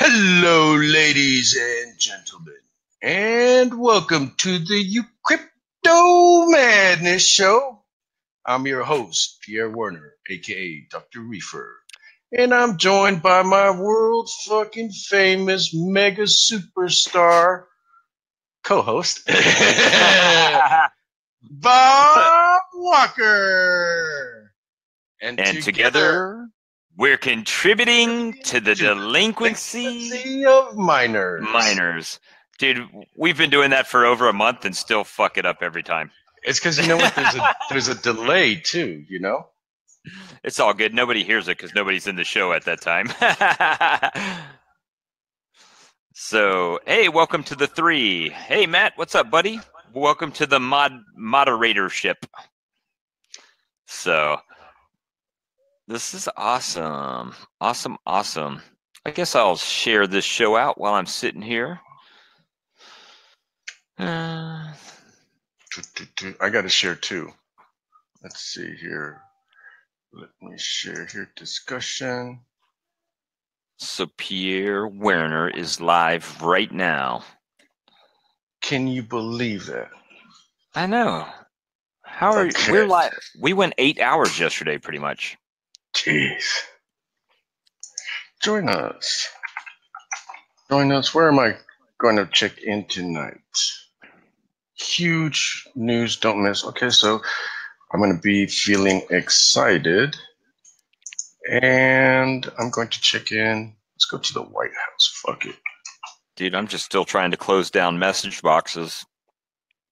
Hello, ladies and gentlemen, and welcome to the uCrypto Madness Show. I'm your host, Pierre Werner, aka Dr. Reefer, and I'm joined by my world fucking famous mega superstar co-host, Bob Walker. And together we're contributing to the delinquency of minors. Dude, we've been doing that for over a month and still fuck it up every time. It's because, you know what, there's a delay too, you know? It's all good. Nobody hears it because nobody's in the show at that time. So, hey, welcome to the 3. Hey, Matt, what's up, buddy? Welcome to the moderatorship. So, this is awesome. Awesome. I guess I'll share this show out while I'm sitting here. I got to share too. Let's see here. Let me share here. Discussion. So Pierre Werner is live right now. Can you believe that? I know. How are we're live? We went 8 hours yesterday, pretty much. Jeez. Join us. Where am I going to check in tonight? Huge news, don't miss. Okay, so I'm going to be feeling excited. And I'm going to check in. Let's go to the White House. Fuck it. Dude, I'm just still trying to close down message boxes.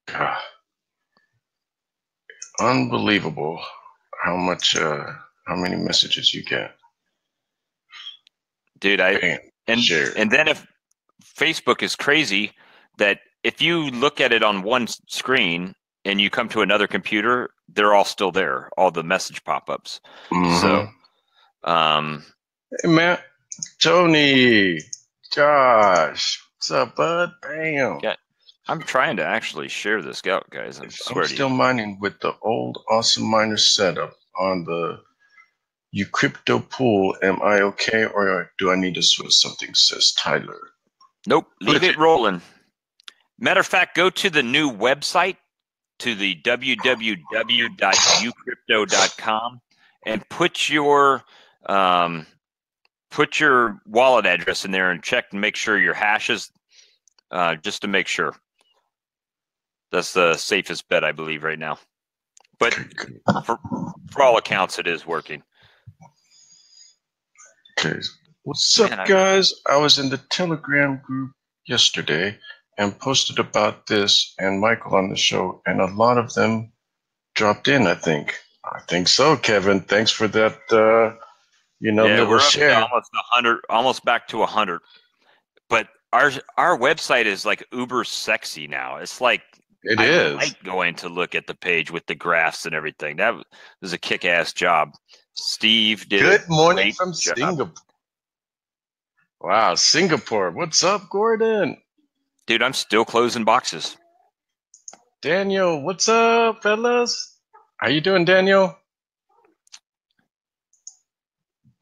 God. Unbelievable how many messages you get. Dude, and then if Facebook is crazy that if you look at it on one screen and you come to another computer, they're all still there, all the message pop-ups. Mm-hmm. So hey Matt, Tony, Josh, what's up, bud? Bam. Yeah, I'm trying to actually share this out, guys. I'm still mining with the old awesome miner setup on the uCrypto pool. Am I okay, or do I need to switch something? Says Tyler. Nope, leave it rolling. Matter of fact, go to the new website, to the www.ucrypto.com, and put your wallet address in there and check and make sure your hash is just to make sure. That's the safest bet, I believe, right now. But for all accounts, it is working. Okay. What's up, guys? I was in the Telegram group yesterday and posted about this and Michael on the show, and a lot of them dropped in, I think. I think so, Kevin. Thanks for that, little share. We're up to almost 100, almost back to 100. But our website is like uber sexy now. It's like I like going to look at the page with the graphs and everything. That was a kick-ass job. Steve did Good morning from Singapore. Wow, Singapore. What's up, Gordon? Dude, I'm still closing boxes. Daniel, what's up, fellas? How you doing, Daniel?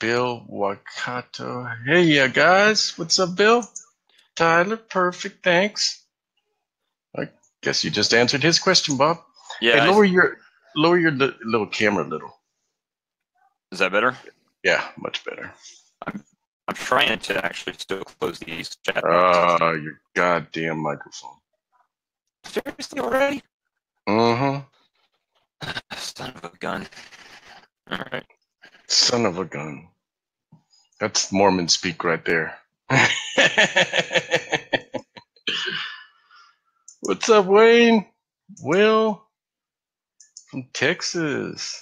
Bill Wakato. Hey, guys. What's up, Bill? Tyler, perfect. Thanks. I guess you just answered his question, Bob. Yeah. Hey, lower your little camera a little. Is that better? Yeah, much better. I'm trying to actually still close these chat boxes. Your goddamn microphone. Seriously already? Mm-hmm. Son of a gun. All right. Son of a gun. That's Mormon speak right there. What's up, Wayne? Will from Texas.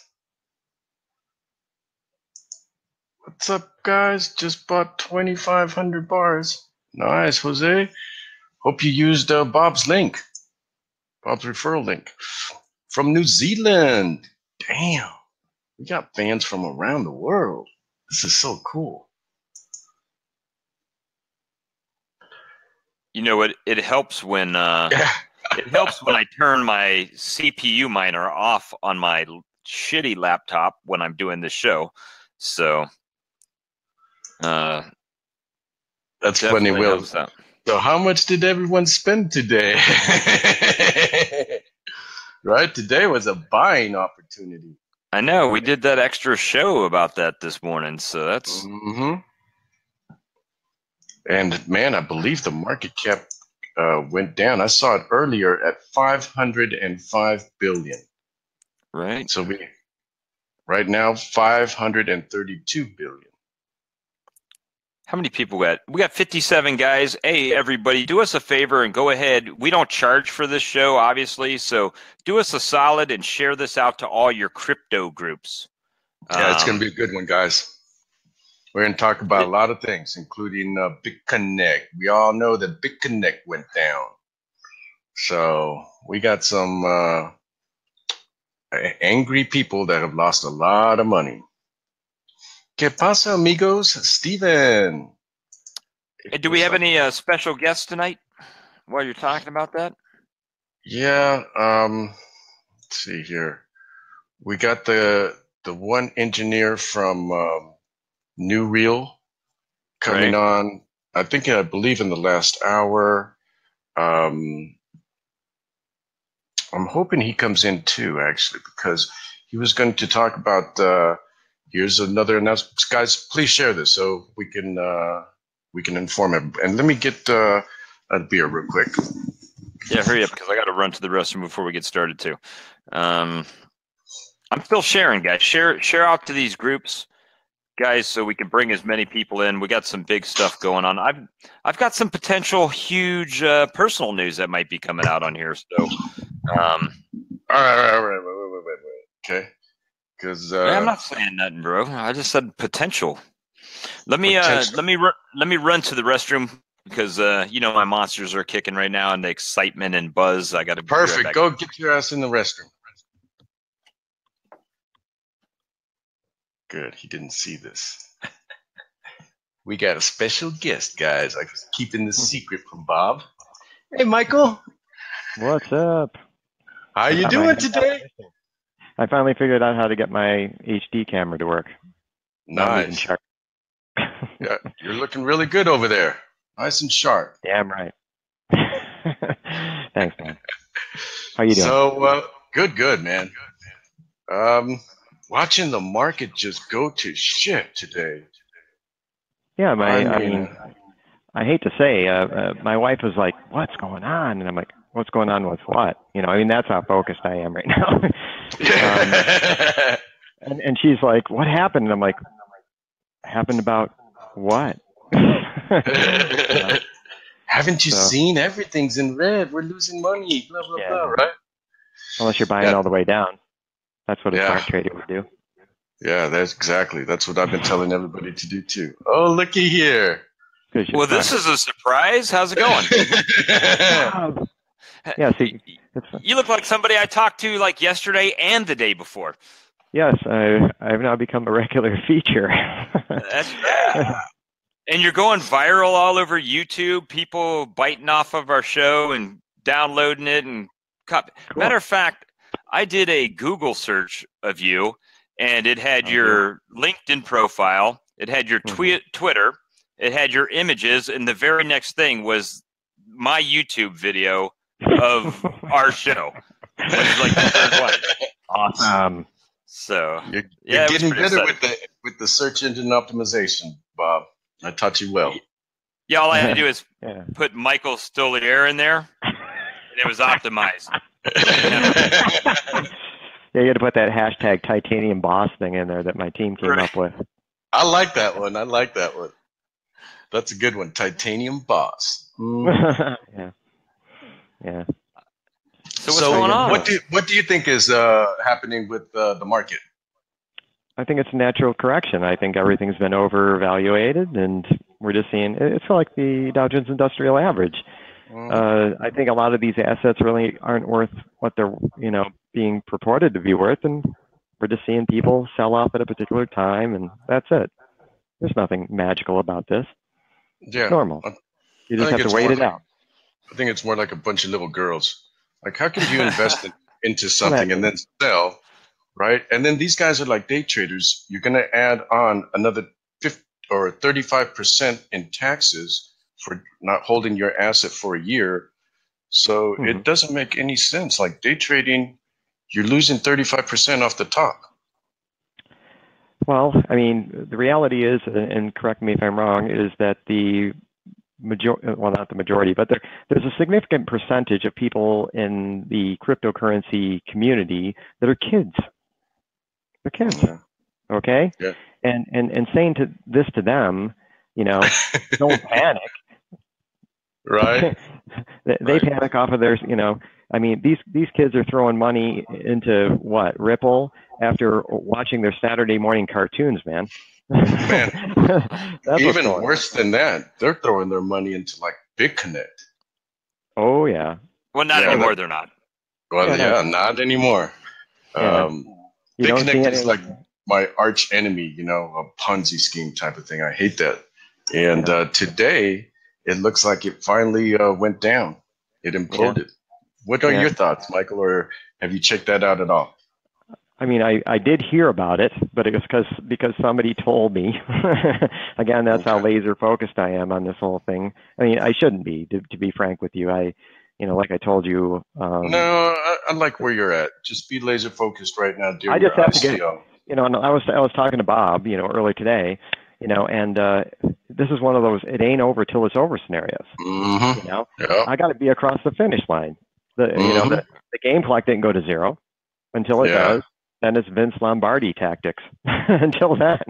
What's up, guys? Just bought 2,500 bars. Nice, Jose. Hope you used Bob's referral link. From New Zealand. Damn. We got fans from around the world. This is so cool. You know what? It helps when it helps when I turn my CPU miner off on my shitty laptop when I'm doing the show. So That's funny, Will. So how much did everyone spend today? Right? Today was a buying opportunity. I know. We did that extra show about that this morning, so that's... Mm-hmm. And, man, I believe the market cap went down. I saw it earlier at 505 billion. Right. So right now, 532 billion. How many people we got? We got 57 guys. Hey, everybody, do us a favor and go ahead. We don't charge for this show, obviously, so do us a solid and share this out to all your crypto groups. Yeah, it's going to be a good one, guys. We're going to talk about a lot of things, including BitConnect. We all know that BitConnect went down. So we got some angry people that have lost a lot of money. ¿Qué pasa, amigos? Steven. Hey, do we have any special guests tonight while you're talking about that? Yeah. Let's see here. We got the one engineer from New Reel coming on. I believe in the last hour. I'm hoping he comes in too, actually, because he was going to talk about. Here's another announcement, guys. Please share this so we can inform him. And let me get a beer real quick. Yeah, hurry up because I got to run to the restroom before we get started too. I'm still sharing, guys. Share out to these groups, guys, so we can bring as many people in. We got some big stuff going on. I've got some potential huge personal news that might be coming out on here. So, all right. Wait. Okay. Because I'm not saying nothing, bro. I just said potential. Let me run to the restroom because my monsters are kicking right now and the excitement and buzz. I got to perfect. Right, go get your ass in the restroom. Good. He didn't see this. We got a special guest, guys. I was keeping the secret from Bob. Hey, Michael. What's up? How you doing today? I finally figured out how to get my HD camera to work. Nice. Yeah, you're looking really good over there. Nice and sharp. Damn right. Thanks, man. How you doing? So, good, man. Watching the market just go to shit today. Yeah, I mean, I hate to say, my wife was like, "What's going on?" And I'm like, "What's going on with what?" That's how focused I am right now. And she's like, "What happened?" And I'm like, "Happened about what?" Haven't you seen? Everything's in red. We're losing money. Blah blah blah. Right? Unless you're buying all the way down. That's what a smart trader would do. Yeah, that's what I've been telling everybody to do too. Oh, looky here. Well, this is a surprise. How's it going? Yeah, see, you look like somebody I talked to like yesterday and the day before. Yes, I've now become a regular feature. That's right. And you're going viral all over YouTube. People biting off of our show and downloading it and copy. Cool. Matter of fact, I did a Google search of you, and it had your LinkedIn profile. It had your Twitter. It had your images, and the very next thing was my YouTube video of our show. Which is like the third one. Awesome. So you're getting better with the search engine optimization, Bob. I taught you well. Yeah, all I had to do is put Michael Stolliare in there, and it was optimized. Yeah, you had to put that hashtag titanium boss thing in there that my team came up with. I like that one. That's a good one. Titanium boss. Yeah. So what's going on? What do you think is happening with the market? I think it's a natural correction. I think everything's been overvaluated, and we're just seeing it's like the Dow Jones Industrial Average. I think a lot of these assets really aren't worth what they're being purported to be worth, and we're just seeing people sell off at a particular time, and that's it. There's nothing magical about this. Yeah, it's normal. You just have to wait it out. I think it's more like a bunch of little girls. Like, how can you invest into something and then sell, right? And then these guys are like day traders. You're going to add on another 50 or 35% in taxes for not holding your asset for a year. So it doesn't make any sense. Like day trading, you're losing 35% off the top. Well, I mean, the reality is, and correct me if I'm wrong, is that the well, not the majority, but there's a significant percentage of people in the cryptocurrency community that are kids. They're kids, okay? Yeah. And saying this to them, you know, don't panic. Right. They panic off of their, you know, I mean, these kids are throwing money into what, Ripple, after watching their Saturday morning cartoons, man. Man, even worse than that, they're throwing their money into like BitConnect. Oh yeah. Well, not anymore. They're not. Well, not anymore. Yeah. BitConnect is like my arch enemy, you know, a Ponzi scheme type of thing. I hate that. And today, it looks like it finally went down. It imploded. Yeah. What are your thoughts, Michael, or have you checked that out at all? I mean, I did hear about it, but it was because somebody told me. Again, that's how laser focused I am on this whole thing. I mean, I shouldn't be, to be frank with you. You know, like I told you. No, I like where you're at. Just be laser focused right now, dear. I just have to get. You know, and I was talking to Bob, you know, earlier today. You know, and this is one of those "it ain't over till it's over" scenarios. You know, I got to be across the finish line. You know, the game clock didn't go to zero until it does. Then it's Vince Lombardi tactics until then.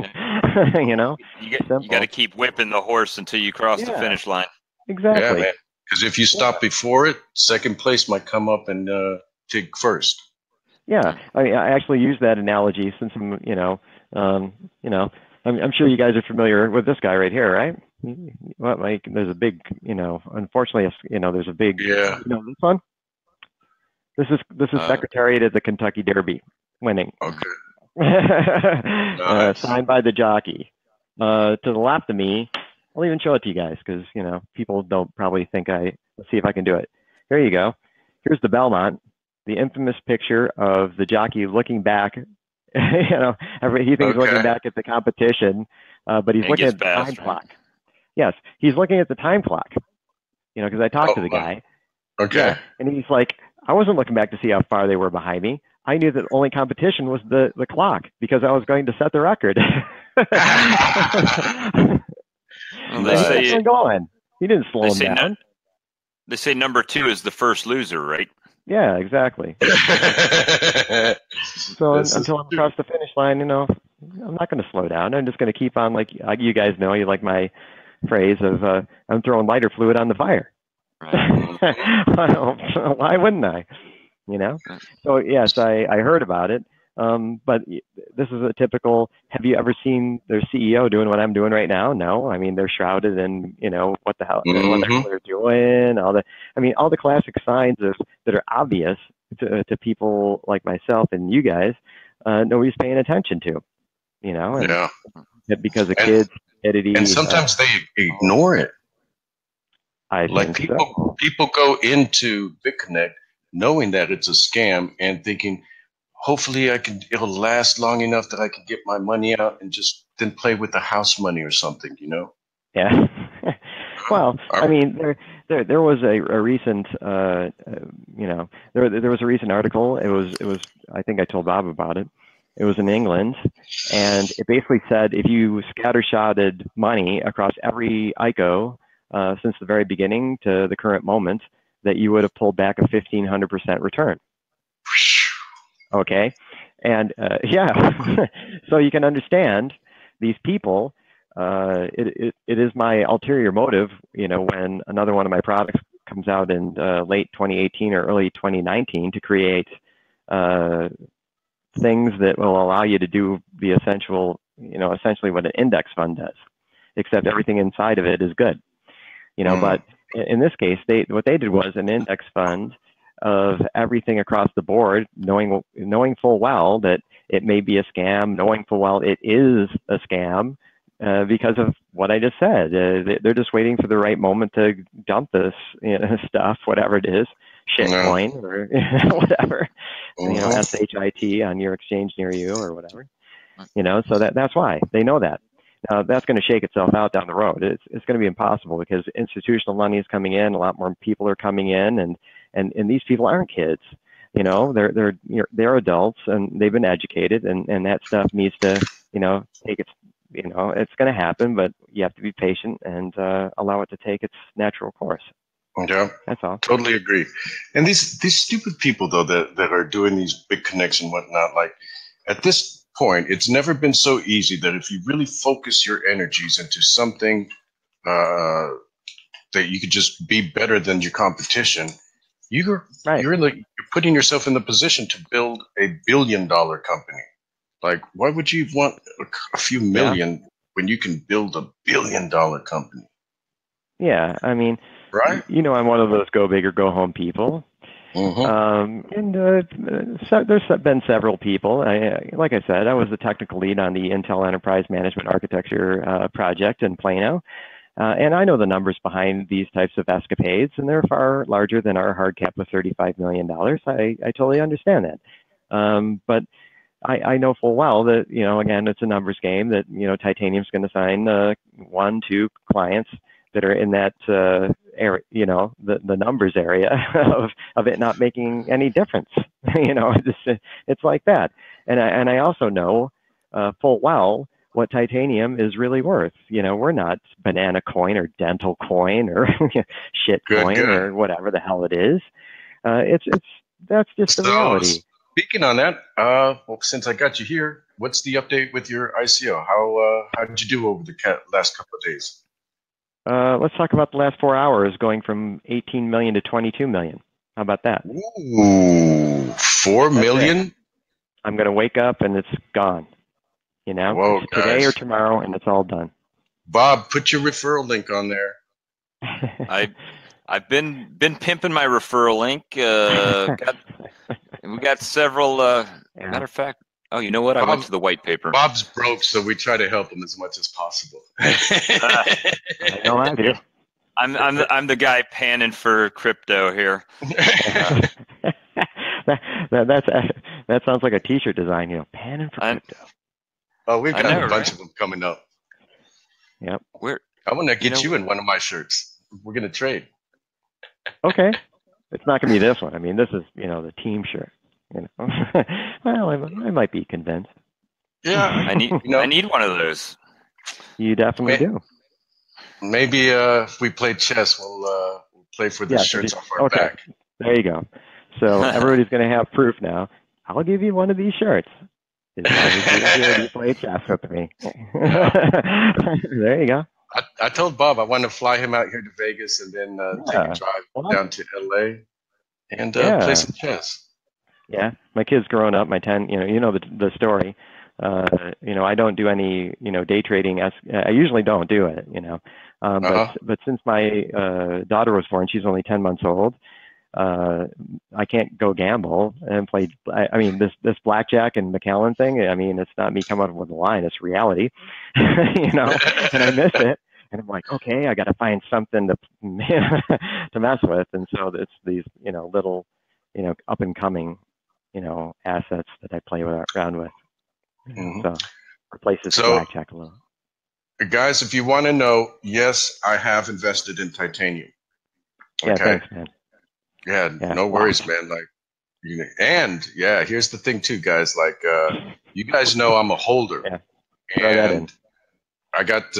You know, you got to keep whipping the horse until you cross the finish line. Exactly. Yeah, man. Because if you stop before it, second place might come up and take first. Yeah, I mean, I actually use that analogy since I'm, you know, I'm sure you guys are familiar with this guy right here, right? What, like, there's a big, you know, unfortunately, you know, there's a big, you know, this one. This is Secretariat at the Kentucky Derby. Winning. Okay. Nice. Signed by the jockey. To the left of me, I'll even show it to you guys because, you know, people don't probably think let's see if I can do it. Here you go. Here's the Belmont, the infamous picture of the jockey looking back. You know, he thinks he's looking back at the competition, but he's looking at the time clock. Yes, he's looking at the time clock. You know, because I talked to the guy. Okay. Yeah, and he's like, I wasn't looking back to see how far they were behind me. I knew that only competition was the clock because I was going to set the record. He kept going. He didn't slow him down. They say number 2 is the first loser, right? Yeah, exactly. So until I'm across the finish line, you know, I'm not going to slow down. I'm just going to keep on, like you guys know, you like my phrase of I'm throwing lighter fluid on the fire. Right. Why wouldn't I? You know? So yes, I heard about it. But this is a typical, have you ever seen their CEO doing what I'm doing right now? No. I mean, they're shrouded in, you know, what the hell, what they're doing, all the classic signs that are obvious to people like myself and you guys, nobody's paying attention to, you know? And because of kids, stupidity. And sometimes they ignore it. I think people go into BitConnect knowing that it's a scam and thinking, hopefully it'll last long enough that I can get my money out and just then play with the house money or something, you know? Yeah. Well, I mean, there was a recent, you know, there was a recent article. It was, I think I told Bob about it. It was in England, and it basically said if you scattershotted money across every ICO since the very beginning to the current moment, that you would have pulled back a 1,500% return. Okay, and yeah, so you can understand these people. It is my ulterior motive, you know, when another one of my products comes out in late 2018 or early 2019 to create things that will allow you to do the essential, you know, essentially what an index fund does, except everything inside of it is good, you know. But in this case, what they did was an index fund of everything across the board, knowing full well that it may be a scam, knowing full well it is a scam, because of what I just said. They're just waiting for the right moment to dump this, you know, stuff, whatever it is, shitcoin or whatever, you know, SHIT on your exchange near you or whatever, you know. So that's why they know that. Now, that's going to shake itself out down the road. It's going to be impossible because institutional money is coming in, a lot more people are coming in, and these people aren't kids. You know, they're adults and they've been educated, and that stuff needs to, you know, take its, you know, it's going to happen, but you have to be patient and allow it to take its natural course. Yeah, that's all. Totally agree. And these stupid people though that are doing these big connects and whatnot, like at this point, it's never been so easy that if you really focus your energies into something that you could just be better than your competition, you're putting yourself in the position to build $1 billion company. Like, why would you want a few million when you can build $1 billion company? Yeah, I mean, right? You know, I'm one of those go big or go home people. So there's been several people. Like I said, I was the technical lead on the Intel Enterprise Management Architecture project in Plano. And I know the numbers behind these types of escapades, and they're far larger than our hard cap of $35 million. I totally understand that. But I know full well that, you know, again, it's a numbers game, that, you know, Titanium's going to sign 1-2 clients that are in that area, you know, the numbers area of it not making any difference. You know, it's like that. And I also know full well what Titanium is really worth. You know, we're not banana coin or dental coin or shit coin or whatever the hell it is. That's just the reality. Speaking on that, well, since I got you here, what's the update with your ICO? How did you do over the last couple of days? Let's talk about the last 4 hours, going from 18 million to 22 million. How about that? Ooh, 4 million? I'm going to wake up and it's gone. You know, whoa, it's today or tomorrow, and it's all done. Bob, put your referral link on there. I've been pimping my referral link. We got several. Matter of fact, oh, you know what? I went to the white paper. Bob's broke, so we try to help him as much as possible. I know I do. I'm the guy panning for crypto here. That sounds like a T-shirt design, you know, panning for crypto. Oh, we've got a bunch of them coming up. Yep. I want to get you in one of my shirts. We're gonna trade. Okay. It's not gonna be this one. I mean, this is, you know, the team shirt. You know. Well, I might be convinced. Yeah, I need one of those. You definitely do. Maybe if we play chess, we'll play for the shirts off our back. There you go. So everybody's going to have proof now. I'll give you one of these shirts. As long as you play chess with me. There you go. I told Bob I want to fly him out here to Vegas and then take a drive down to LA and play some chess. Yeah, my kid's growing up. My 10, you know the story. You know, I don't do any, you know, day trading. I usually don't do it, you know. But since my daughter was born, she's only 10 months old. I can't go gamble and play. I mean, this blackjack and McAllen thing. I mean, it's not me coming up with a line. It's reality, you know. And I miss it. And I'm like, okay, I got to find something to to mess with. And so it's these, you know, little, you know, up and coming, you know, assets that I play around with. So replaces blackjack a little. Guys, if you want to know, yes, I have invested in Titanium. Okay? Yeah, thanks, man. Yeah, no worries, man. Like, and here's the thing too, guys. Like, you guys know I'm a holder, and I got,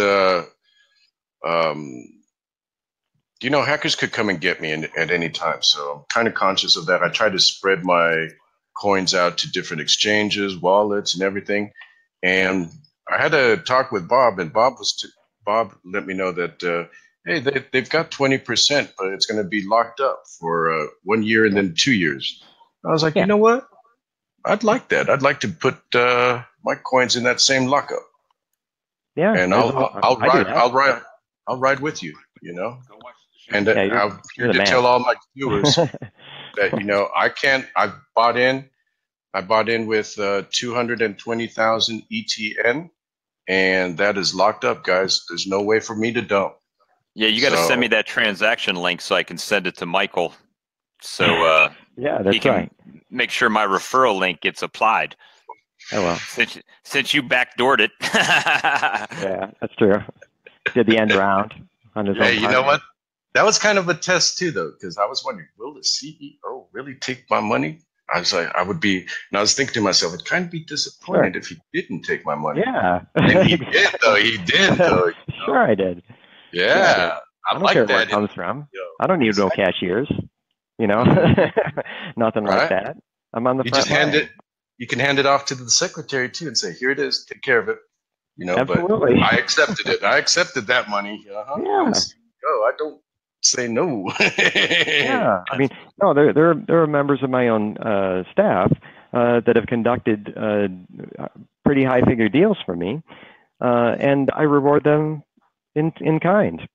you know, hackers could come and get me at any time. So I'm kind of conscious of that. I try to spread my coins out to different exchanges, wallets, and everything. And I had a talk with Bob, and Bob let me know that. Hey, they've got 20%, but it's going to be locked up for 1 year and then 2 years. I was like, you know what? I'd like that. I'd like to put my coins in that same lockup. Yeah, and I'll ride with you. You know, and I'm here to tell all my viewers that, you know, I've bought in. I bought in with 220,000 ETN, and that is locked up, guys. There's no way for me to dump. Yeah, you got to send me that transaction link so I can send it to Michael. So that's he can make sure my referral link gets applied. Oh well. Since you backdoored it. Yeah, that's true. Did the end around on his own. Hey, you know what? That was kind of a test too, though, because I was wondering, will the CEO really take my money? I was like, and I was thinking to myself, I'd kind of be disappointed if he didn't take my money. Yeah. And he did, though. He did, though. Sure, I did. Yeah. I don't care where it comes from. I don't need no cashiers. You know, nothing like that. I'm on the front line. You can hand it off to the secretary too and say, here it is, take care of it. You know, absolutely. But I accepted it. I accepted that money. Yeah. I don't say no. Yeah. I mean, no, there are members of my own staff that have conducted pretty high figure deals for me, and I reward them in kind.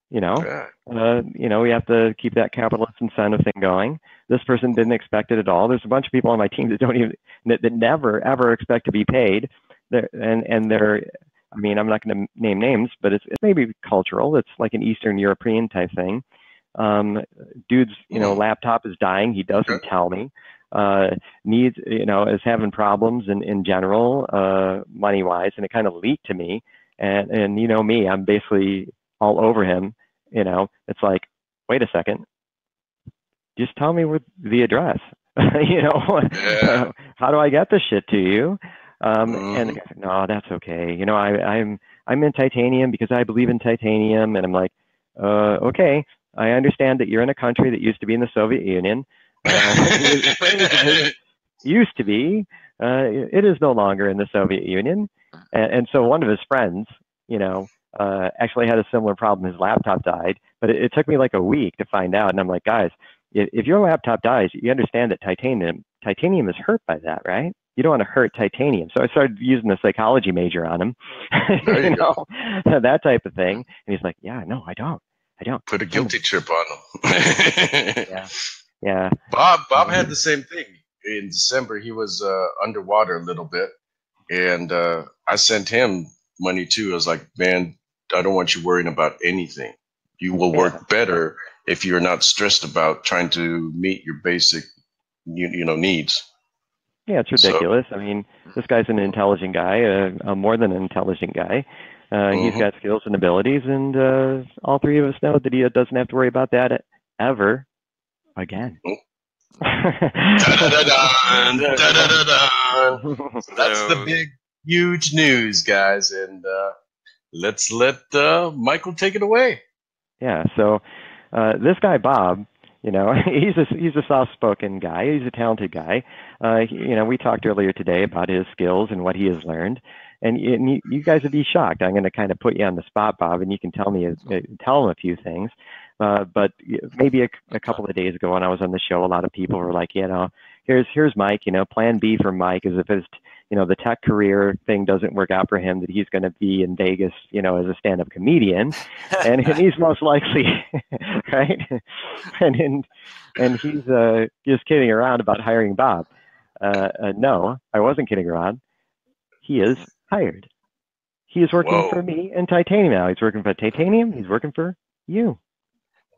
You know, we have to keep that capitalist incentive thing going. This person didn't expect it at all. There's a bunch of people on my team that never ever expect to be paid. They're, I mean, I'm not going to name names, but it's maybe cultural. It's like an Eastern European type thing. Dude's, laptop is dying. He doesn't tell me. Needs, is having problems in general, money wise, and it kind of leaked to me. And me, I'm basically all over him. It's like, wait a second, just tell me where the address. How do I get this shit to you? And the guy's like, no, that's okay. I'm in titanium because I believe in titanium. And I'm like, okay, I understand that you're in a country that used to be in the Soviet Union. Used to be. It is no longer in the Soviet Union. And so one of his friends, actually had a similar problem. His laptop died, but it took me like a week to find out. And I'm like, guys, if your laptop dies, you understand that titanium is hurt by that, right? You don't want to hurt titanium. So I started using the psychology major on him, that type of thing. And he's like, yeah, no, I don't. Put a guilty trip on him. Yeah. Bob had the same thing. In December, he was underwater a little bit. And I sent him money too. I was like, man, I don't want you worrying about anything. You will work better if you're not stressed about trying to meet your basic, needs. Yeah, it's ridiculous. So, I mean, this guy's an intelligent guy, more than an intelligent guy. He's got skills and abilities, and all three of us know that he doesn't have to worry about that ever again. That's the big, huge news, guys, and let's let Michael take it away. Yeah. So this guy Bob, he's a soft-spoken guy. He's a talented guy. We talked earlier today about his skills and what he has learned, and you guys would be shocked. I'm going to kind of put you on the spot, Bob, and you can tell him a few things. But maybe a couple of days ago when I was on the show, a lot of people were like, here's Mike. Plan B for Mike is if his, the tech career thing doesn't work out for him, that he's going to be in Vegas, as a stand-up comedian, and he's most likely, right? And he's just kidding around about hiring Bob. No, I wasn't kidding around. He is hired. He is working for me in Titanium now. He's working for Titanium. He's working for you.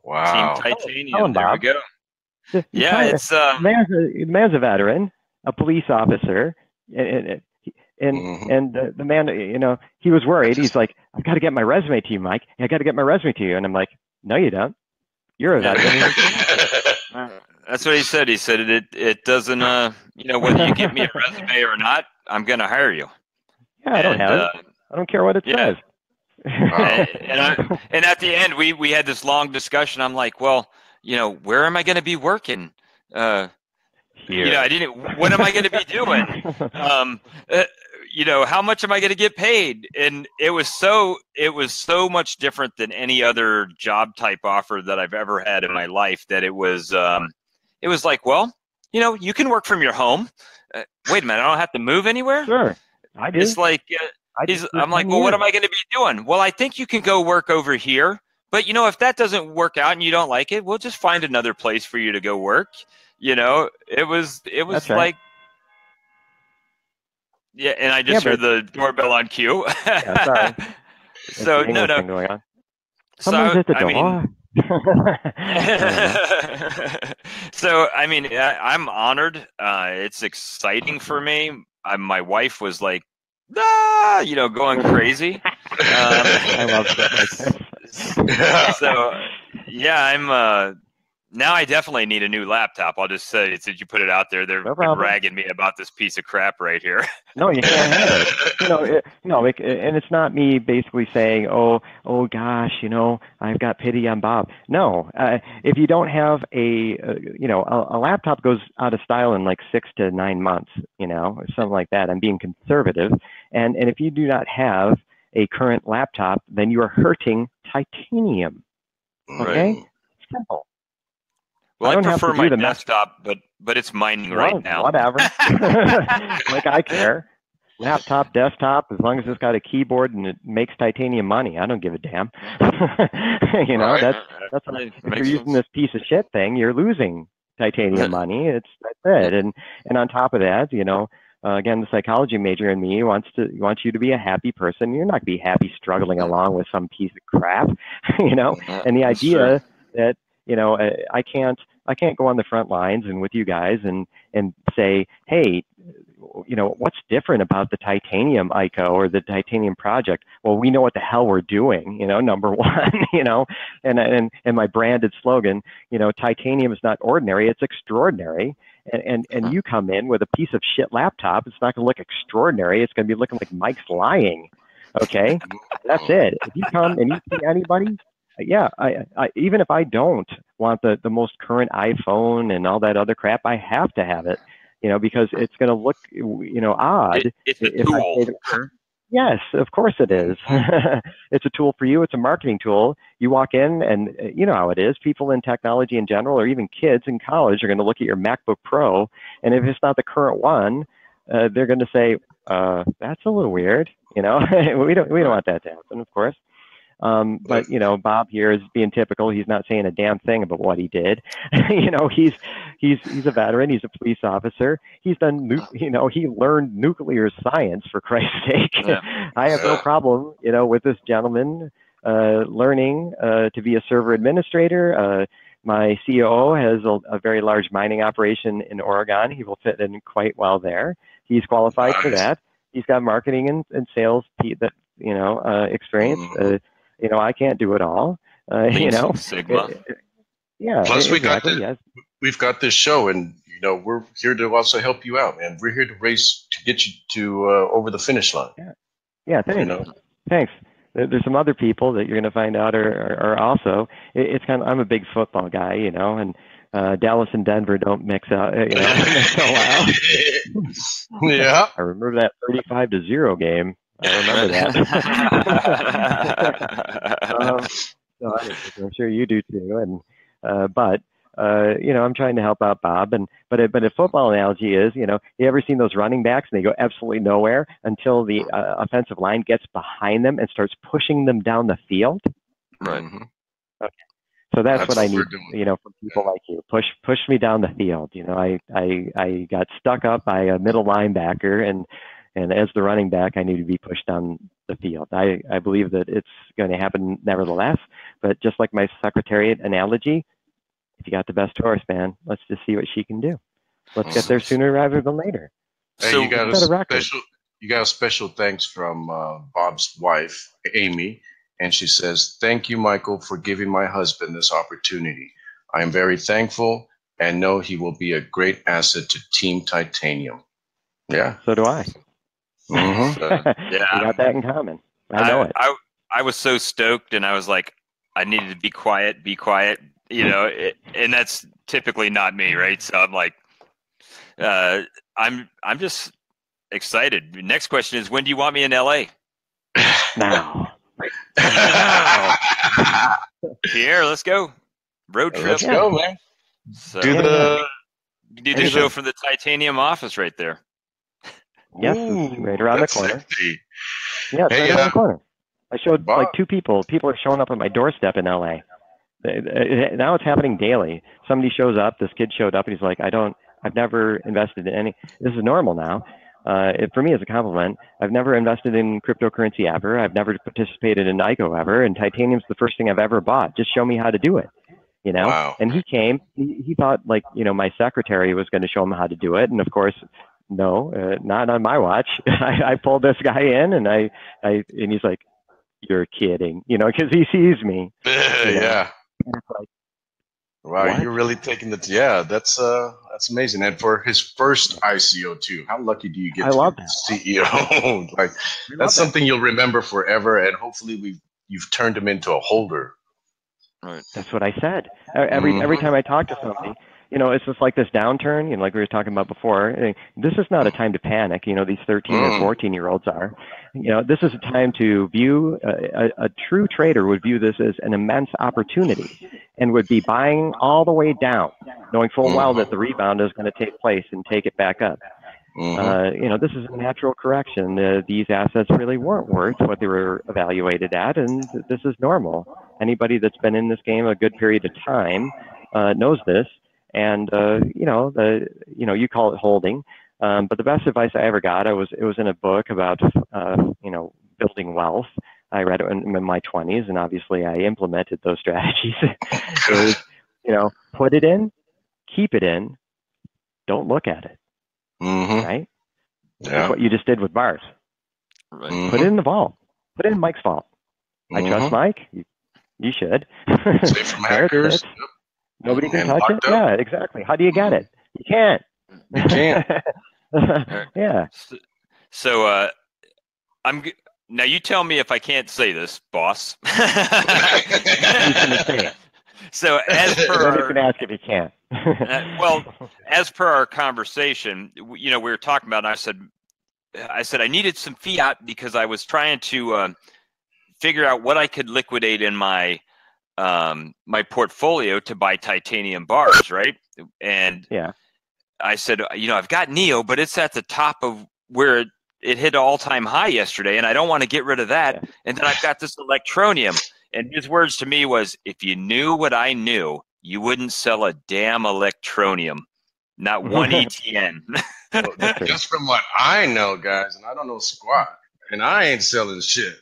Wow. Team Titanium. There we go. It's the man's a veteran, a police officer, and the man, he was worried. He's like, I've got to get my resume to you, Mike. I got to get my resume to you. And I'm like, no, you don't. You're a veteran. That's what he said. He said it doesn't, whether you give me a resume or not, I'm going to hire you. Yeah, I don't have it. I don't care what it says. And at the end, we had this long discussion. I'm like, well, where am I going to be working? Here. What am I going to be doing? How much am I going to get paid? And it was so much different than any other job type offer that I've ever had in my life that it was like, well, you can work from your home. Wait a minute, I don't have to move anywhere? Sure. I do. It's like, I'm like, well, what am I going to be doing? Well, I think you can go work over here. But, if that doesn't work out and you don't like it, we'll just find another place for you to go work. It was That's like, right. yeah. And I just heard the doorbell on cue. Yeah, sorry. So, no. Going on. Someone's at the door. So, I'm honored. It's exciting for me. my wife was like, ah, you know, going crazy. I love that. So yeah, I'm now I definitely need a new laptop. I'll just say, since you put it out there, they've been ragging me about this piece of crap right here. No, you can't have it. You know, and it's not me basically saying, oh gosh, you know, I've got pity on Bob. No, if you don't have a laptop goes out of style in like 6 to 9 months, you know, or something like that. I'm being conservative, and if you do not have a current laptop, then you are hurting titanium. Okay, Right. simple. Well, I prefer my desktop, but it's mining right now. Whatever. Like, I care. Laptop, desktop, as long as it's got a keyboard and it makes titanium money, I don't give a damn. You know, that's if you're using this piece of shit thing, you're losing titanium money. That's it. And on top of that, you know, again, the psychology major in me wants you to be a happy person. You're not gonna be happy struggling along with some piece of crap, you know. And the idea that, you know, I can't go on the front lines and with you guys and say, hey, you know, what's different about the titanium ICO or the titanium project? Well, we know what the hell we're doing, you know, number one, you know, and my branded slogan, you know, titanium is not ordinary, it's extraordinary. And you come in with a piece of shit laptop, it's not going to look extraordinary, it's going to be looking like Mike's lying. Okay, that's it. If you come and you see anybody, yeah, I even if I don't want the most current iPhone and all that other crap, I have to have it, you know, because it's going to look, you know, odd. It's a tool. Yes, of course it is. It's a tool for you. It's a marketing tool. You walk in and you know how it is. People in technology in general, or even kids in college, are going to look at your MacBook Pro, and if it's not the current one, they're going to say, that's a little weird. You know, we don't want that to happen, of course. But you know, Bob here is being typical. He's not saying a damn thing about what he did. You know, he's a veteran. He's a police officer. He's done, you know, he learned nuclear science, for Christ's sake. Yeah. I have no problem, you know, with this gentleman learning to be a server administrator. My COO has a very large mining operation in Oregon. He will fit in quite well there. He's qualified for that. He's got marketing and sales experience. You know, I can't do it all. You know, Sigma. Yeah. Plus, exactly, we've got this show, and you know, we're here to also help you out, man. We're here to get you to over the finish line. Yeah. Thanks. You know? Thanks. There's some other people that you're going to find out are also. It's kind of, I'm a big football guy, you know, and Dallas and Denver don't mix out, you know, mix a while. Yeah. I remember that 35-0 game. I remember that. So I'm sure you do too. And but you know, I'm trying to help out Bob. But a football analogy is, you know, you ever seen those running backs and they go absolutely nowhere until the offensive line gets behind them and starts pushing them down the field? Right. Okay. So that's what I need, you know, from people like you. Push me down the field. You know, I got stuck up by a middle linebacker, and as the running back, I need to be pushed down the field. I believe that it's going to happen nevertheless. But just like my Secretariat analogy, if you got the best horse, man, let's just see what she can do. Let's get there sooner rather than later. Hey, so you got a special thanks from Bob's wife, Amy, and she says, "Thank you, Michael, for giving my husband this opportunity. I am very thankful and know he will be a great asset to Team Titanium." Yeah. So do I. Mm-hmm. Yeah, we got that in common. I know it. I was so stoked, and I was like, I needed to be quiet, you know, and that's typically not me, right? So I'm like, I'm just excited. Next question is, when do you want me in LA? Now. Pierre, let's go. Road trip. Let's go, man. So, do the show from the Titanium office right there. Yes, right around the corner. Sexy. Yeah, right around the corner. I showed like 2 people. People are showing up at my doorstep in LA. Now it's happening daily. Somebody shows up. This kid showed up, and he's like, I've never invested in any. This is normal now. For me, it's a compliment. I've never invested in cryptocurrency ever. I've never participated in ICO ever. And titanium's the first thing I've ever bought. Just show me how to do it. You know, wow. And he came. He thought, like, you know, my secretary was going to show him how to do it. And of course, no, not on my watch. I pulled this guy in, and and he's like, you're kidding, you know, because he sees me. Yeah. Like, wow, what? you're really taking the that's amazing. And for his first ICO too, how lucky do you get to be the CEO? Like that's something you'll remember forever, and hopefully you've turned him into a holder. Right. That's what I said. Every time I talk to somebody, you know, it's just like this downturn, you know, like we were talking about before. This is not a time to panic. You know, these 13 or 14-year-olds are. You know, this is a time to view, a true trader would view this as an immense opportunity and would be buying all the way down, knowing full well that the rebound is going to take place and take it back up. You know, this is a natural correction. These assets really weren't worth what they were evaluated at, and this is normal. Anybody that's been in this game a good period of time knows this. And you know, you call it holding, but the best advice I ever got, it was in a book about you know, building wealth. I read it in my 20s, and obviously I implemented those strategies. It was, you know, put it in, keep it in, don't look at it. Right? Yeah. That's what you just did with bars. Right. Put it in the vault. Put it in Mike's vault. I trust Mike. You should. Safe from hackers. Yep. Nobody can touch it. Yeah, exactly. How do you get it? You can't. You can't. Yeah. So now you tell me if I can't say this, boss. So as per you can ask if you can't. well, as per our conversation, you know, we were talking about, and I said I needed some fiat because I was trying to figure out what I could liquidate in my my portfolio to buy titanium bars, right? And yeah, I said, you know, I've got Neo, but it's at the top of where it hit an all-time high yesterday, and I don't want to get rid of that. Yeah. And then I've got this Electro Neum. And his words to me was, if you knew what I knew, you wouldn't sell a damn Electro Neum. Not one ETN. Well, just from what I know, guys, and I don't know squat, and I ain't selling shit.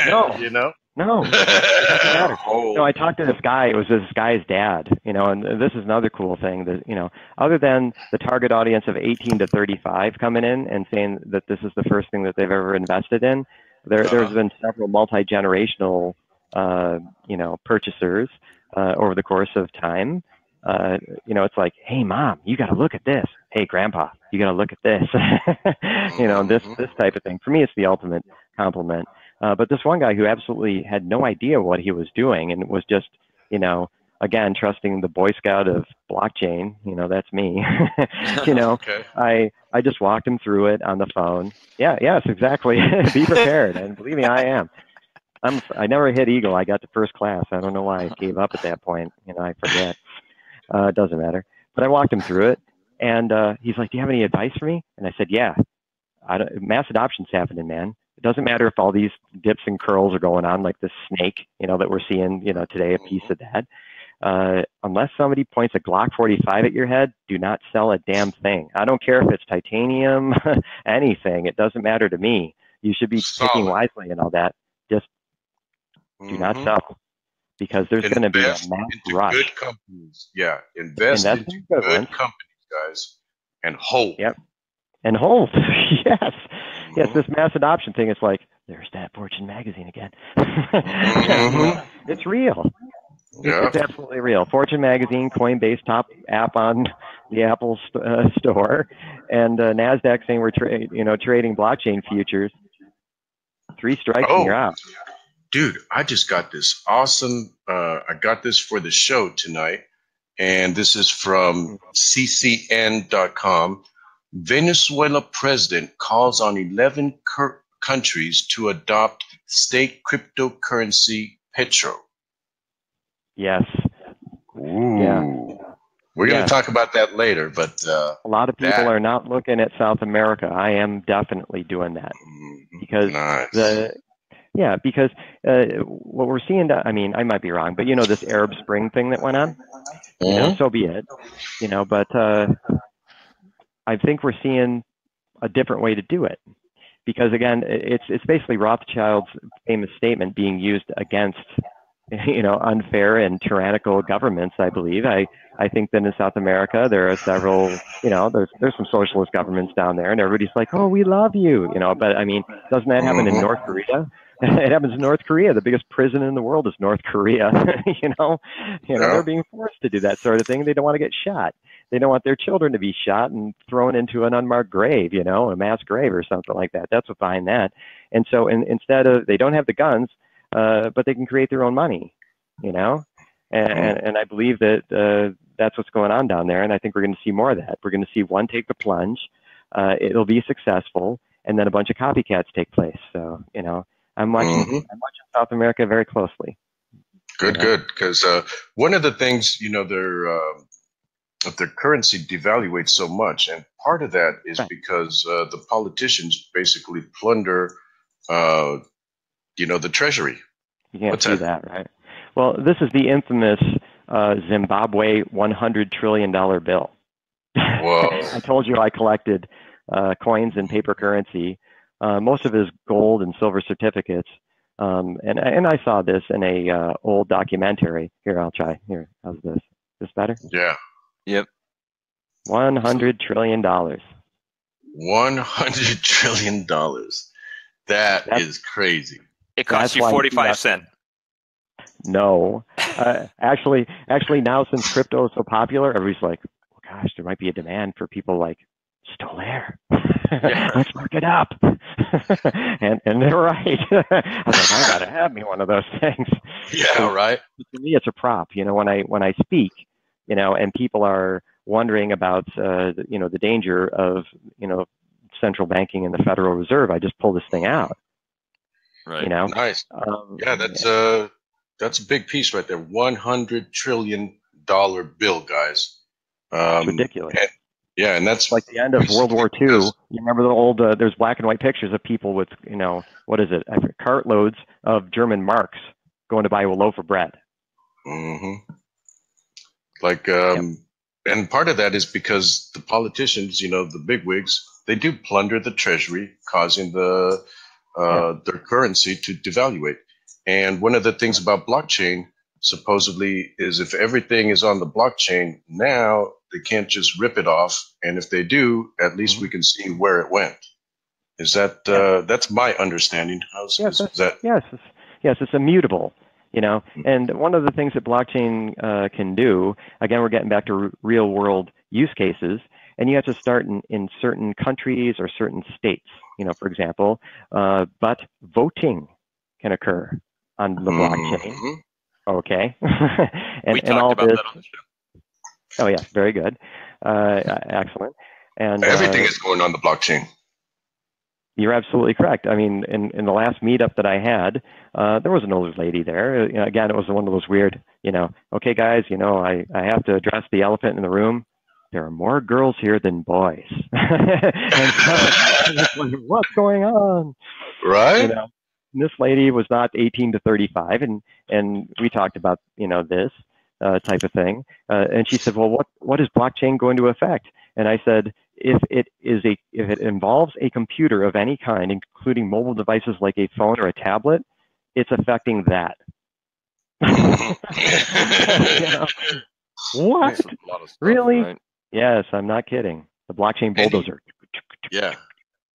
No. You know? No. It doesn't matter. No, I talked to this guy. It was this guy's dad, you know, and this is another cool thing that, you know, other than the target audience of 18 to 35 coming in and saying that this is the first thing that they've ever invested in, there's been several multi-generational you know, purchasers over the course of time. You know, it's like, hey, mom, you got to look at this. Hey, grandpa, you got to look at this. You know, this type of thing. For me, it's the ultimate compliment. But this one guy who absolutely had no idea what he was doing and was just, you know, again, trusting the Boy Scout of blockchain, you know, that's me. You know, I just walked him through it on the phone. Yeah, yes, exactly. Be prepared. And believe me, I am. I never hit Eagle. I got to first class. I don't know why I gave up at that point. You know, I forget. It doesn't matter. But I walked him through it, and he's like, "Do you have any advice for me?" And I said, "Yeah, mass adoption's happening, man. It doesn't matter if all these dips and curls are going on, like this snake, you know, that we're seeing, you know, today. A piece of that. Unless somebody points a Glock 45 at your head, do not sell a damn thing. I don't care if it's titanium, anything. It doesn't matter to me. You should be picking wisely and all that. Just do not sell, because there's going to be a mass rush. Good companies. Yeah, invest into good companies, guys, and hold. Yep, and hold. Yes, yes. This mass adoption thing. It's like, there's that Fortune magazine again. It's real. Yeah. It's absolutely real. Fortune magazine, Coinbase, top app on the Apple store, and Nasdaq saying we're trading blockchain futures. 3 strikes and you're out. Dude, I just got this awesome, I got this for the show tonight, and this is from ccn.com. Venezuela president calls on 11 countries to adopt state cryptocurrency Petro. Yes. Ooh. Yeah. We're going to talk about that later, but a lot of people are not looking at South America. I am definitely doing that because because what we're seeing, I mean, I might be wrong, but you know, this Arab Spring thing that went on, you know, so be it, you know, but I think we're seeing a different way to do it, because again, it's basically Rothschild's famous statement being used against unfair and tyrannical governments, I believe. I think that in South America, there are several, there's some socialist governments down there, and everybody's like, oh, we love you, but I mean, doesn't that happen in North Korea? It happens in North Korea. The biggest prison in the world is North Korea. They're being forced to do that sort of thing. They don't want to get shot. They don't want their children to be shot and thrown into an unmarked grave, a mass grave or something like that. That's what's behind that. And so instead of, they don't have the guns, but they can create their own money, and I believe that that's what's going on down there. And I think we're going to see more of that. We're going to see one take the plunge. It'll be successful, and then a bunch of copycats take place. So, I'm watching South America very closely. Good. Because one of the things, their currency devaluates so much, and part of that is because the politicians basically plunder, the treasury. You can't do that, right? Well, this is the infamous Zimbabwe $100 trillion bill. Whoa! I told you I collected coins and paper currency. Most of it is gold and silver certificates. And I saw this in a old documentary. Here, I'll try. Here, how's this? This better? Yeah. Yep. $100 trillion. $100 trillion. That's is crazy. It costs you 45 cents. No. Actually, now since crypto is so popular, everybody's like, oh gosh, there might be a demand for people like Stolliare. Let's look it up. and they're right. I was like, I gotta have me one of those things. Yeah, right. To me, it's a prop. When I speak, and people are wondering about the danger of central banking and the Federal Reserve, I just pull this thing out. Right. Nice. That's a big piece right there. $100 trillion bill, guys. It's ridiculous. And that's like the end of World War II. You remember the old, there's black and white pictures of people with, what is it? Cartloads of German marks going to buy a loaf of bread. Mm-hmm. And part of that is because the politicians, the bigwigs, they do plunder the treasury, causing their currency to devaluate. And one of the things about blockchain, supposedly, is if everything is on the blockchain, now they can't just rip it off. And if they do, at least we can see where it went. Is that, that's my understanding. Yes, it's immutable. And one of the things that blockchain can do, again, we're getting back to real world use cases, and you have to start in certain countries or certain states, for example, but voting can occur on the blockchain. Okay. We talked about that on the show. Oh yeah, very good. Excellent. And everything is going on the blockchain. You're absolutely correct. I mean, in the last meetup that I had, there was an older lady there. Again, it was one of those weird, okay, guys, I have to address the elephant in the room. There are more girls here than boys. And so, what's going on? Right. And this lady was not 18 to 35, and we talked about, this type of thing. And she said, well, what is blockchain going to affect? And I said, if it involves a computer of any kind, including mobile devices like a phone or a tablet, it's affecting that. What? Stuff, really? Right? Yes, I'm not kidding. The blockchain bulldozer.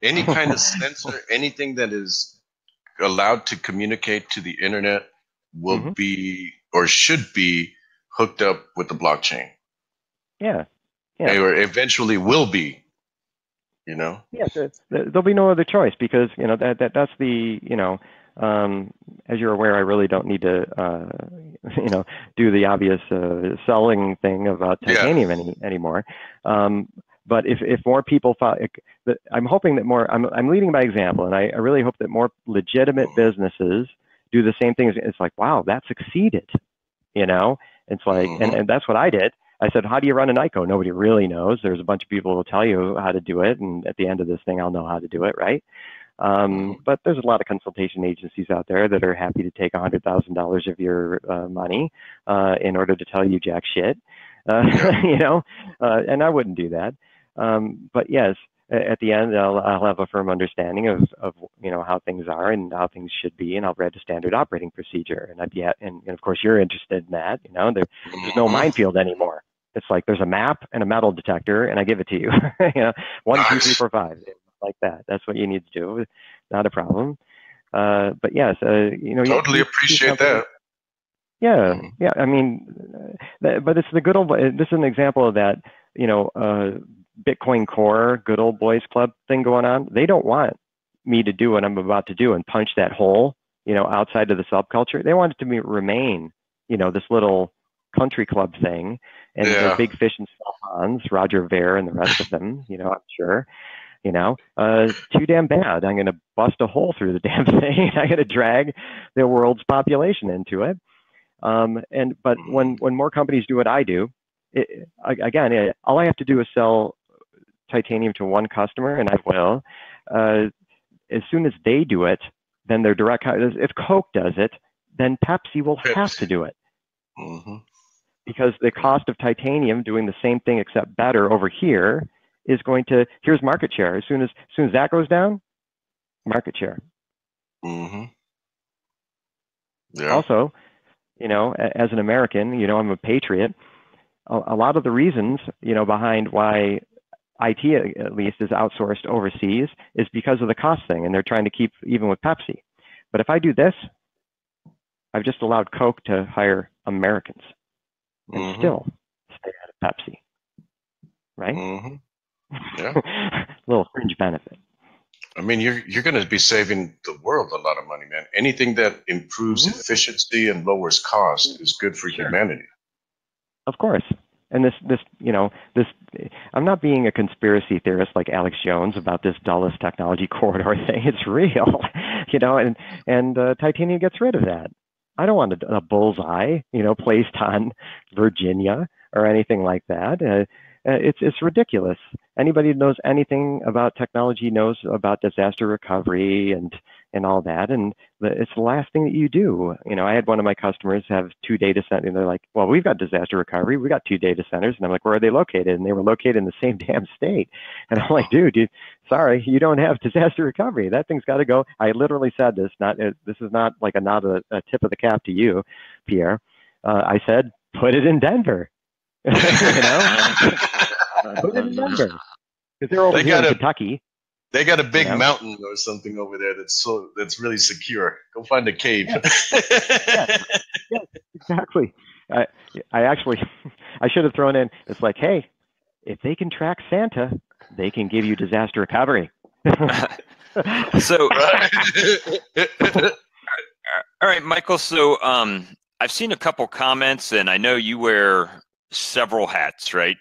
Any kind of sensor, anything that is allowed to communicate to the internet will be or should be hooked up with the blockchain. Yeah. Or eventually will be, Yes, there'll be no other choice because, that's the, as you're aware, I really don't need to, do the obvious selling thing about titanium anymore. But if more people I'm hoping that more, I'm leading by example, and I really hope that more legitimate businesses do the same thing. It's like, wow, that succeeded, It's like, and that's what I did. I said, how do you run an ICO? Nobody really knows. There's a bunch of people who will tell you how to do it. And at the end of this thing, I'll know how to do it, right? But there's a lot of consultation agencies out there that are happy to take $100,000 of your money in order to tell you jack shit, and I wouldn't do that. But yes, at the end, I'll have a firm understanding of how things are and how things should be, and I'll write a standard operating procedure. And and of course you're interested in that. There's no minefield anymore. It's like there's a map and a metal detector, and I give it to you. 1, 2, 3, 4, 5, like that. That's what you need to do. Not a problem. But yes, totally appreciate that. Yeah, yeah. I mean, but it's the good old. This is an example of that. Bitcoin Core, good old boys club thing going on. They don't want me to do what I'm about to do and punch that hole, outside of the subculture. They want it to remain, this little country club thing, and the big fish and small ponds, Roger Ver and the rest of them, I'm sure, too damn bad. I'm going to bust a hole through the damn thing. I'm going to drag the world's population into it. But when more companies do what I do, all I have to do is sell titanium to one customer, and I will. As soon as they do it, then their direct. If Coke does it, then Pepsi will have to do it, because the cost of titanium doing the same thing except better over here is going to. Here's market share. As soon as that goes down, market share. Yeah. Also, as an American, I'm a patriot. A lot of the reasons, behind why IT at least is outsourced overseas is because of the cost thing, and they're trying to keep even with Pepsi. But if I do this, I've just allowed Coke to hire Americans and still stay out of Pepsi, right? Yeah. Little fringe benefit. I mean, you're going to be saving the world a lot of money, man. Anything that improves efficiency and lowers cost is good for humanity. Of course. And this, I'm not being a conspiracy theorist like Alex Jones about this Dulles technology corridor thing. It's real, and titanium gets rid of that. I don't want a bullseye, placed on Virginia or anything like that. It's ridiculous. Anybody who knows anything about technology knows about disaster recovery and all that, and it's the last thing that you do. I had one of my customers have 2 data centers, and they're like, well, we've got disaster recovery. We got 2 data centers. And I'm like, where are they located? And they were located in the same damn state. And I'm like, dude, sorry, you don't have disaster recovery. That thing's got to go. I literally said this. This is not like a tip of the cap to you, Pierre. I said, put it in Denver. Put it in Denver. Because they're over here in Kentucky. They got a big mountain or something over there that's really secure. Go find a cave. Yeah, exactly. I should have thrown in. It's like, hey, if they can track Santa, they can give you disaster recovery. So, all right, Michael. So, I've seen a couple comments, and I know you wear several hats, right?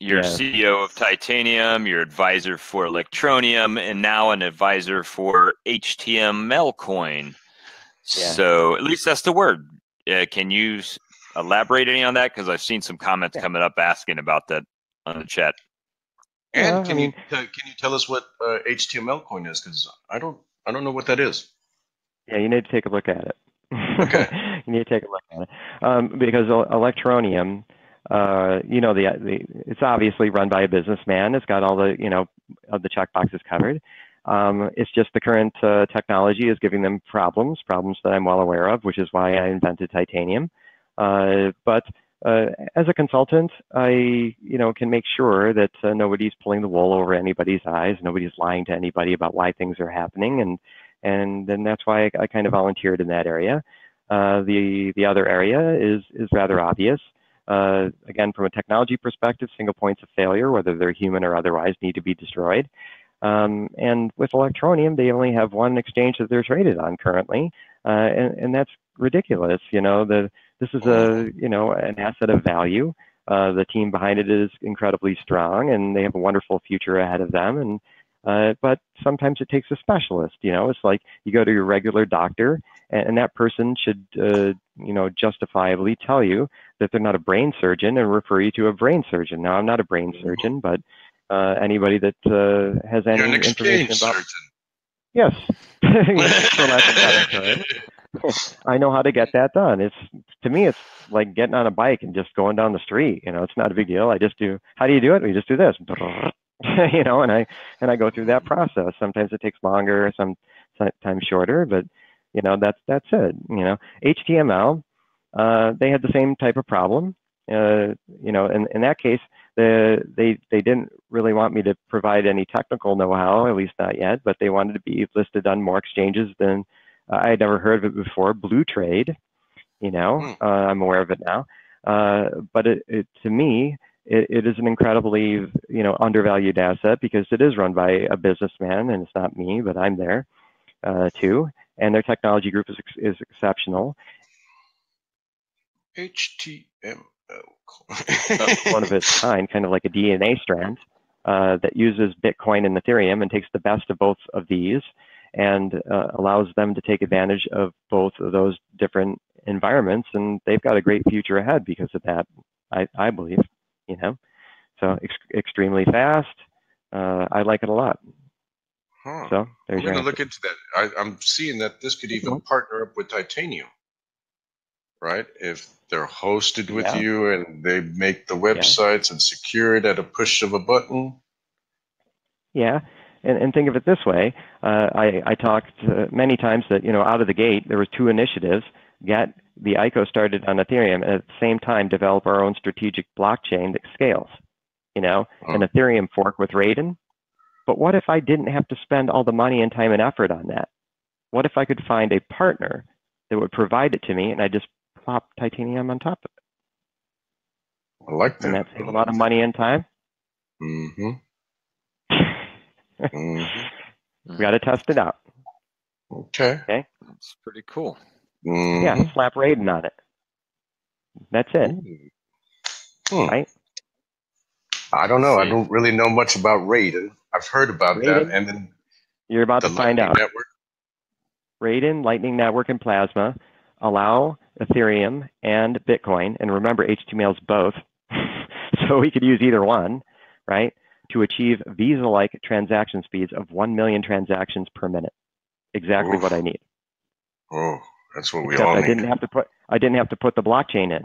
You're CEO of Titanium, you're advisor for Electro Neum, and now an advisor for HTML Coin. Yeah. So at least that's the word. Can you elaborate any on that? Because I've seen some comments coming up asking about that on the chat. And can you tell us what HTML Coin is? Because I don't know what that is. Yeah, you need to take a look at it. Okay. You need to take a look at it because Electro Neum. It's obviously run by a businessman. It's got all the, the checkboxes covered. It's just the current technology is giving them problems that I'm well aware of, which is why I invented titanium. But as a consultant, I, can make sure that nobody's pulling the wool over anybody's eyes. Nobody's lying to anybody about why things are happening. And then that's why I kind of volunteered in that area. The other area is rather obvious. Again, from a technology perspective, single points of failure, whether they're human or otherwise, need to be destroyed. And with Electro Neum, they only have one exchange that they're traded on currently, and that's ridiculous. This is an asset of value. The team behind it is incredibly strong, and they have a wonderful future ahead of them. But sometimes it takes a specialist. It's like you go to your regular doctor, and that person should, justifiably tell you that they're not a brain surgeon and refer you to a brain surgeon. Now, I'm not a brain surgeon, but anybody that has any information about surgeon. Yes, for lack of a better term. I know how to get that done. To me, it's like getting on a bike and just going down the street. It's not a big deal. I just do. How do you do it? We just do this. you know, and I go through that process. Sometimes it takes longer, sometimes shorter, but you know, that's it. You know, HTML, they had the same type of problem. You know, in that case, they didn't really want me to provide any technical know-how, at least not yet, but they wanted to be listed on more exchanges than I had never heard of it before. Blue Trade, you know, I'm aware of it now, but to me, it is an incredibly, you know, undervalued asset because it is run by a businessman, and it's not me, but I'm there too, and their technology group is exceptional. HTML. One of its kind, kind of like a DNA strand that uses Bitcoin and Ethereum and takes the best of both of these and allows them to take advantage of both of those different environments. And they've got a great future ahead because of that, I believe, you know. So extremely fast. I like it a lot. Huh. So I'm going to look into that. I'm seeing that this could even partner up with Titanium, right? If they're hosted with you and they make the websites and secure it at a push of a button. Yeah, and think of it this way. I talked many times that, you know, out of the gate, there was two initiatives. Get the ICO started on Ethereum and at the same time develop our own strategic blockchain that scales, you know, an Ethereum fork with Raiden. But what if I didn't have to spend all the money and time and effort on that? What if I could find a partner that would provide it to me and I just plop Titanium on top of it? I like that. And that saves a lot of money and time. Mm-hmm. We got to test it out. Okay. That's pretty cool. Yeah, slap Raiden on it. That's it. Right? I don't know. I don't really know much about Raiden. I've heard about that, and then you're about to find out. Network. Raiden, Lightning Network, and Plasma allow Ethereum and Bitcoin, and remember, HTML is both, so we could use either one, right, to achieve Visa-like transaction speeds of 1 million transactions per minute. Exactly what I need. Oh, that's what we all need. I didn't have to put the blockchain in.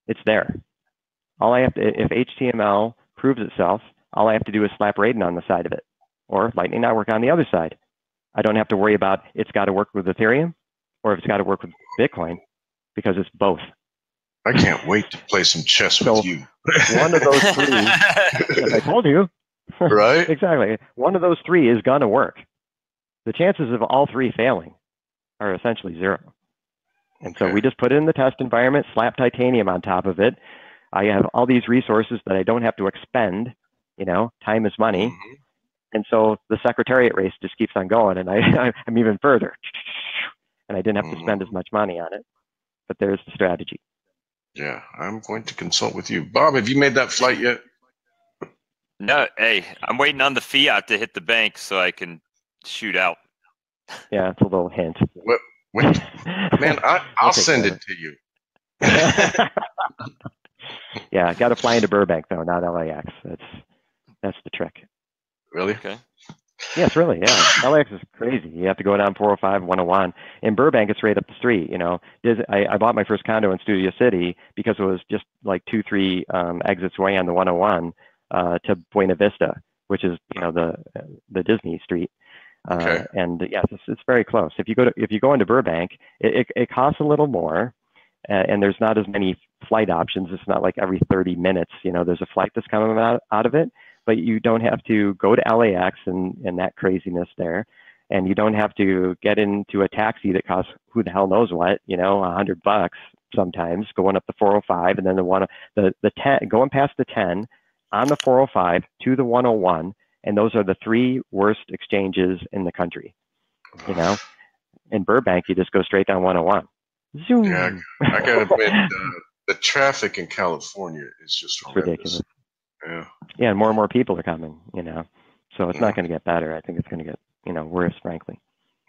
It's there. All I have to, if HTML proves itself, all I have to do is slap Raiden on the side of it, or Lightning Network on the other side. I don't have to worry about it's got to work with Ethereum or if it's got to work with Bitcoin, because it's both. I can't wait to play some chess with you. One of those three, as I told you, right? Exactly. One of those three is going to work. The chances of all three failing are essentially zero. And so we just put it in the test environment, slap Titanium on top of it. I have all these resources that I don't have to expend. You know, time is money. And so the Secretariat race just keeps on going, and I'm even further. And I didn't have to spend as much money on it. But there's the strategy. Yeah, I'm going to consult with you. Bob, have you made that flight yet? No, hey, I'm waiting on the Fiat to hit the bank so I can shoot out. Yeah, it's a little hint. What? Man, I'll send it to you. Yeah, got to fly into Burbank, though, not LAX. That's the trick. Really? Okay. Yes, really, yeah. LAX is crazy. You have to go down 405, 101. In Burbank, it's right up the street, you know. I bought my first condo in Studio City because it was just like 2-3 exits away on the 101 to Buena Vista, which is, you know, the Disney street. And yes, it's very close. If you go into Burbank, it costs a little more, and there's not as many flight options. It's not like every 30 minutes, you know, there's a flight that's coming out of it. But you don't have to go to LAX and that craziness there, and you don't have to get into a taxi that costs who the hell knows what, you know, $100 sometimes going up the 405, and then the 10 going past the 10 on the 405 to the 101, and those are the three worst exchanges in the country. You know, in Burbank you just go straight down 101. Zoom. Yeah, I gotta admit, the traffic in California is just ridiculous. Yeah, and more people are coming, you know, so it's not going to get better. I think it's going to get, you know, worse, frankly.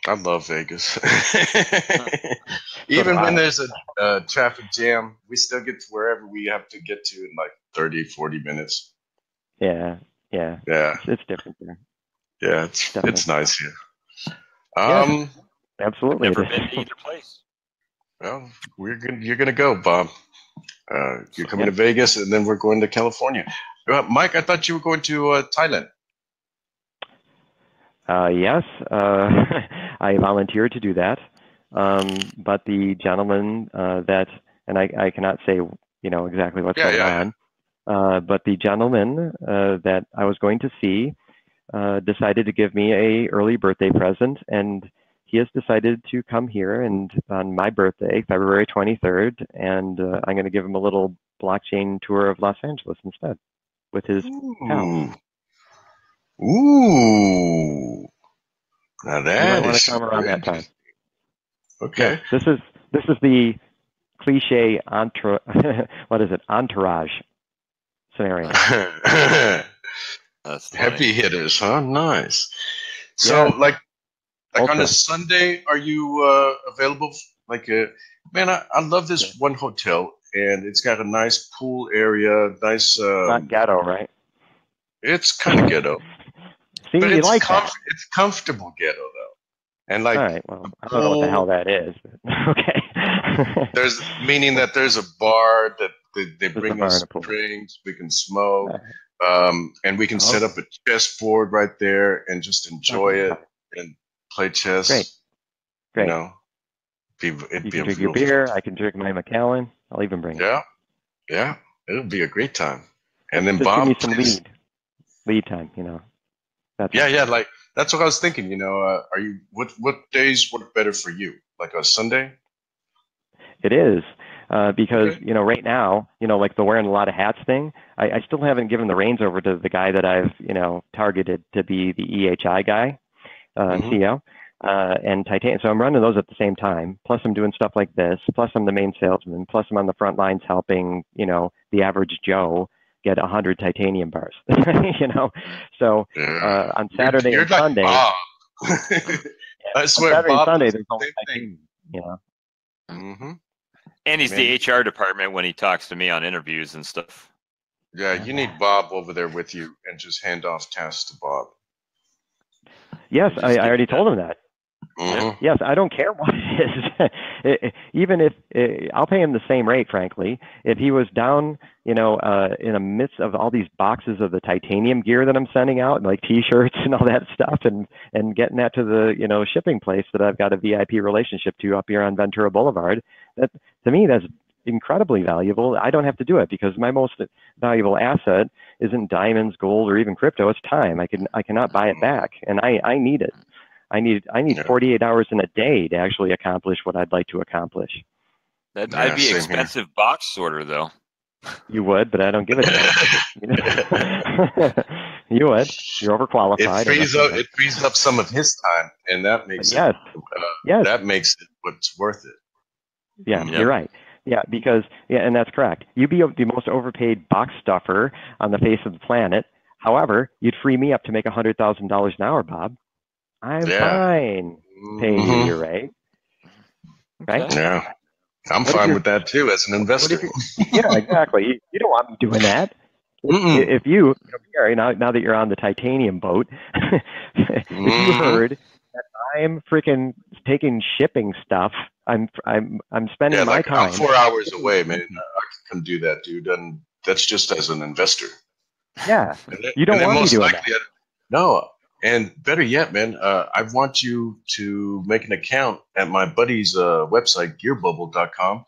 I love Vegas. Even when there's a traffic jam, we still get to wherever we have to get to in like 30, 40 minutes. Yeah. It's different there. Yeah, it's nice here. Absolutely. I've never been to either place. Well, you're gonna go, Bob. You're coming to Vegas, and then we're going to California. Mike, I thought you were going to Thailand. Yes, I volunteered to do that. But the gentleman and I cannot say, exactly what's going on. But the gentleman that I was going to see decided to give me a early birthday present, and he has decided to come here and on my birthday, February 23rd, and I'm going to give him a little blockchain tour of Los Angeles instead with his pal. Ooh. Now that you might want to come around that time. Okay. Yeah, this is the cliche entourage scenario. That's heavy hitters, huh? Nice. So, like on a Sunday, are you available? Man, I love this one hotel, and it's got a nice pool area. Nice. Not ghetto, right? It's kind of ghetto. See, but you like that. It's comfortable ghetto though, and like. All right. Well, I don't know what the hell that is. Okay. Meaning that there's a bar that they bring us drinks. We can smoke. And we can set up a chessboard right there and just enjoy it and play chess. Great. You know, you can drink your beer. I can drink my Macallan. I'll even bring it. Yeah. It'll be a great time. And then just Bob, give me some lead time. Like that's what I was thinking. Are you what days work better for you? Like a Sunday? It is. Because, right now, like the wearing a lot of hats thing, I still haven't given the reins over to the guy that I've, targeted to be the EHI guy, CEO, and Titanium. So I'm running those at the same time. Plus I'm doing stuff like this. Plus I'm the main salesman. Plus I'm on the front lines helping, the average Joe get 100 titanium bars, So on Saturday and Sunday, I swear, on Saturday Bob, and Sunday, there's only titanium, Mm-hmm. And he's the HR department when he talks to me on interviews and stuff. Yeah, you need Bob over there with you and just hand off tasks to Bob. Yes, I already told him that. Mm-hmm. Yes, I don't care what it is. Even if I'll pay him the same rate, frankly, if he was down, in the midst of all these boxes of the titanium gear that I'm sending out, like T-shirts and all that stuff, and getting that to the shipping place that I've got a VIP relationship to up here on Ventura Boulevard. That to me, that's incredibly valuable. I don't have to do it because my most valuable asset isn't diamonds, gold, or even crypto. It's time. I cannot buy it back, and I need it. I need 48 hours in a day to actually accomplish what I'd like to accomplish. I'd be expensive box sorter, though. You would, but I don't give it to you. You would. You're overqualified. It frees up some of his time, and that makes that makes it what's worth it. Yeah, you're right. Yeah, because and that's correct. You'd be the most overpaid box stuffer on the face of the planet. However, you'd free me up to make $100,000 an hour, Bob. I'm fine paying you your rate. Right? Yeah. I'm fine with that too as an investor. Yeah, exactly. You don't want me doing that. If you, now that you're on the titanium boat, if you heard that I'm freaking taking shipping stuff, I'm spending my time. I'm 4 hours away, man. I can come do that, dude. And that's just as an investor. Yeah. You don't want me doing that. No. And better yet, man, I want you to make an account at my buddy's website, gearbubble.com.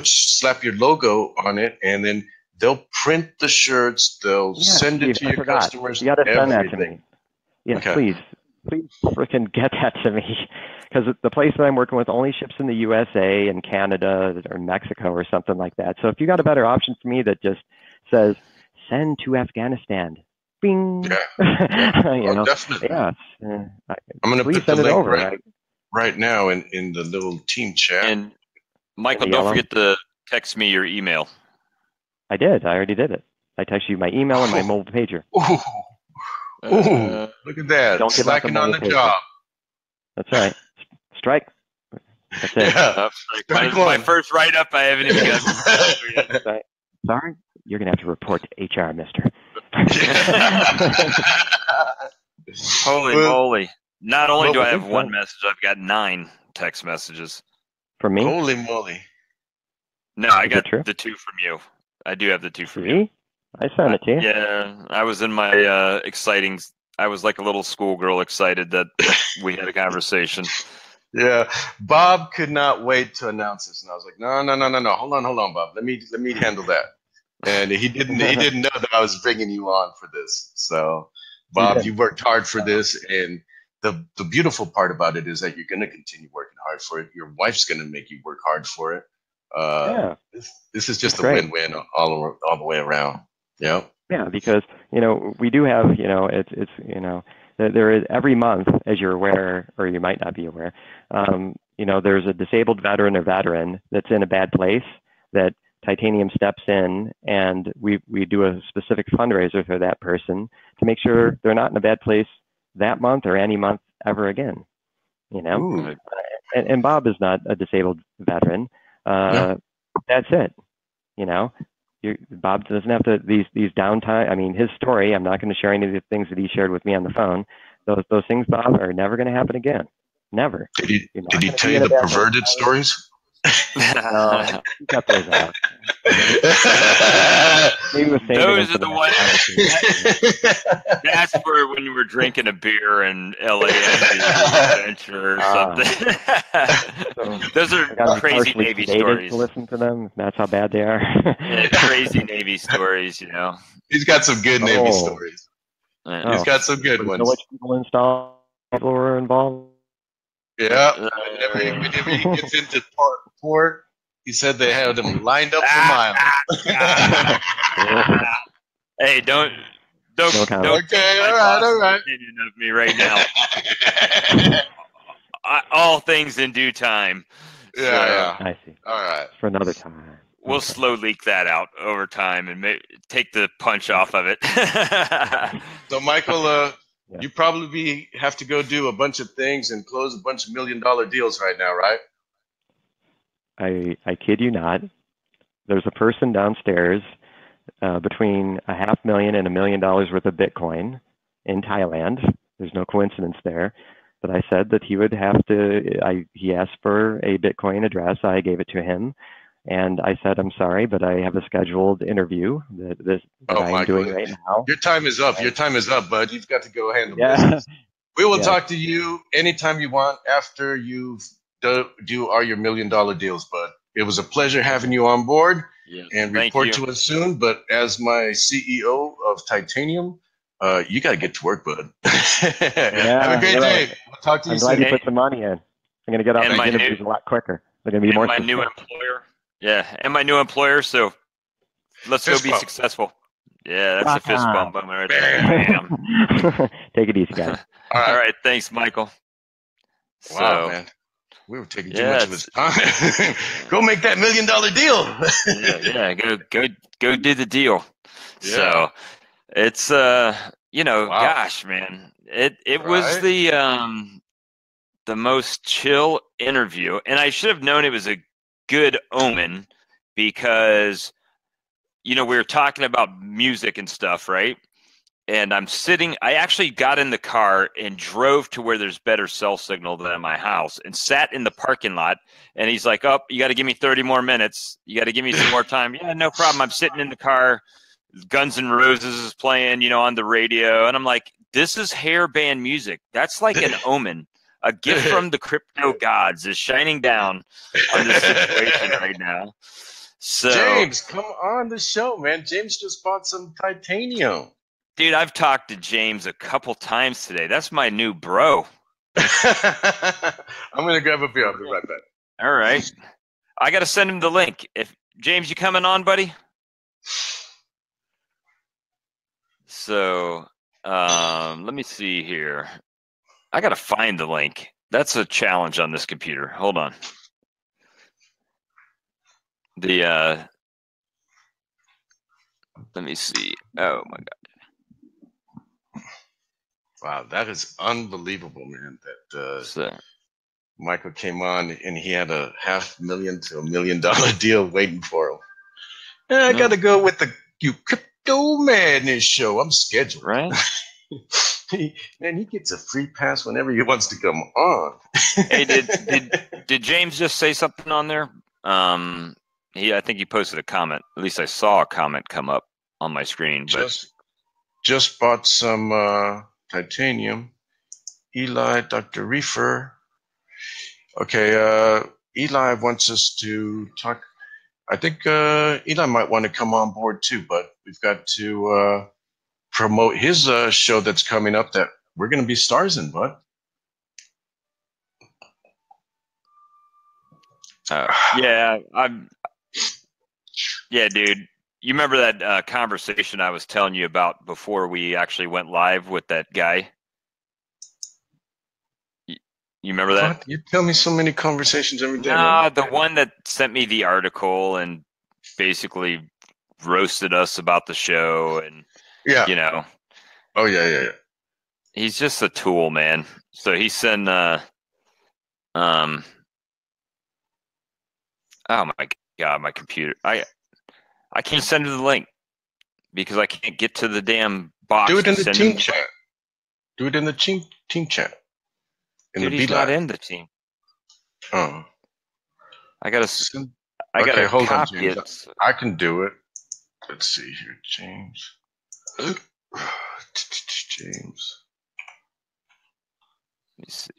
Slap your logo on it, and then they'll print the shirts. They'll send it to your customers. You got to send that to me. Yeah, please freaking get that to me. Because the place that I'm working with only ships in the USA and Canada or Mexico or something like that. So if you got a better option for me that just says, send to Afghanistan. Bing. Yeah, definitely. Yeah. I'm going to put the link right now in the little team chat. And Michael, don't forget to text me your email. I did. I already did it. I texted you my email and my mobile pager. Look at that. Slacking on the job. That's right. Strike. That's it. Yeah. My first write-up, I haven't even got. Sorry? You're going to have to report to HR, mister. Holy moly. Not only do I have one message, I've got 9 text messages. From me? Holy moly. No, I got the 2 from you. I do have the 2 from you. I sent it to you. Yeah, I was in my exciting I was like a little schoolgirl excited that we had a conversation. Yeah, Bob could not wait to announce this, and I was like, no, hold on, Bob. Let me handle that. And he didn't know that I was bringing you on for this. So, Bob, you worked hard for this, and the beautiful part about it is that you're going to continue working hard for it. Your wife's going to make you work hard for it. This is just a win-win all the way around. Yeah. Yeah, because we do have it's there is every month, as you're aware, or you might not be aware, there's a disabled veteran or veteran that's in a bad place that Titanium steps in, and we do a specific fundraiser for that person to make sure they're not in a bad place that month or any month ever again. And Bob is not a disabled veteran. That's it. Bob doesn't have to these downtime. I mean, his story. I'm not going to share any of the things that he shared with me on the phone. Those things, Bob, are never going to happen again. Never. Did he tell you the perverted stories? No, he cut those out. Those are the ones. That's for when you were drinking a beer in LA Adventure or something. Those are crazy Navy stories. To listen to them. That's how bad they are. Yeah, crazy Navy stories, He's got some good Navy stories. He's got some good ones. Which people were involved? Yeah. Whenever he gets into port, he said they had him lined up for miles. Hey, don't. Okay, all right. Opinion of me right now. All things in due time. Yeah. I see. All right. For another time. We'll slow leak that out over time and take the punch off of it. So, Michael, you probably have to go do a bunch of things and close a bunch of $1 million deals right now, right? I kid you not. There's a person downstairs between $500,000 and $1 million worth of Bitcoin in Thailand. There's no coincidence there. But I said that he would have to. He asked for a Bitcoin address. I gave it to him. And I said, I'm sorry, but I have a scheduled interview that I'm doing right now. Your time is up. Your time is up, bud. You've got to go handle business. We will talk to you anytime you want after you've do all your $1 million deals, bud. It was a pleasure having you on board and report to us soon. But as my CEO of Titanium, you got to get to work, bud. Have a great day. We'll talk to you soon. I'm glad you put some money in. I'm going to get out the interviews a lot quicker. They're going to be more successful. New employer. Yeah, and my new employer, so let's go be successful. Yeah, that's a fist bump right there. Take it easy, guys. All right, thanks, Michael. Wow, man. We were taking too much of his time. Go make that $1 million deal. Go do the deal. Yeah. So it's gosh, man. It was the most chill interview, and I should have known it was a good omen because we were talking about music and stuff, right? And I actually got in the car and drove to where there's better cell signal than at my house and sat in the parking lot. And he's like, you got to give me 30 more minutes. You got to give me some more time. Yeah, no problem. I'm sitting in the car. Guns N' Roses is playing, on the radio. And I'm like, this is hair band music. That's like an omen. A gift from the crypto gods is shining down on this situation right now. So, James, come on the show, man. James just bought some titanium. Dude, I've talked to James a couple times today. That's my new bro. I'm going to grab a beer. I'll be right back. All right. I got to send him the link. James, you coming on, buddy? So, let me see here. I got to find the link. That's a challenge on this computer. Hold on. Let me see. Oh my God. Wow, that is unbelievable, man. That Michael came on and he had a $500,000 to $1 million deal waiting for him. Yeah, I got to go with the uCrypto Madness show. I'm scheduled. Right. Man, he gets a free pass whenever he wants to come on. Hey, did James just say something on there? I think he posted a comment. At least I saw a comment come up on my screen. But just bought some titanium. Eli, Dr. Reefer. Okay, Eli wants us to talk. I think Eli might want to come on board too, but we've got to promote his show that's coming up that we're going to be stars in, bud. Yeah, dude. You remember that conversation I was telling you about before we actually went live with that guy? You remember that? What? You tell me so many conversations every day. Nah, the one that sent me the article and basically roasted us about the show, and you know. Oh yeah. He's just a tool, man. So he sent oh my God, my computer. I can't send you the link because I can't get to the damn box. Do it in the team chat. Do it in the team chat. Dude, he's not in the team. Oh. I gotta hold on, copy James. it. I can do it. Let's see here, James. James. Let me see.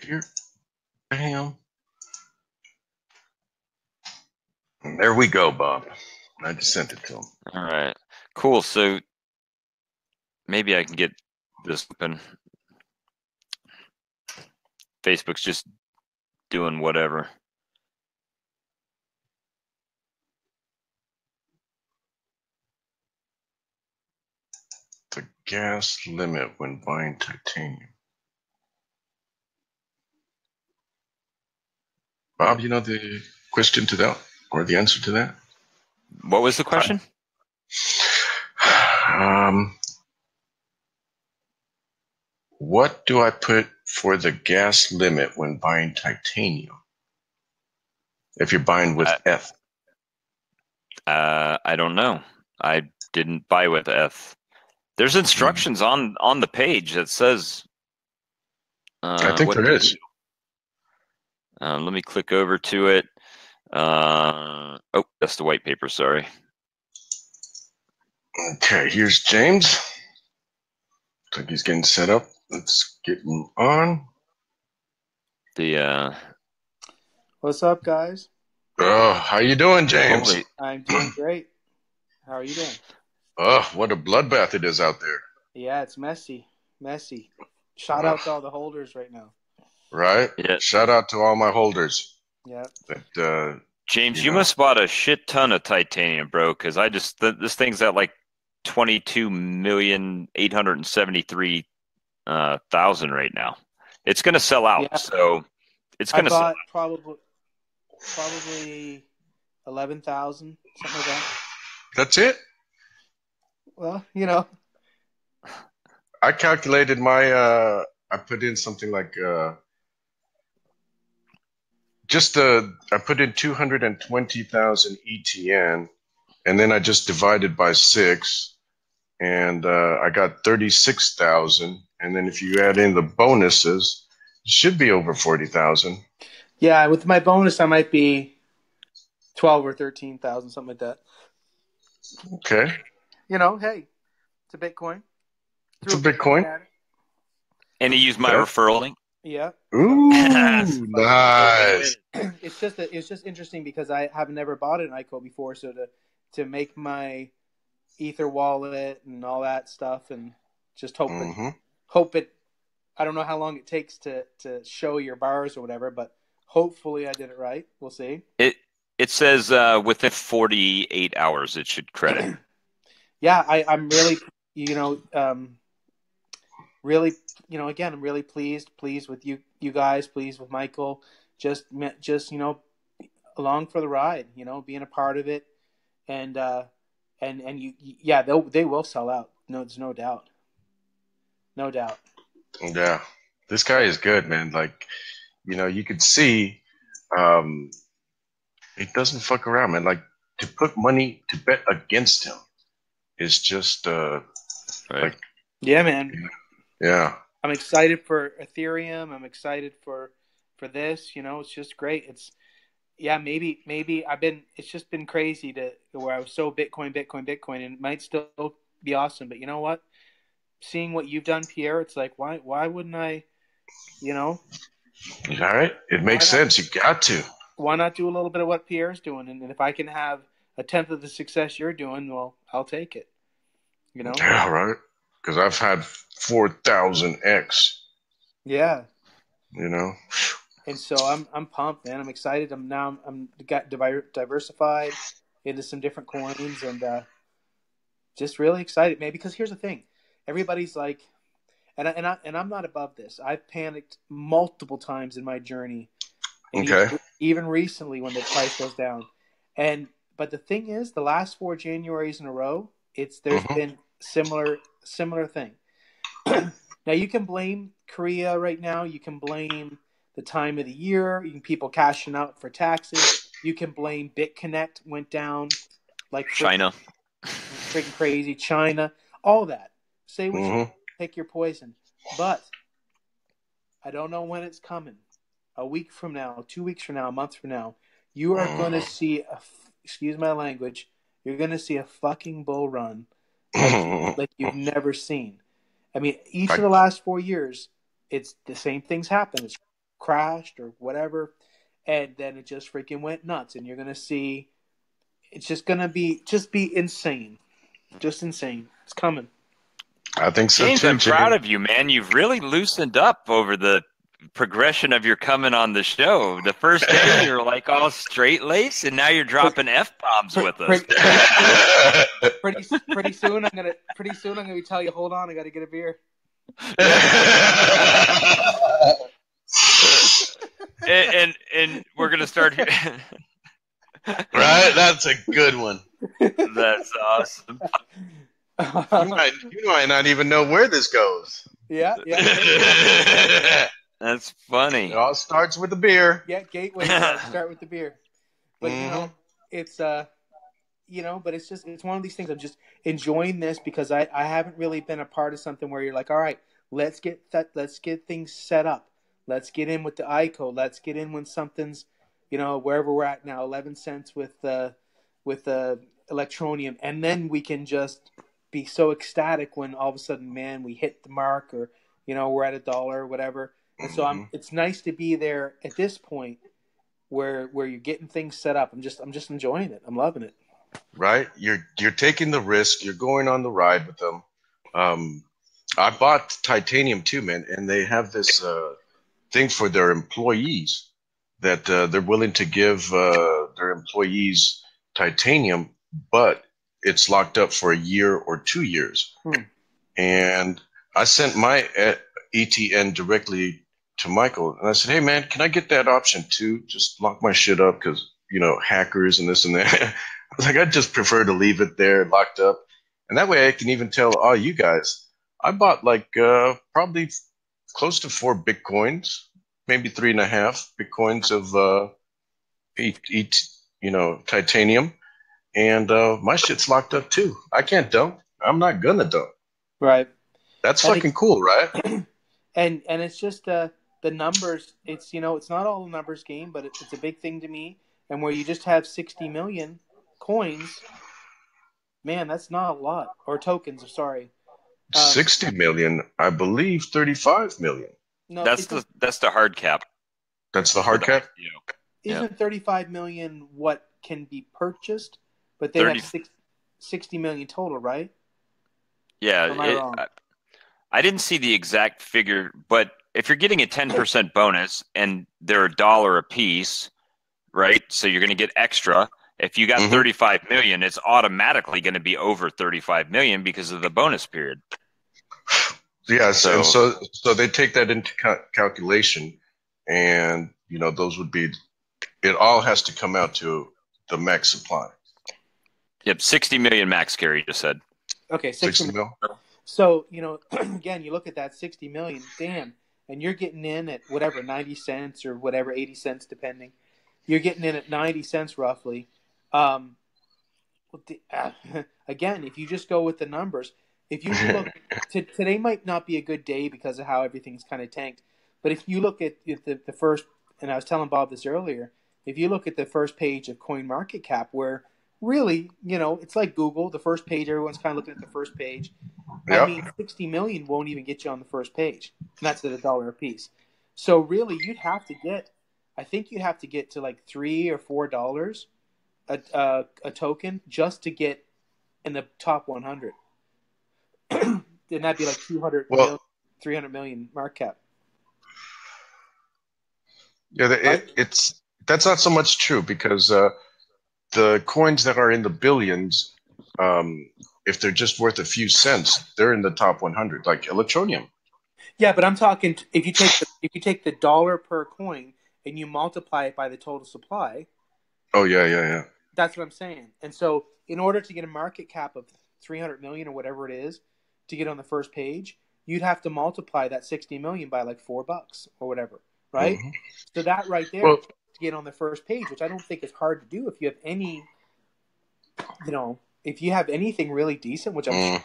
Here. Bam. There we go, Bob. I just sent it to him. All right. Cool. So maybe I can get this open. Facebook's just doing whatever. The gas limit when buying titanium. Bob, you know the question to that, or the answer to that? What was the question? What do I put for the gas limit when buying titanium? If you're buying with F. I don't know. I didn't buy with F. There's instructions on the page that says. I think there is. Let me click over to it. Oh, that's the white paper. Sorry. Okay, here's James. Looks like he's getting set up. Let's get him on. What's up, guys? Oh, how you doing, James? I'm doing great. How are you doing? Oh, what a bloodbath it is out there. Yeah, it's messy. Shout out to all the holders right now. Right? Yeah. Shout out to all my holders. Yeah. But, James, you must bought a shit ton of titanium, bro, because this thing's at like 22,873,000 right now. It's going to sell out, so it's going to sell out. Probably 11,000, something like that. That's it? Well, you know. I calculated my, I put in something like, I put in 220,000 ETN, and then I just divided by 6, and I got 36,000. And then if you add in the bonuses, it should be over 40,000. Yeah, with my bonus, I might be 12 or 13,000, something like that. Okay. You know, hey, it's a Bitcoin. It's a Bitcoin. And he used my referral link. Yeah. Ooh, nice. It's just interesting because I have never bought an ICO before, so to make my Ether wallet and all that stuff, and just hope it. I don't know how long it takes to show your bars or whatever, but hopefully I did it right. We'll see. It says within 48 hours it should credit. Yeah, I'm really, really, again, I'm really pleased with you guys, pleased with Michael, just along for the ride, being a part of it, and they will sell out. No, there's no doubt. Yeah, this guy is good, man. Like, you could see, he doesn't fuck around, man. Like, to put money to bet against him is just like, yeah, man. Yeah. I'm excited for Ethereum. I'm excited for this. It's just great. Maybe it's just been crazy where I was so Bitcoin, and it might still be awesome. But you know what? seeing what you've done, Pierre, it's like, why wouldn't I, All right. It makes sense. You got to. Why not do a little bit of what Pierre's doing? And if I can have a tenth of the success you're doing, well, I'll take it. Yeah, right. Because I've had 4,000x. Yeah. And so I'm pumped, man. I'm excited. I'm got diversified into some different coins, and just really excited, man. Because here's the thing, everybody's like, and I'm not above this. I've panicked multiple times in my journey, and even recently when the price goes down. But the thing is, the last 4 Januaries in a row, there's been similar thing. Now you can blame Korea right now. You can blame the time of the year. You can people cashing out for taxes. You can blame BitConnect went down like China, freaking crazy. China, all that. Say what you pick your poison, but I don't know when it's coming. A week from now, 2 weeks from now, a month from now, you are going to see excuse my language. You're going to see a fucking bull run like you've never seen. I mean, each of the last 4 years, it's the same things happen. It's crashed or whatever, and then it just freaking went nuts. And you're going to see, it's just going to be insane. Just insane. It's coming. I think so, James, too. I'm proud of you, man. You've really loosened up over the progression of your coming on the show. The first day you're like all straight lace, and now you're dropping F-bombs with us. Pretty soon I'm gonna be telling you, hold on, I gotta get a beer. and we're gonna start here. Right? That's a good one. That's awesome. You might not even know where this goes. Yeah. That's funny. It all starts with the beer. Yeah, gateway start with the beer. But it's but it's one of these things. I'm just enjoying this because I haven't really been a part of something where you're like, all right, let's get things set up. Let's get in with the ICO. Let's get in when something's, wherever we're at now, 11 cents with the Electro Neum, and then we can just be so ecstatic when all of a sudden, man, we hit the mark, or we're at $1 or whatever. And so it's nice to be there at this point where you're getting things set up. I'm just enjoying it. I'm loving it. Right? You're taking the risk. You're going on the ride with them. I bought titanium too, man, and they have this thing for their employees that they're willing to give their employees titanium, but it's locked up for a year or 2 years. And I sent my ETN directly to Michael, and I said, hey, man, can I get that option too? Just lock my shit up because, hackers and this and that. I was like, I'd just prefer to leave it there locked up. And that way I can even tell all you guys, I bought probably close to 4 Bitcoins, maybe 3.5 Bitcoins of titanium. And my shit's locked up too. I can't dump. I'm not gonna dump. Right. That's fucking cool, right? And it's just the numbers. It's it's not all a numbers game, but it's a big thing to me. And where you just have 60 million coins, man, that's not a lot. Or tokens. Sorry. 60 million, I believe 35 million. No, that's the hard cap. That's the hard cap? Isn't 35 million what can be purchased? But they have 60 million total, right? Yeah. I didn't see the exact figure, but if you're getting a 10% bonus and they're $1 a piece, right? So you're going to get extra. If you got 35 million, it's automatically going to be over 35 million because of the bonus period. Yeah, so they take that into calculation, and those would be. It all has to come out to the max supply. Yep, 60 million max carry. You just said. Okay, 60 million. So again, you look at that 60 million, damn, and you're getting in at whatever 90 cents or whatever 80 cents depending. You're getting in at 90 cents roughly. Again, if you just go with the numbers. If you look, today might not be a good day because of how everything's kind of tanked. But if you look at the first, and I was telling Bob this earlier, if you look at the first page of CoinMarketCap, where really, it's like Google, the first page, everyone's kind of looking at the first page. Yep. I mean, 60 million won't even get you on the first page, and that's at $1 a piece. So really, you'd have to get, I think you'd have to get to like $3 or $4 a token just to get in the top 100. Then that'd be like 200 million, 300 million market cap. Yeah, that's not so much true because the coins that are in the billions, if they're just worth a few cents, they're in the top 100, like Electro Neum. Yeah, but I'm talking if you take the dollar per coin and you multiply it by the total supply. Oh yeah. That's what I'm saying. And so, in order to get a market cap of 300 million or whatever it is to get on the first page, you'd have to multiply that 60 million by like $4 or whatever, right? Mm-hmm. So that right there to get on the first page, which I don't think is hard to do if you have any, if you have anything really decent, which I'm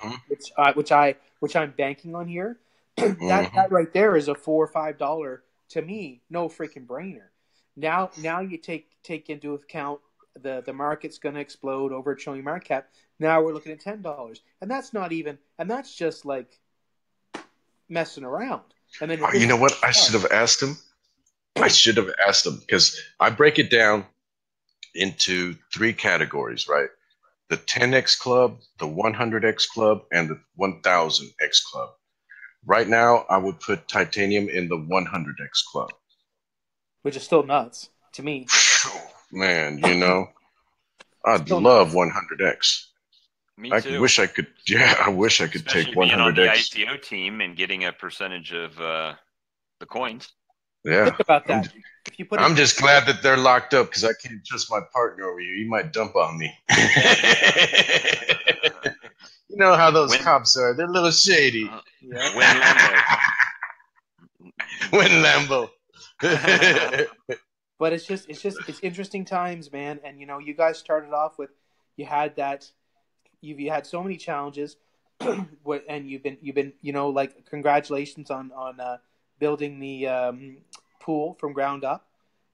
which I'm banking on here. that right there is a $4 or $5 to me, no freaking brainer. Now you take into account the market's going to explode over $1 trillion market cap. Now we're looking at $10, and that's not even, and that's just like messing around. And then you know what? I should have asked him. Because I break it down into 3 categories, right? The 10x club, the 100x club, and the 1000x club. Right now, I would put titanium in the 100x club, which is still nuts to me. Man, I'd love 100x. Me too. I wish I could. Yeah, I wish I could take 100x. Being on the ICO team and getting a percentage of the coins. Yeah. Think about that. I'm just glad that they're locked up because I can't trust my partner over here. He might dump on me. You know how those cops are. They're a little shady. Win Lambo. But it's interesting times, man. And you guys started off with you had so many challenges, and you've been like congratulations on building the pool from ground up,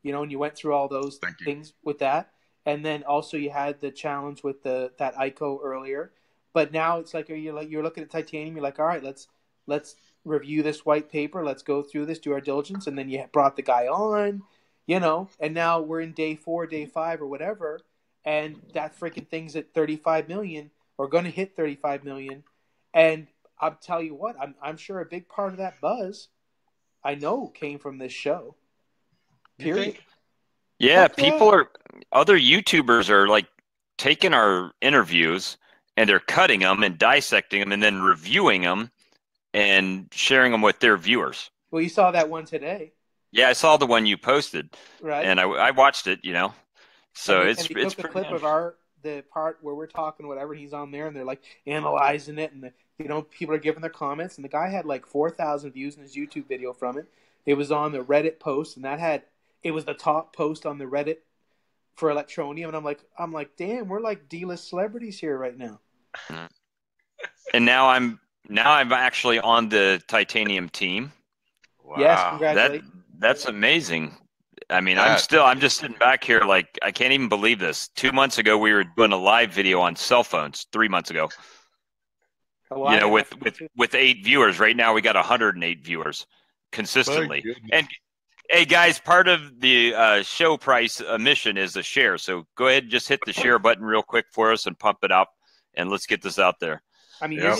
and you went through all those things with that, and then also you had the challenge with that ICO earlier. But now it's like you're looking at titanium. You're like, all right, let's review this white paper. Let's go through this, do our diligence, and then you brought the guy on, and now we're in day 4, day 5, or whatever, and that freaking thing's at 35 million or going to hit 35 million. And I'll tell you what, I'm sure a big part of that buzz, I know, came from this show. Period. Yeah, other YouTubers are like taking our interviews and they're cutting them and dissecting them and then reviewing them and sharing them with their viewers. Well, you saw that one today. Yeah, I saw the one you posted. Right. And I watched it, So and it's took a clip of the part where we're talking whatever, he's on there and they're like analyzing it, and people are giving their comments, and the guy had like 4,000 views in his YouTube video from it. It was on the Reddit post, and it was the top post on the Reddit for Electro Neum, and I'm like, damn, we're like D-list celebrities here right now. And now I'm actually on the titanium team. Wow. Yes, congratulations. That's amazing. I mean, I'm just sitting back here like I can't even believe this. 2 months ago, we were doing a live video on cell phones. 3 months ago, with 8 viewers. Right now, we got 108 viewers consistently. And hey, guys, part of the show price mission is a share. So go ahead and just hit the share button real quick for us and pump it up, and let's get this out there. I mean, you're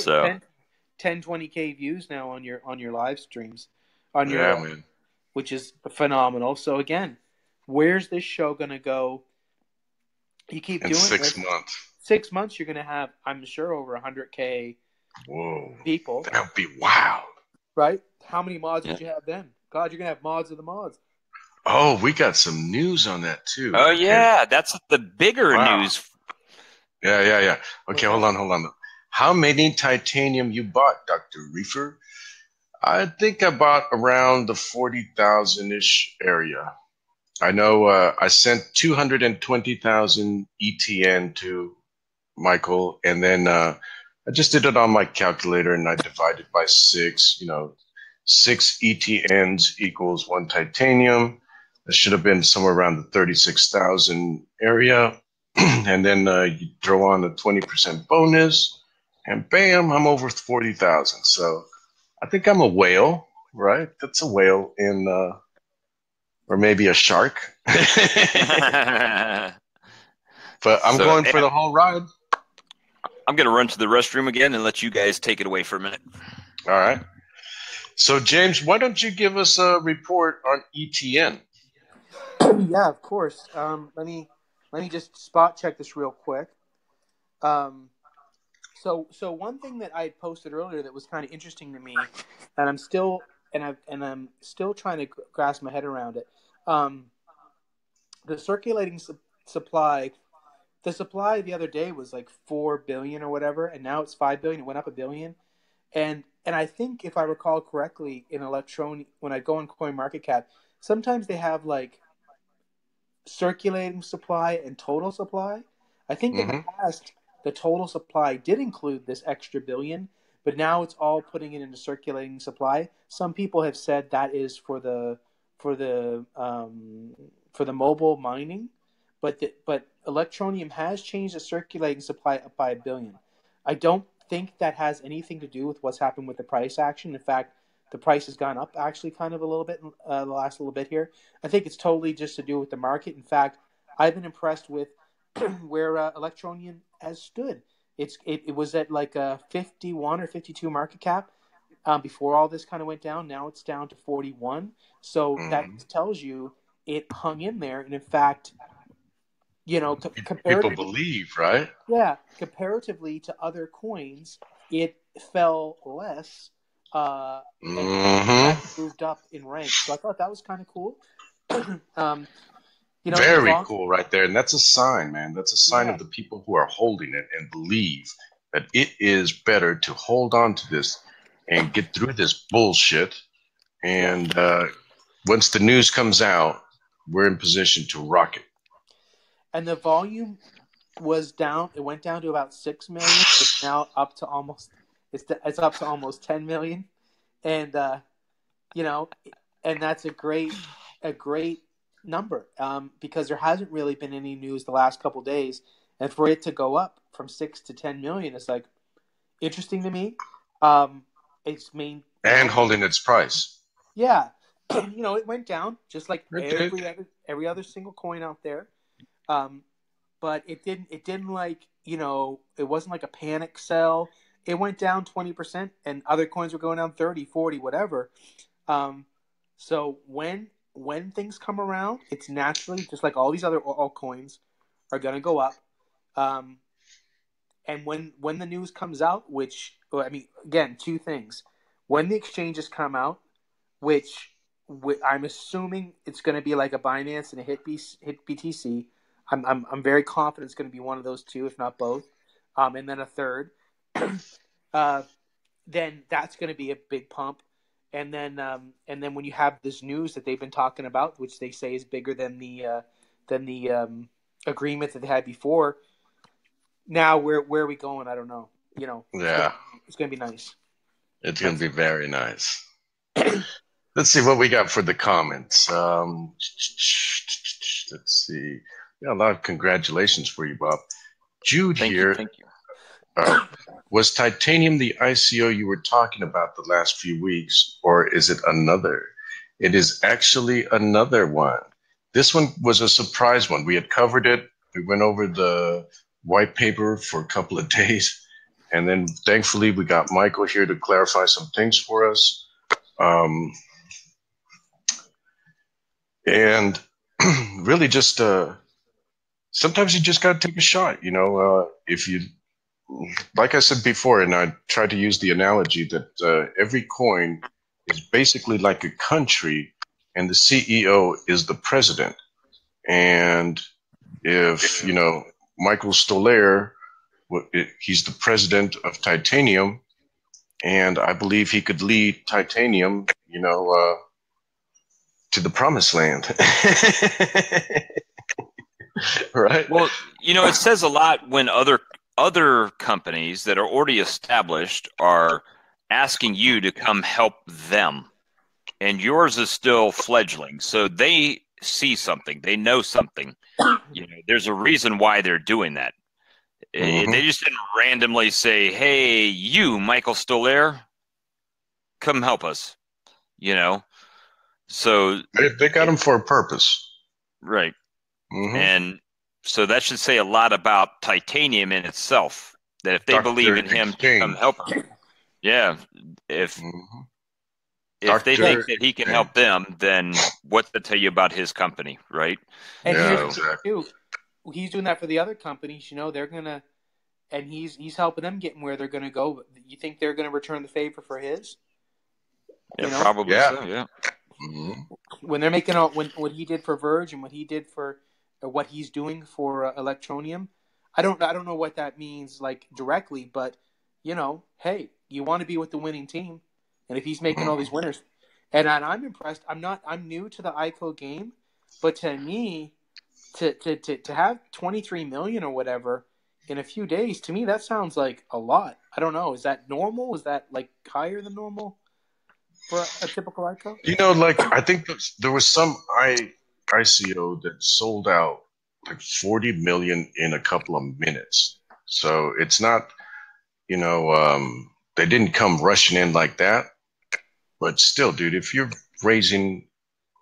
10, 20K views now on your live streams man. Which is phenomenal. So again, where's this show going to go? You keep doing 6 months. 6 months, you're going to have, I'm sure, over 100K people. That would be wild. Right? How many mods would you have then? God, you're going to have mods of the mods. Oh, we got some news on that too. Oh, yeah. That's the bigger news. Yeah. Okay, hold on. How many titanium you bought, Dr. Reefer? I think I bought around the 40,000-ish area. I know I sent 220,000 ETN to Michael, and then I just did it on my calculator, and I divided by 6. 6 ETNs equals 1 titanium. That should have been somewhere around the 36,000 area. And then you throw on a 20% bonus, and bam, I'm over 40,000. So I think I'm a whale, right? That's a whale in, or maybe a shark. But I'm going for the whole ride. I'm going to run to the restroom again and let you guys take it away for a minute. All right. So, James, why don't you give us a report on ETN? Yeah, of course. Let me just spot check this real quick. So one thing that I had posted earlier that was kind of interesting to me, and I'm still trying to grasp my head around it. The circulating supply. The supply the other day was like 4 billion or whatever, and now it's 5 billion. It went up 1 billion, and I think if I recall correctly, in when I go on CoinMarketCap, sometimes they have like circulating supply and total supply. I think in the past the total supply did include this extra billion, but now it's all putting it into circulating supply. Some people have said that is for the mobile mining. But Electro Neum has changed the circulating supply up by 1 billion. I don't think that has anything to do with what's happened with the price action. In fact, the price has gone up actually kind of a little bit the last little bit here. I think it's totally just to do with the market. In fact, I've been impressed with where Electro Neum has stood. It was at like a 51 or 52 market cap before all this kind of went down. Now it's down to 41. So that tells you it hung in there. And in fact, you know, people believe, right? Yeah, comparatively to other coins, it fell less and moved up in rank. So I thought that was kind of cool. You know, very cool right there. And that's a sign, man. That's a sign of the people who are holding it and believe that it is better to hold on to this and get through this bullshit. And once the news comes out, we're in position to rock it. And the volume was down. It went down to about 6 million. It's now up to almost. It's up to almost 10 million, and you know, and that's a great number because there hasn't really been any news the last couple of days, and for it to go up from 6 to 10 million is like interesting to me. It's holding its price. Yeah, you know, it went down just like every other single coin out there. But it didn't like, you know, it wasn't like a panic sell. It went down 20% and other coins were going down 30, 40, whatever. So when things come around, it's naturally just like all these other altcoins are going to go up. And when the news comes out, which, I mean, again, two things. When the exchanges come out, which I'm assuming it's going to be like a Binance and a hit BTC. I'm very confident it's going to be one of those two, if not both, and then a third. Then that's going to be a big pump, and then when you have this news that they've been talking about, which they say is bigger than the agreement that they had before. Now where are we going? I don't know. You know. Yeah. It's going to be nice. It's going to be very nice. Let's see what we got for the comments. Let's see. Yeah, a lot of congratulations for you, Bob. Jude Thank here. You, thank you. Was titanium the ICO you were talking about the last few weeks, or is it another? It is actually another one. This one was a surprise one. We had covered it. We went over the white paper for a couple of days. And then thankfully we got Michael here to clarify some things for us. And really just sometimes you just got to take a shot, you know, if you, like I said before, and I tried to use the analogy that every coin is basically like a country and the CEO is the president. And if, you know, Michael Stolliare, he's the president of Titanium, and I believe he could lead Titanium, you know, to the promised land. Right? Well, you know, it says a lot when other companies that are already established are asking you to come help them. And yours is still fledgling. So they see something. They know something. You know, there's a reason why they're doing that. They just didn't randomly say, "Hey, you, Michael Stolliare, come help us." You know, so they got him for a purpose, right? And so that should say a lot about Titanium in itself. That if they believe in him to come help them, yeah. If they think that he can help them, then what's to tell you about his company, right? And here's too, he's doing that for the other companies. You know, they're gonna, and he's helping them getting where they're gonna go. You think they're gonna return the favor for his? Yeah, probably so. Yeah. When they're making out what he did for Verge and what he did for what he's doing for Electro Neum, I don't know what that means like directly, but you know, hey, you want to be with the winning team, and if he's making all these winners, and I'm impressed. I'm new to the ICO game, but to me, to have 23 million or whatever in a few days, to me that sounds like a lot. I don't know. Is that normal? Is that like higher than normal for a typical ICO? You know, like I think there was some ICO that sold out like 40 million in a couple of minutes. So it's not, you know, they didn't come rushing in like that. But still, dude, if you're raising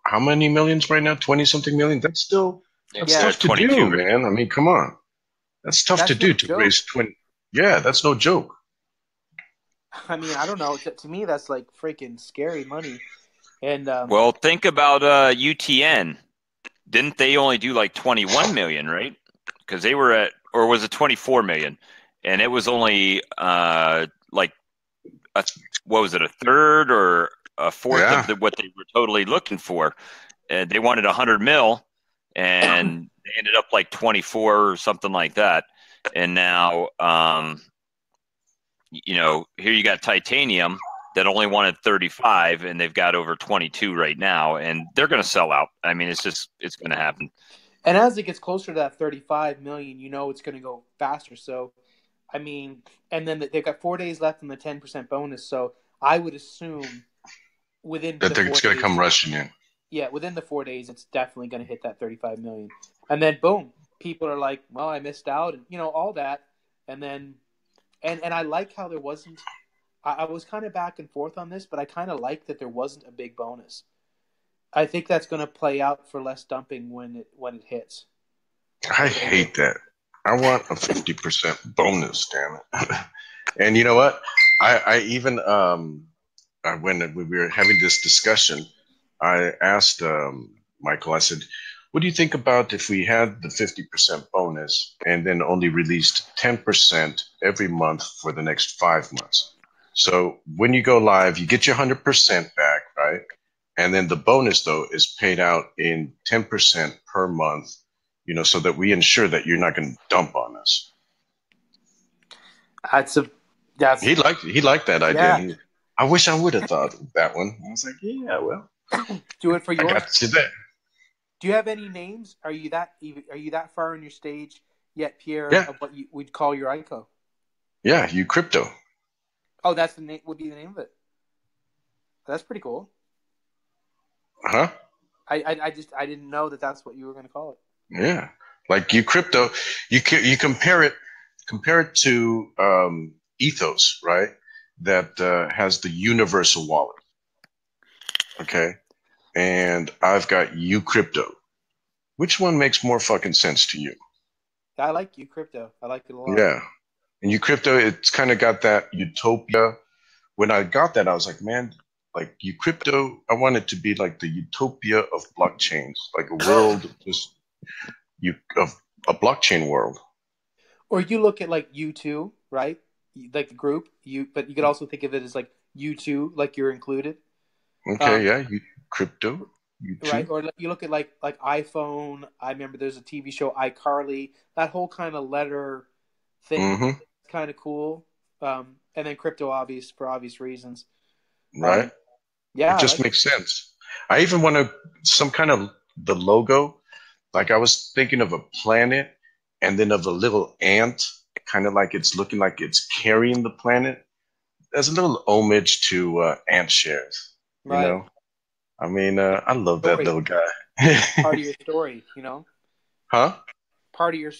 how many millions right now? 20 something million? That's tough to do, man. I mean, come on. That's tough to do to raise 20. Yeah, that's no joke. I mean, I don't know. To me, that's like freaking scary money. And well, think about UTN. Didn't they only do like 21 million, right? Because they were at, or was it 24 million? And it was only like what was it, a third or a fourth of what they were totally looking for. And they wanted 100 mil, and they ended up like 24 or something like that. And now, you know, here you got Titanium that only wanted 35, and they've got over 22 right now, and they're going to sell out. I mean, it's going to happen. And as it gets closer to that 35 million, you know, it's going to go faster. So, I mean, and then they've got 4 days left in the 10% bonus. So I would assume within that it's going to come rushing in. Yeah, within the 4 days, it's definitely going to hit that 35 million. And then boom, people are like, well, I missed out, and you know, all that. And then, and I like how there wasn't, I was kind of back and forth on this, but I kind of like that there wasn't a big bonus. I think that's going to play out for less dumping when it hits. I hate that. I want a 50% bonus, damn it. And you know what? I even when we were having this discussion, I asked Michael. I said, "What do you think about if we had the 50% bonus and then only released 10% every month for the next 5 months? So when you go live, you get your 100% back, right? And then the bonus though is paid out in 10% per month, you know, so that we ensure that you're not going to dump on us." He liked that idea. Yeah. I wish I would have thought of that one. I was like, yeah, well, do it for yours. I got you there. Do you have any names? Are you that far in your stage yet, Pierre? Yeah. Of what you would call your ICO? Yeah, uCrypto. Oh, that's the name. Would be the name of it. That's pretty cool. Huh? I didn't know that that's what you were going to call it. Yeah, like uCrypto, you compare it to Ethos, right? That has the universal wallet. Okay, and I've got uCrypto. Which one makes more fucking sense to you? I like uCrypto. I like it a lot. Yeah, and uCrypto, it's kind of got that utopia. When I got that, I was like, man, like uCrypto, I want it to be like the utopia of blockchains, like a world just of a blockchain world. Or you look at like U2, right? Like the group, but you could also think of it as like U2, like you're included. Okay, yeah, uCrypto, U2. Right? Or you look at like iPhone. I remember there's a TV show iCarly. That whole kind of letter thing, kind of cool. And then crypto, for obvious reasons. Right. Yeah, it just makes sense. I even want some kind of the logo. Like I was thinking of a planet and then of a little ant, kind of like it's looking like it's carrying the planet. There's a little homage to ant shares, you know? I mean, I love that little guy. Part of your story, you know? Huh? Part of your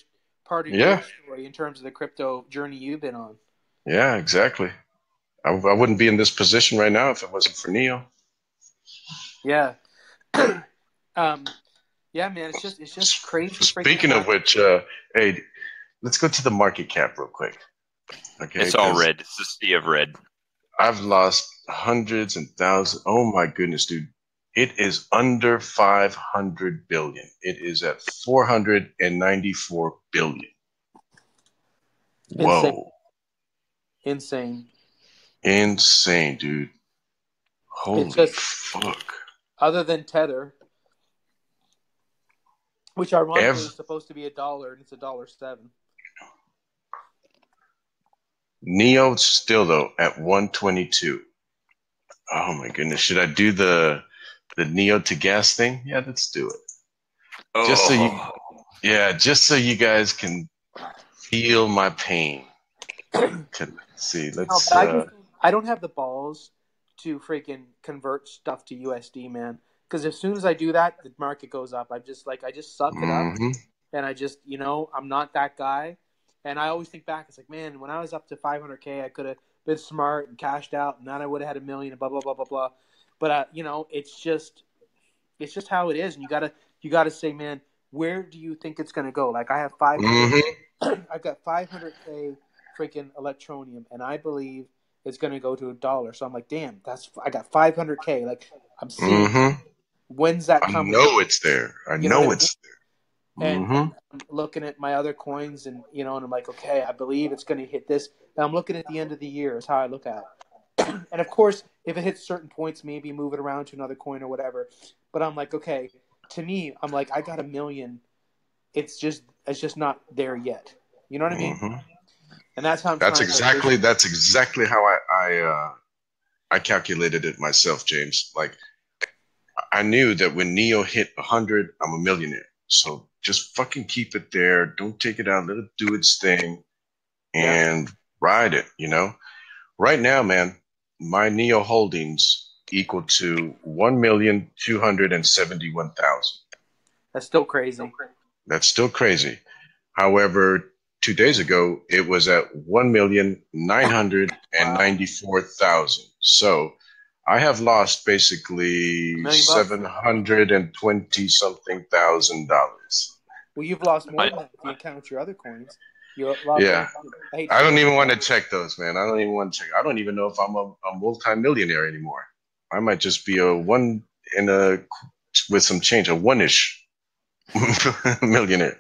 part of your story in terms of the crypto journey you've been on. Yeah, exactly. I wouldn't be in this position right now if it wasn't for Neo. Yeah. Yeah, man, it's just crazy. Speaking of which, hey, let's go to the market cap real quick. Okay, it's all red. It's the sea of red. I've lost hundreds and thousands. Oh my goodness, dude! It is under 500 billion. It is at 494 billion. Whoa! Insane, dude! Holy fuck! Other than Tether, which ironically is supposed to be $1, and it's $1.07. Neo still though at 122. Oh my goodness! Should I do the Neo to gas thing? Yeah, let's do it. Oh. Just so you guys can feel my pain. Let's see. Let's. I don't have the balls to freaking convert stuff to USD, man. Because as soon as I do that, the market goes up. I just suck it up, and I just I'm not that guy. And I always think back, it's like, man, when I was up to 500K, I could have been smart and cashed out, and then I would have had $1 million, and blah blah blah blah blah. But it's just how it is, and you gotta say, man, where do you think it's gonna go? Like I have 500, I've got 500K freaking Electro Neum, and I believe it's gonna go to $1. So I'm like, damn, I got 500K. Like I'm seeing when's that coming? I know it's there. I know it's there. And I'm looking at my other coins, and and I'm like, okay, I believe it's going to hit this. And I'm looking at the end of the year is how I look at it. And of course, if it hits certain points, maybe move it around to another coin or whatever. But I'm like, okay, to me, I'm like, I got $1 million. It's just not there yet. You know what I mean? And that's how that's exactly how I calculated it myself, James. Like I knew that when Neo hit 100, I'm a millionaire. So just fucking keep it there. Don't take it out. Let it do its thing and ride it, Right now, man, my Neo holdings equal to 1,271,000. That's still crazy. That's still crazy. However, 2 days ago, it was at 1,994,000. So I have lost basically $720 something thousand. Well, you've lost more than that if you count your other coins. I don't even want to check those, man. I don't even want to check. I don't even know if I'm a multi-millionaire anymore. I might just be with some change, a one-ish millionaire.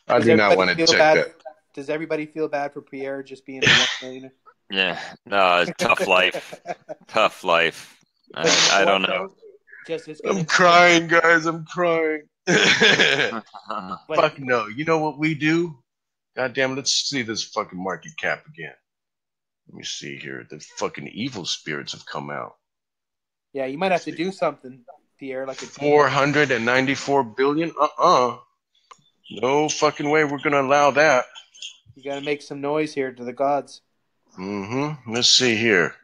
I do not want to check that. Does everybody feel bad for Pierre just being a 1 millionaire? Yeah, no, tough life. Tough life. I don't know. I'm crying, guys. I'm crying. Fuck no. You know what we do? God damn, let's see this fucking market cap again. Let me see here. The fucking evil spirits have come out. Yeah, you might have to do something, Pierre. Like 494 billion? No fucking way we're gonna allow that. You gotta make some noise here to the gods. Let's see here.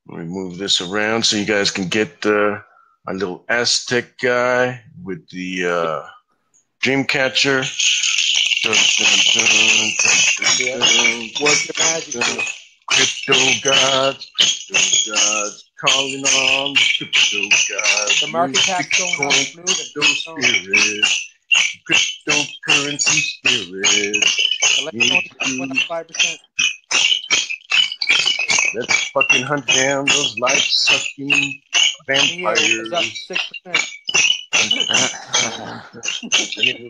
Let me move this around so you guys can get a little Aztec guy with the Dreamcatcher. Work your magic. Crypto gods, calling on crypto gods. The market cap's going up smooth. Cryptocurrency spirits. 25%. Let's fucking hunt down those life-sucking vampires. Is up 6%.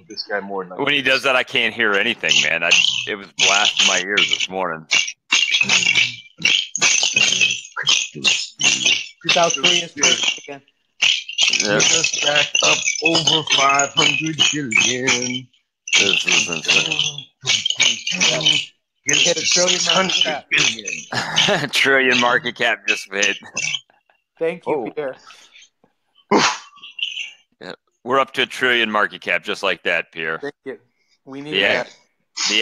This guy more than when he does that, I can't hear anything, man. It was blasting my ears this morning. South Korea is again. Just back up over 500 billion. This is insane. Hit a trillion market cap. Trillion market cap just hit. Thank you, Pierre. Yeah, we're up to $1 trillion market cap, just like that, Pierre. Thank you. We need that. The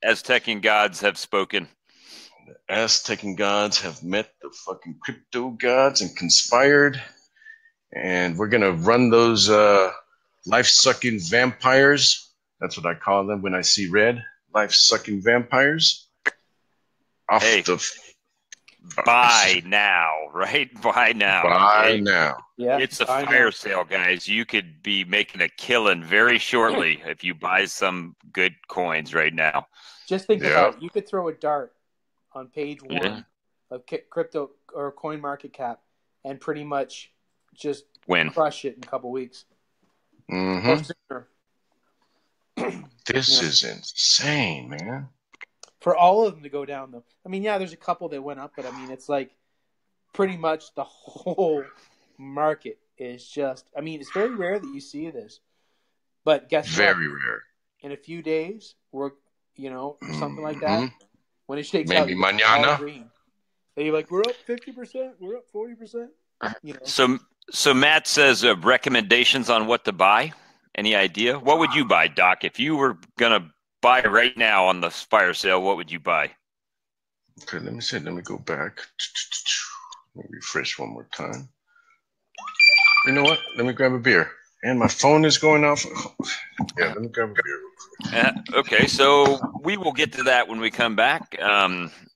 Aztecian gods have spoken. The Aztecian gods have met the fucking crypto gods and conspired, and we're gonna run those life-sucking vampires That's what I call them when I see red. Life-sucking vampires. Off the... Buy now, right? Buy now. Buy now. Yeah, it's a fire sale, guys. You could be making a killing very shortly if you buy some good coins right now. Just think about it. You could throw a dart on page 1 of crypto or coin market cap and pretty much just crush it in a couple weeks. Mm-hmm. This is insane, man. For all of them to go down, though. I mean, yeah, there's a couple that went up, but I mean, it's like pretty much the whole market is just. I mean, it's very rare that you see this, but guess what? Very rare. In a few days, we're something like that. When it shakes out, maybe mañana. Green. And you're like, we're up 50%, we're up 40%. So Matt says recommendations on what to buy. Any idea? What would you buy, Doc, if you were gonna buy right now on the fire sale? What would you buy? Okay, let me see. Let me go back. Let me refresh one more time. You know what? Let me grab a beer. And my phone is going off. Yeah, let me grab a beer real quick. Okay, so we will get to that when we come back.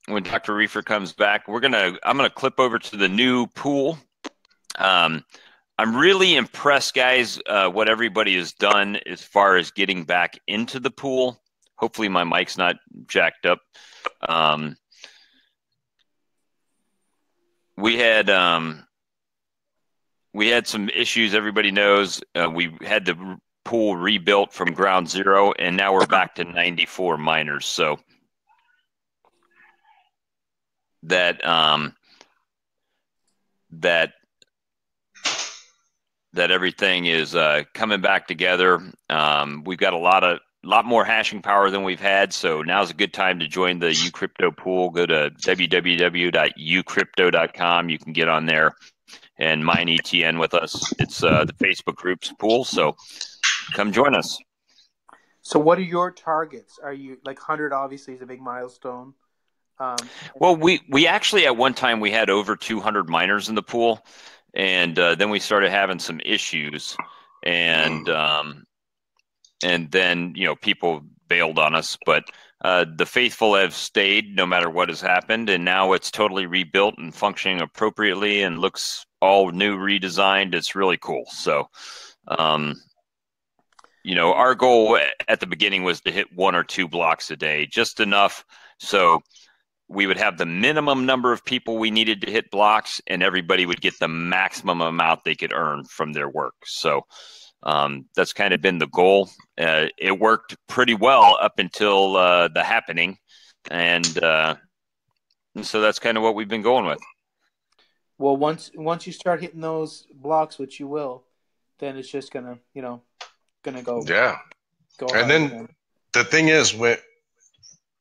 When Dr. Reefer comes back, I'm gonna clip over to the new pool. I'm really impressed, guys, what everybody has done as far as getting back into the pool. Hopefully my mic's not jacked up. We had some issues, everybody knows. We had the pool rebuilt from ground zero, and now we're back to 94 miners. So that everything is coming back together. We've got a lot more hashing power than we've had, so now's a good time to join the uCrypto pool. Go to www.ucrypto.com. You can get on there and mine ETN with us. It's the Facebook group's pool, so come join us. So what are your targets? Are you like 100? Obviously is a big milestone. Well, we actually at one time we had over 200 miners in the pool. And then we started having some issues, and then people bailed on us. But the faithful have stayed no matter what has happened, and now it's totally rebuilt and functioning appropriately and looks all new, redesigned. It's really cool. So, our goal at the beginning was to hit 1 or 2 blocks a day, just enough so we would have the minimum number of people we needed to hit blocks, and everybody would get the maximum amount they could earn from their work. So that's kind of been the goal. It worked pretty well up until the happening. And so that's kind of what we've been going with. Well, once you start hitting those blocks, which you will, then it's just gonna go. Yeah. Go and then the thing is,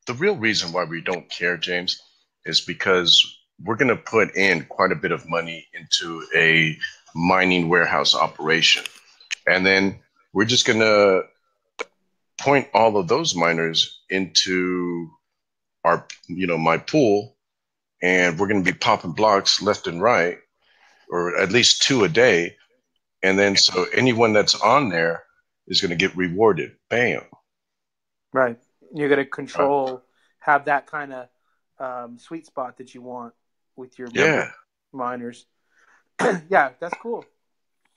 the real reason why we don't care, James, is because we're going to put in quite a bit of money into a mining warehouse operation. And then we're just going to point all of those miners into our, my pool, and we're going to be popping blocks left and right, or at least 2 a day. And then so anyone that's on there is going to get rewarded. Bam. Right. You're going to control, have that kind of sweet spot that you want with your miners. Yeah, that's cool.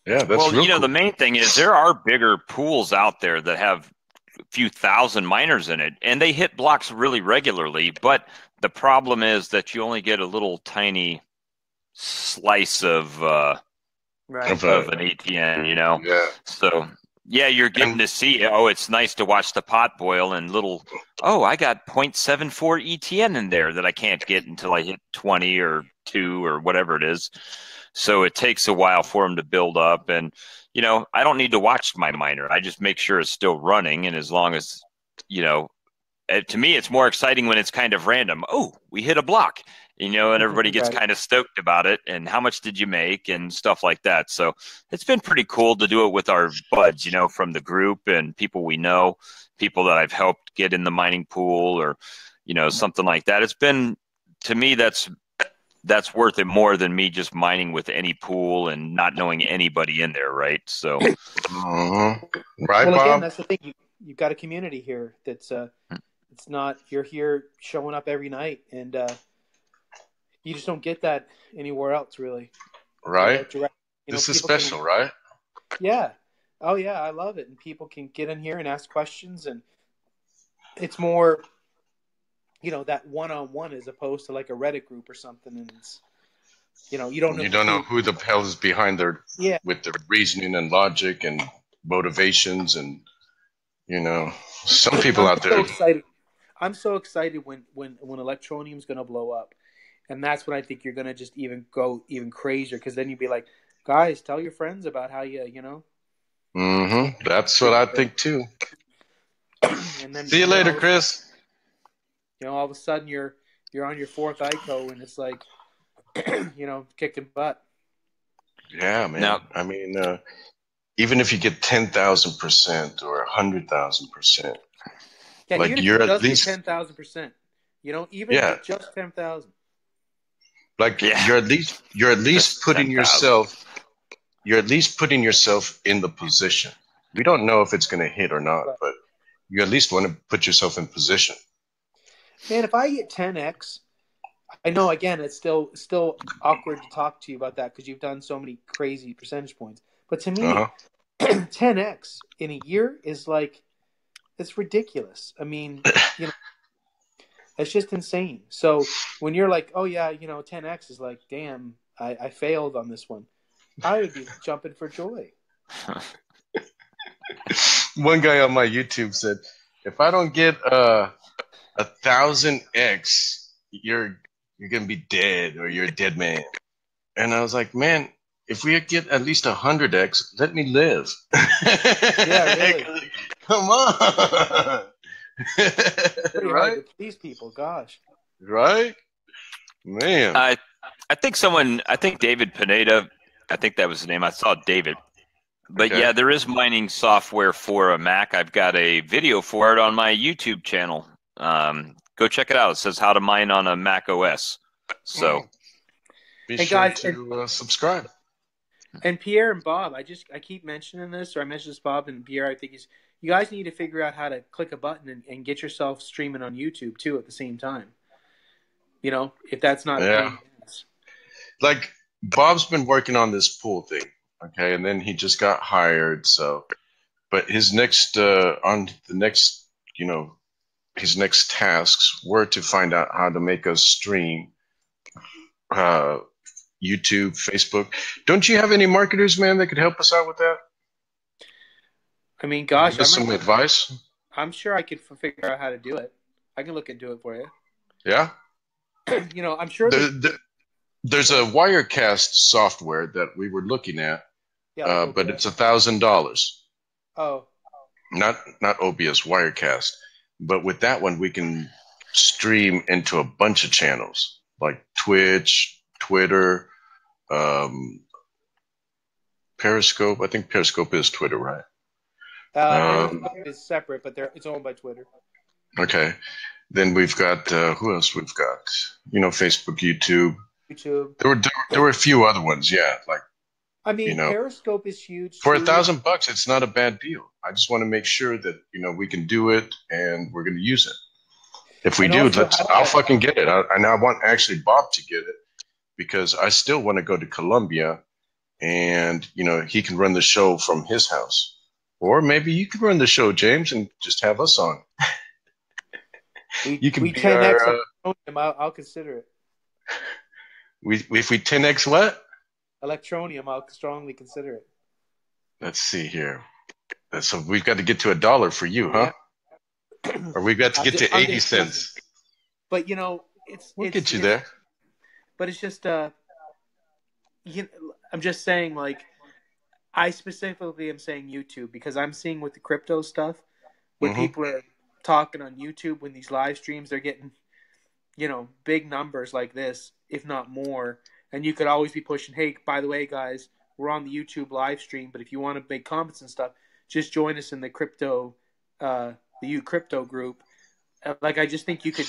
Yeah, that's cool. The main thing is there are bigger pools out there that have a few thousand miners in it, and they hit blocks really regularly. But the problem is that you only get a little tiny slice of an ATN, Yeah. So. Yeah, you're getting to see, it's nice to watch the pot boil and I got 0.74 ETN in there that I can't get until I hit 20 or 2 or whatever it is. So it takes a while for them to build up. And, I don't need to watch my miner. I just make sure it's still running. And as long as, to me, it's more exciting when it's kind of random. Oh, we hit a block. And everybody gets kind of stoked about it. And how much did you make and stuff like that. So it's been pretty cool to do it with our buds, from the group and people we know, people that I've helped get in the mining pool or, something like that. It's been, to me, that's worth it more than me just mining with any pool and not knowing anybody in there. Right. So, right, well, Bob? again, that's the thing. you've got a community here that's it's not you're here showing up every night, and you just don't get that anywhere else, really. Right. This is special, right? Yeah. Oh yeah, I love it, and people can get in here and ask questions, and it's more, that one-on-one as opposed to like a Reddit group or something, and it's, you don't know who the hell is behind with their reasoning and logic and motivations, and some people out there. I'm so excited when Electro Neum is going to blow up, and that's when I think you're going to just go even crazier, because then you'd be like, guys, tell your friends about how That's what I think too. And then, see you later, Chris. All of a sudden you're on your fourth ICO, and it's like, kicking butt. Yeah, man. Now, I mean, even if you get 10,000% or 100,000%, like you're at least 10,000%. Even just 10,000. Like you're at least putting yourself. You're at least putting yourself in the position. We don't know if it's going to hit or not, but you at least want to put yourself in position. Man, if I get 10x, I know, again, it's still awkward to talk to you about that because you've done so many crazy percentage points. But to me, 10x in a year is like, it's ridiculous. I mean, it's just insane. So when you're like, oh yeah, 10x is like, damn, I failed on this one, I would be jumping for joy. One guy on my YouTube said, if I don't get 1,000x, you're going to be dead, or you're a dead man. And I was like, man, if we get at least 100x, let me live. Yeah, really. Come on. Right? To please people, gosh. Right? Man. I think David Pineda, I think that was the name. I saw David. But yeah, there is mining software for a Mac. I've got a video for it on my YouTube channel. Go check it out. It says how to mine on a Mac OS. So be sure to subscribe. And Pierre and Bob, I keep mentioning this, or I mentioned this, Bob and Pierre. I think you guys need to figure out how to click a button and get yourself streaming on YouTube too at the same time. If that's not like Bob's been working on this pool thing, okay, and then he just got hired. So, but his next his next tasks were to find out how to make us stream YouTube, Facebook. Don't you have any marketers, man, that could help us out with that? I mean, gosh, give us some advice. I'm sure I could figure out how to do it. I can look into it for you. Yeah. I'm sure there's a Wirecast software that we were looking at, but it's $1,000. Oh. Not OBS, Wirecast. But with that one, we can stream into a bunch of channels like Twitch, Twitter, Periscope. I think Periscope is Twitter, right? Periscope is separate, but it's owned by Twitter. Okay. Then we've got who else? We've got Facebook, YouTube. There were a few other ones, yeah. Like, I mean, Periscope is huge. For $1,000, it's not a bad deal. I just want to make sure that we can do it and we're going to use it. If we do, I'll fucking get it. And I want actually Bob to get it because I still want to go to Colombia, and he can run the show from his house, or maybe you can run the show, James, and just have us on. You can be 10x. I'll consider it. If we 10x what? Electronium, I'll strongly consider it. Let's see here. So we've got to get to $1 for you, huh? Or we've got to get to 80 cents. But we'll get you there. But it's just I'm just saying, like, I specifically am saying YouTube because I'm seeing with the crypto stuff, when people are talking on YouTube, when these live streams, they're getting big numbers like this, if not more. And you could always be pushing, hey, by the way, guys, we're on the YouTube live stream, but if you want to make comments and stuff, just join us in the crypto, the uCrypto group. Like, I just think you could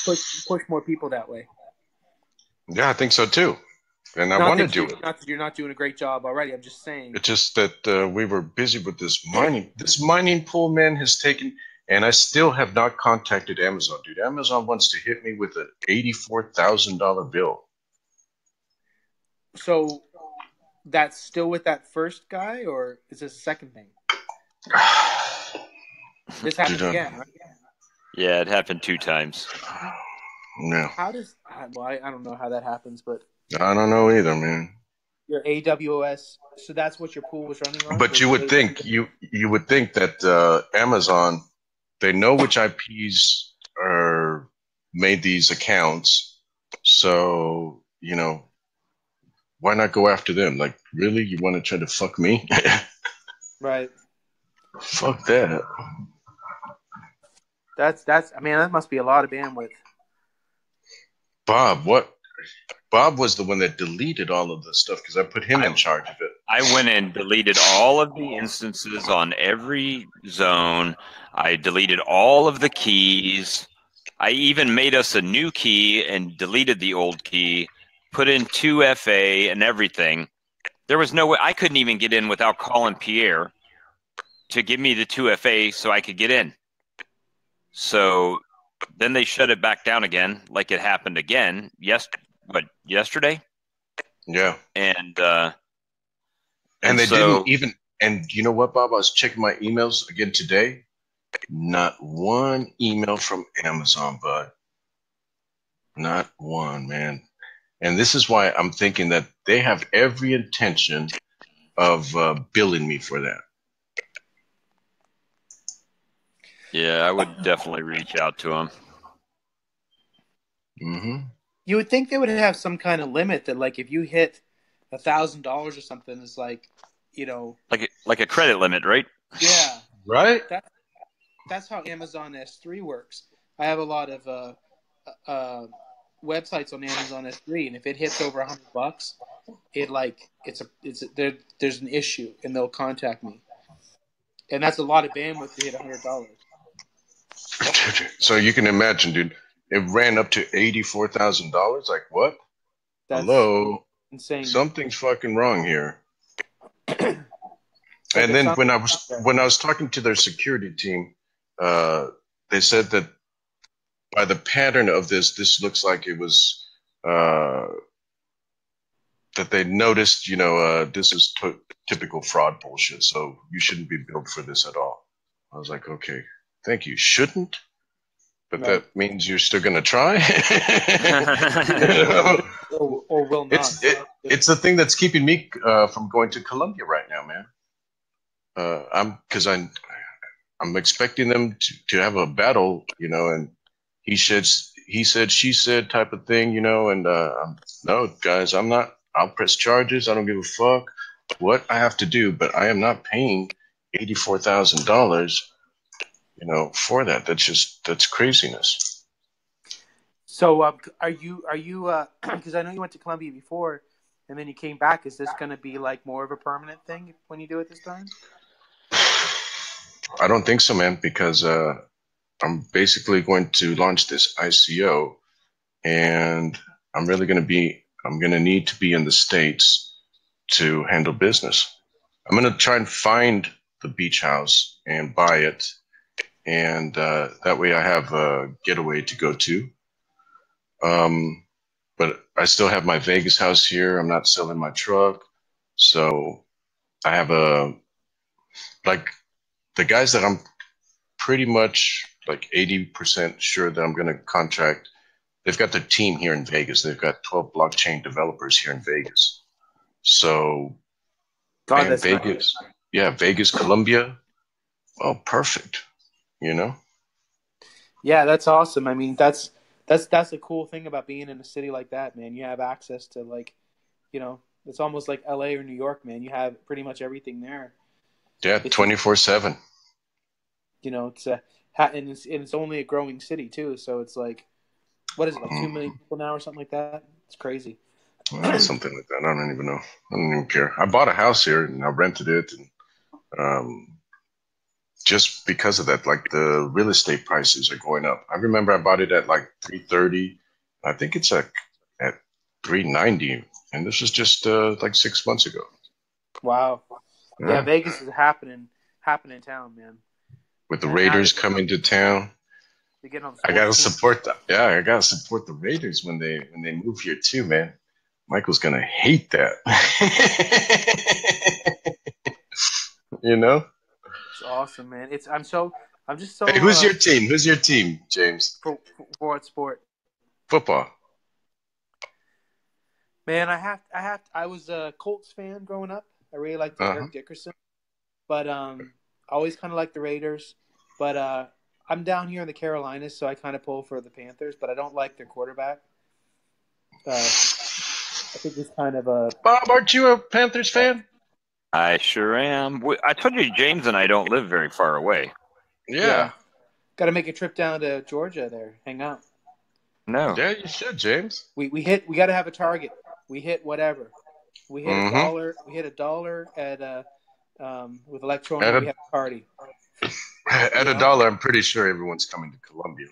push more people that way. Yeah, I think so too. and I want to do it. You're not doing a great job already. I'm just saying. It's just that we were busy with this mining. This mining pool, man, has taken, and I still have not contacted Amazon, dude. Amazon wants to hit me with an $84,000 bill. So that's still with that first guy, or is this a second thing? This happened again, right? Yeah, it happened 2 times. No. How does? Well, I don't know how that happens, but I don't know either, man. Your AWS, so that's what your pool was running on. But you would think that Amazon, they know which IPs are made these accounts, so why not go after them? Like, really, you want to try to fuck me? Right. Fuck that. That's. I mean, that must be a lot of bandwidth. Bob was the one that deleted all of this stuff because I put him in charge of it. I went and deleted all of the instances on every zone. I deleted all of the keys. I even made us a new key and deleted the old key, put in 2FA and everything. There was no way. I couldn't even get in without calling Pierre to give me the 2FA so I could get in. So then they shut it back down again, like it happened again. Yesterday? Yeah. And they didn't even. And you know what, Bob? I was checking my emails again today. Not one email from Amazon, bud. Not one, man. And this is why I'm thinking that they have every intention of billing me for that. Yeah, I would definitely reach out to them. Mm-hmm. You would think they would have some kind of limit that, like, if you hit $1,000 or something, it's like, like a credit limit, right? Yeah, right. That's how Amazon S3 works. I have a lot of websites on Amazon S3, and if it hits over $100, there's an issue, and they'll contact me, and that's a lot of bandwidth to hit $100. So you can imagine, dude. It ran up to $84,000. Like what? That's Hello, insane. Something's fucking wrong here. And then when I was talking to their security team, they said that by the pattern of this looks like it was that they noticed. This is typical fraud bullshit. So you shouldn't be billed for this at all. I was like, okay, thank you. Shouldn't. But right. That means you're still going to try? or will not. It's the thing that's keeping me from going to Colombia right now, man. I'm expecting them to have a battle, and he said, she said type of thing, and no, guys, I'm not. I'll press charges. I don't give a fuck what I have to do, but I am not paying $84,000. For that. That's craziness. So, are you? Because I know you went to Colombia before, and then you came back. Is this going to be like more of a permanent thing when you do it this time? I don't think so, man. Because I'm basically going to launch this ICO, and I'm going to need to be in the States to handle business. I'm going to try and find the beach house and buy it. And that way I have a getaway to go to. But I still have my Vegas house here. I'm not selling my truck. So I have the guys that I'm pretty much like 80% sure that I'm going to contract. They've got their team here in Vegas. They've got 12 blockchain developers here in Vegas. So that's Vegas. Nice. Yeah, Vegas, Colombia. Oh, perfect. Yeah, that's awesome. I mean, that's the cool thing about being in a city like that, man. You have access to it's almost like LA or New York, man. You have pretty much everything there. Yeah, 24/7. It's only a growing city too. So it's like, what is it, like 2 million people now or something like that? It's crazy. Something like that. I don't even know. I don't even care. I bought a house here and I rented it, and just because of that, like the real estate prices are going up. I remember I bought it at like $330. I think it's at $390 And this was just like 6 months ago. Wow. Yeah, Vegas is happening in town, man. With the Raiders coming to town. I gotta support that. Yeah, I gotta support the Raiders when they move here too, man. Michael's gonna hate that. You know? It's awesome, man. I'm just so. Hey, who's your team? Who's your team, James? For what sport? Football. Man, I was a Colts fan growing up. I really liked Eric Dickerson, but I always kind of liked the Raiders. But I'm down here in the Carolinas, so I kind of pull for the Panthers. But I don't like their quarterback. I think it's kind of a. Bob, aren't you a Panthers fan? I sure am. I told you, James and I don't live very far away. Yeah. Got to make a trip down to Georgia there, hang out. No. Yeah, you should, James. We got to have a target. We hit whatever. We hit $1. We hit $1 at with Electro Neum. We have a party. At $1, I'm pretty sure everyone's coming to Colombia.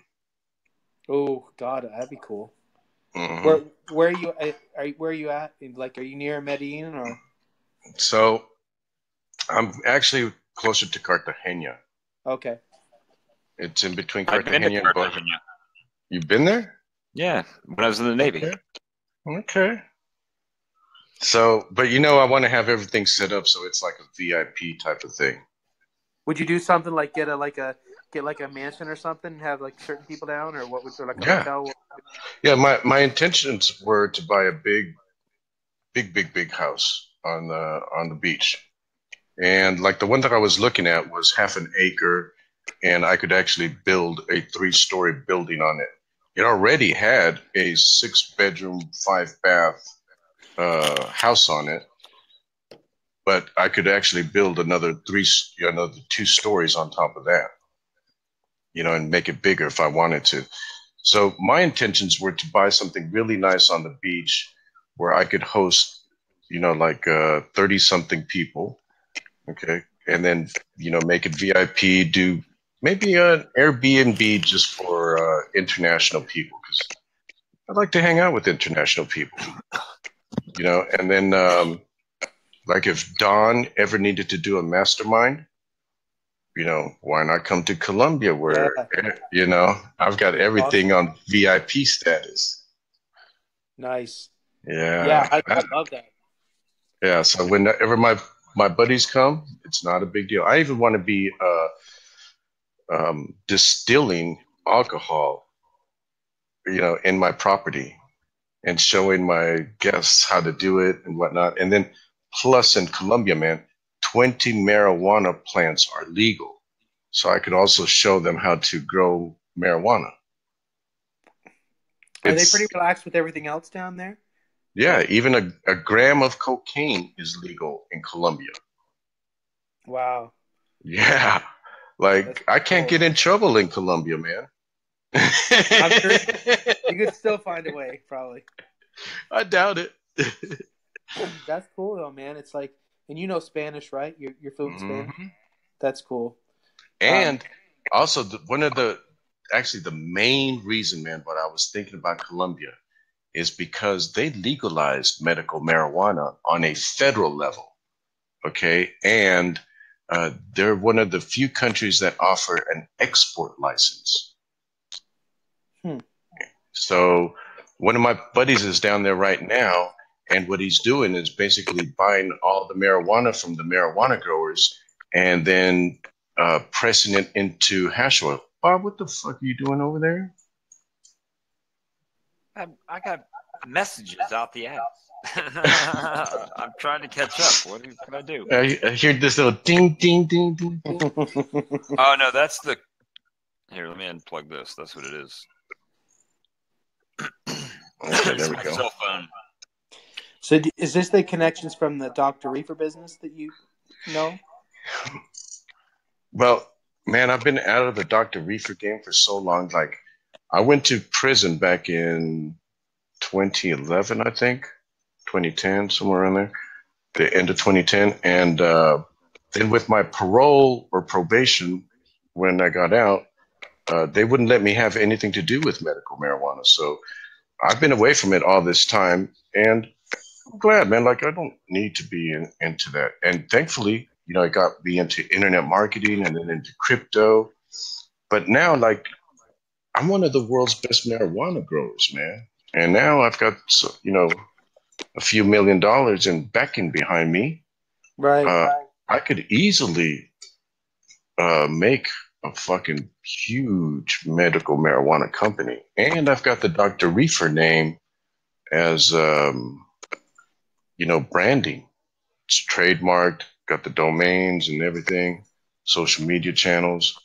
Oh God, that'd be cool. Where are you? Where are you at? Like, are you near Medellin or? So, I'm actually closer to Cartagena. Okay. It's in between Cartagena and Cartagena. You've been there? Yeah, when I was in the Navy. Okay. So, but I want to have everything set up so it's like a VIP type of thing. Would you do something like get a mansion or something and have like certain people down, or what would like a hotel? Yeah, my intentions were to buy a big house on the beach. And like the one that I was looking at was half an acre, and I could actually build a 3-story building on it. It already had a 6-bedroom, 5-bath house on it, but I could actually build another 2 stories on top of that, and make it bigger if I wanted to. So my intentions were to buy something really nice on the beach where I could host, like 30-something people, okay, and then make it VIP, do maybe an Airbnb just for international people, because I'd like to hang out with international people. And then like if Don ever needed to do a mastermind, why not come to Colombia where, I've got everything on VIP status. Nice. Yeah. Yeah, I love that. Yeah, so whenever my buddies come, it's not a big deal. I even want to be distilling alcohol, in my property, and showing my guests how to do it and whatnot. And then plus in Colombia, man, 20 marijuana plants are legal. So I could also show them how to grow marijuana. Are they pretty relaxed with everything else down there? Yeah, even a gram of cocaine is legal in Colombia. Wow. Yeah. Like, I can't get in trouble in Colombia, man. I'm sure you could still find a way, probably. I doubt it. That's cool, though, man. It's like, and Spanish, right? You're fluent Spanish? That's cool. And also, the main reason, man, what I was thinking about Colombia is because they legalized medical marijuana on a federal level, okay? And they're one of the few countries that offer an export license. So one of my buddies is down there right now, and what he's doing is basically buying all the marijuana from the marijuana growers and then pressing it into hash oil. Bob, what the fuck are you doing over there? I got messages out the ass. I'm trying to catch up. What can I do? I hear this little ding, ding, ding, ding, ding. Oh, no, that's the... Here, let me unplug this. That's what it is. Okay, there we go. Cell phone. So is this the connections from the Dr. Reefer business that you know? Well, man, I've been out of the Dr. Reefer game for so long. Like, I went to prison back in 2011, I think, 2010, somewhere around there, the end of 2010. And then with my parole or probation, when I got out, they wouldn't let me have anything to do with medical marijuana. So I've been away from it all this time. And I'm glad, man. Like, I don't need to be into that. And thankfully, you know, I got me into internet marketing and then into crypto. But now, like, I'm one of the world's best marijuana growers, man. And now I've got, you know, a few $1 million in backing behind me. Right. I could easily make a fucking huge medical marijuana company. And I've got the Dr. Reefer name as, you know, branding. It's trademarked, got the domains and everything, social media channels.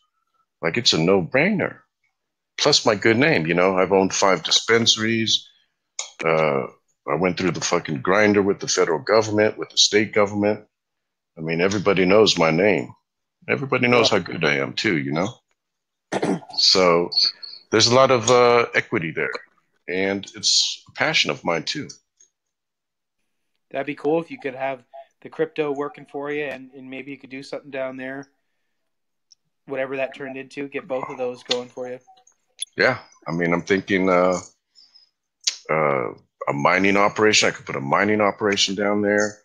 Like, it's a no-brainer. Plus my good name, you know, I've owned 5 dispensaries. I went through the fucking grinder with the federal government, with the state government. I mean, everybody knows my name. Everybody knows how good I am too, you know? So there's a lot of equity there. And it's a passion of mine too. That'd be cool if you could have the crypto working for you and maybe you could do something down there. Whatever that turned into, get both of those going for you. Yeah. I mean, I'm thinking a mining operation. I could put a mining operation down there.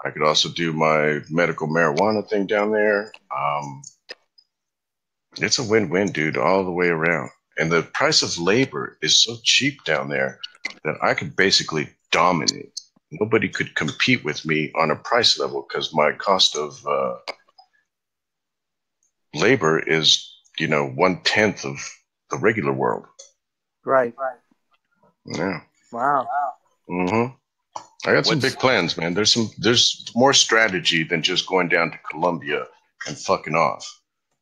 I could also do my medical marijuana thing down there. It's a win-win, dude, all the way around. And the price of labor is so cheap down there that I could basically dominate. Nobody could compete with me on a price level because my cost of labor is, you know, 1/10 of the regular world. Right. Yeah. Wow. Mm-hmm. I got some big plans, man. There's more strategy than just going down to Colombia and fucking off.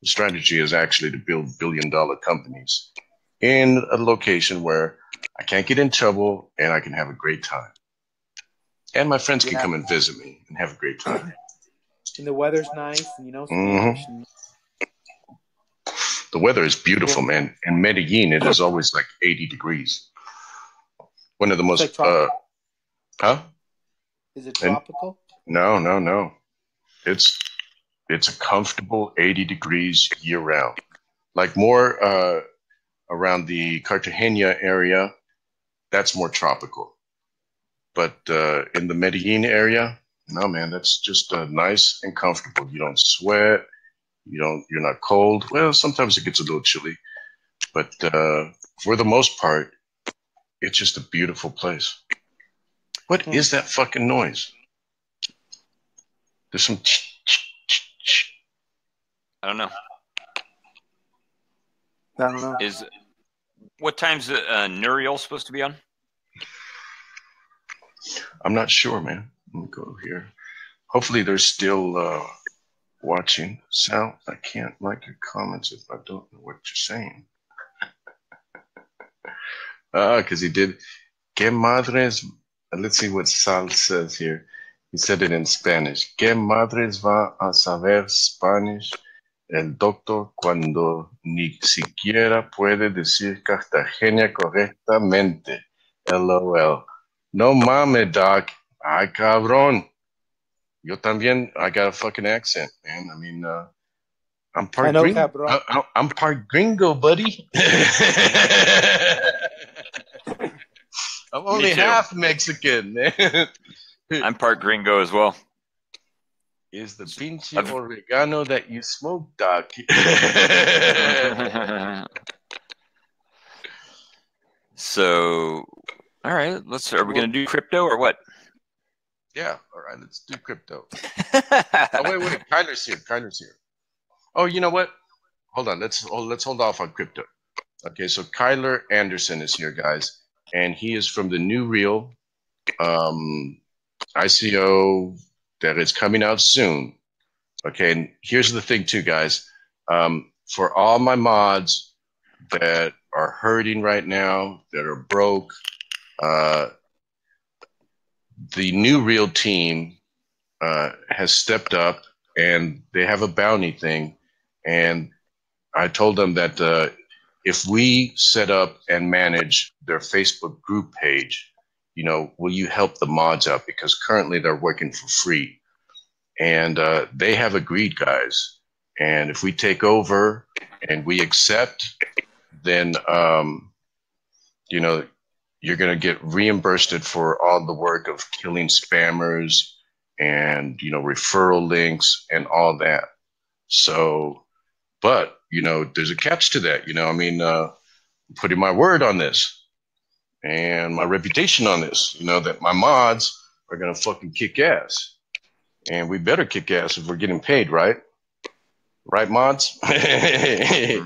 The strategy is actually to build billion-dollar companies in a location where I can't get in trouble and I can have a great time. And my friends can come and visit me and have a great time. And the weather's nice, and you know Spanish. Mm-hmm. The weather is beautiful, man. In Medellin, it is always like 80 degrees. One of the most... huh? Is it tropical? No. It's a comfortable 80 degrees year-round. Like more around the Cartagena area, that's more tropical. But in the Medellin area, no, man, that's just nice and comfortable. You don't sweat. You're not cold. Well, sometimes it gets a little chilly. But for the most part, it's just a beautiful place. What is that fucking noise? There's some... I don't know. What time's Nuriel supposed to be on? I'm not sure, man. Let me go here. Hopefully they're still watching. Sal, I can't like your comments if I don't know what you're saying. Because he did. Que madres... Let's see what Sal says here. He said it in Spanish. Que madres va a saber Spanish el doctor cuando ni siquiera puede decir Cartagena correctamente? LOL. No mames, doc. Ay, cabrón. Yo también, I got a fucking accent, man. I mean, I'm part gringo. I'm part gringo, buddy. I'm only half Mexican, man. I'm part gringo as well. Is the pinche oregano that you smoke, doc? So, all right, are we going to do crypto or what? Yeah, all right, let's do crypto. Oh, wait, Kyler's here. Oh, you know what? Hold on, let's hold off on crypto. Okay, so Kyler Anderson is here, guys, and he is from the New Real ICO that is coming out soon. Okay, and here's the thing too, guys. For all my mods that are hurting right now, that are broke, the New Real team has stepped up and they have a bounty thing. And I told them that if we set up and manage their Facebook group page, you know, will you help the mods out? Because currently they're working for free. And they have agreed, guys. And if we take over and we accept, then, you know, you're going to get reimbursed for all the work of killing spammers and, referral links and all that. So, but, there's a catch to that. I'm putting my word on this and my reputation on this, that my mods are going to fucking kick ass. And we better kick ass if we're getting paid, right? Right, mods? Right?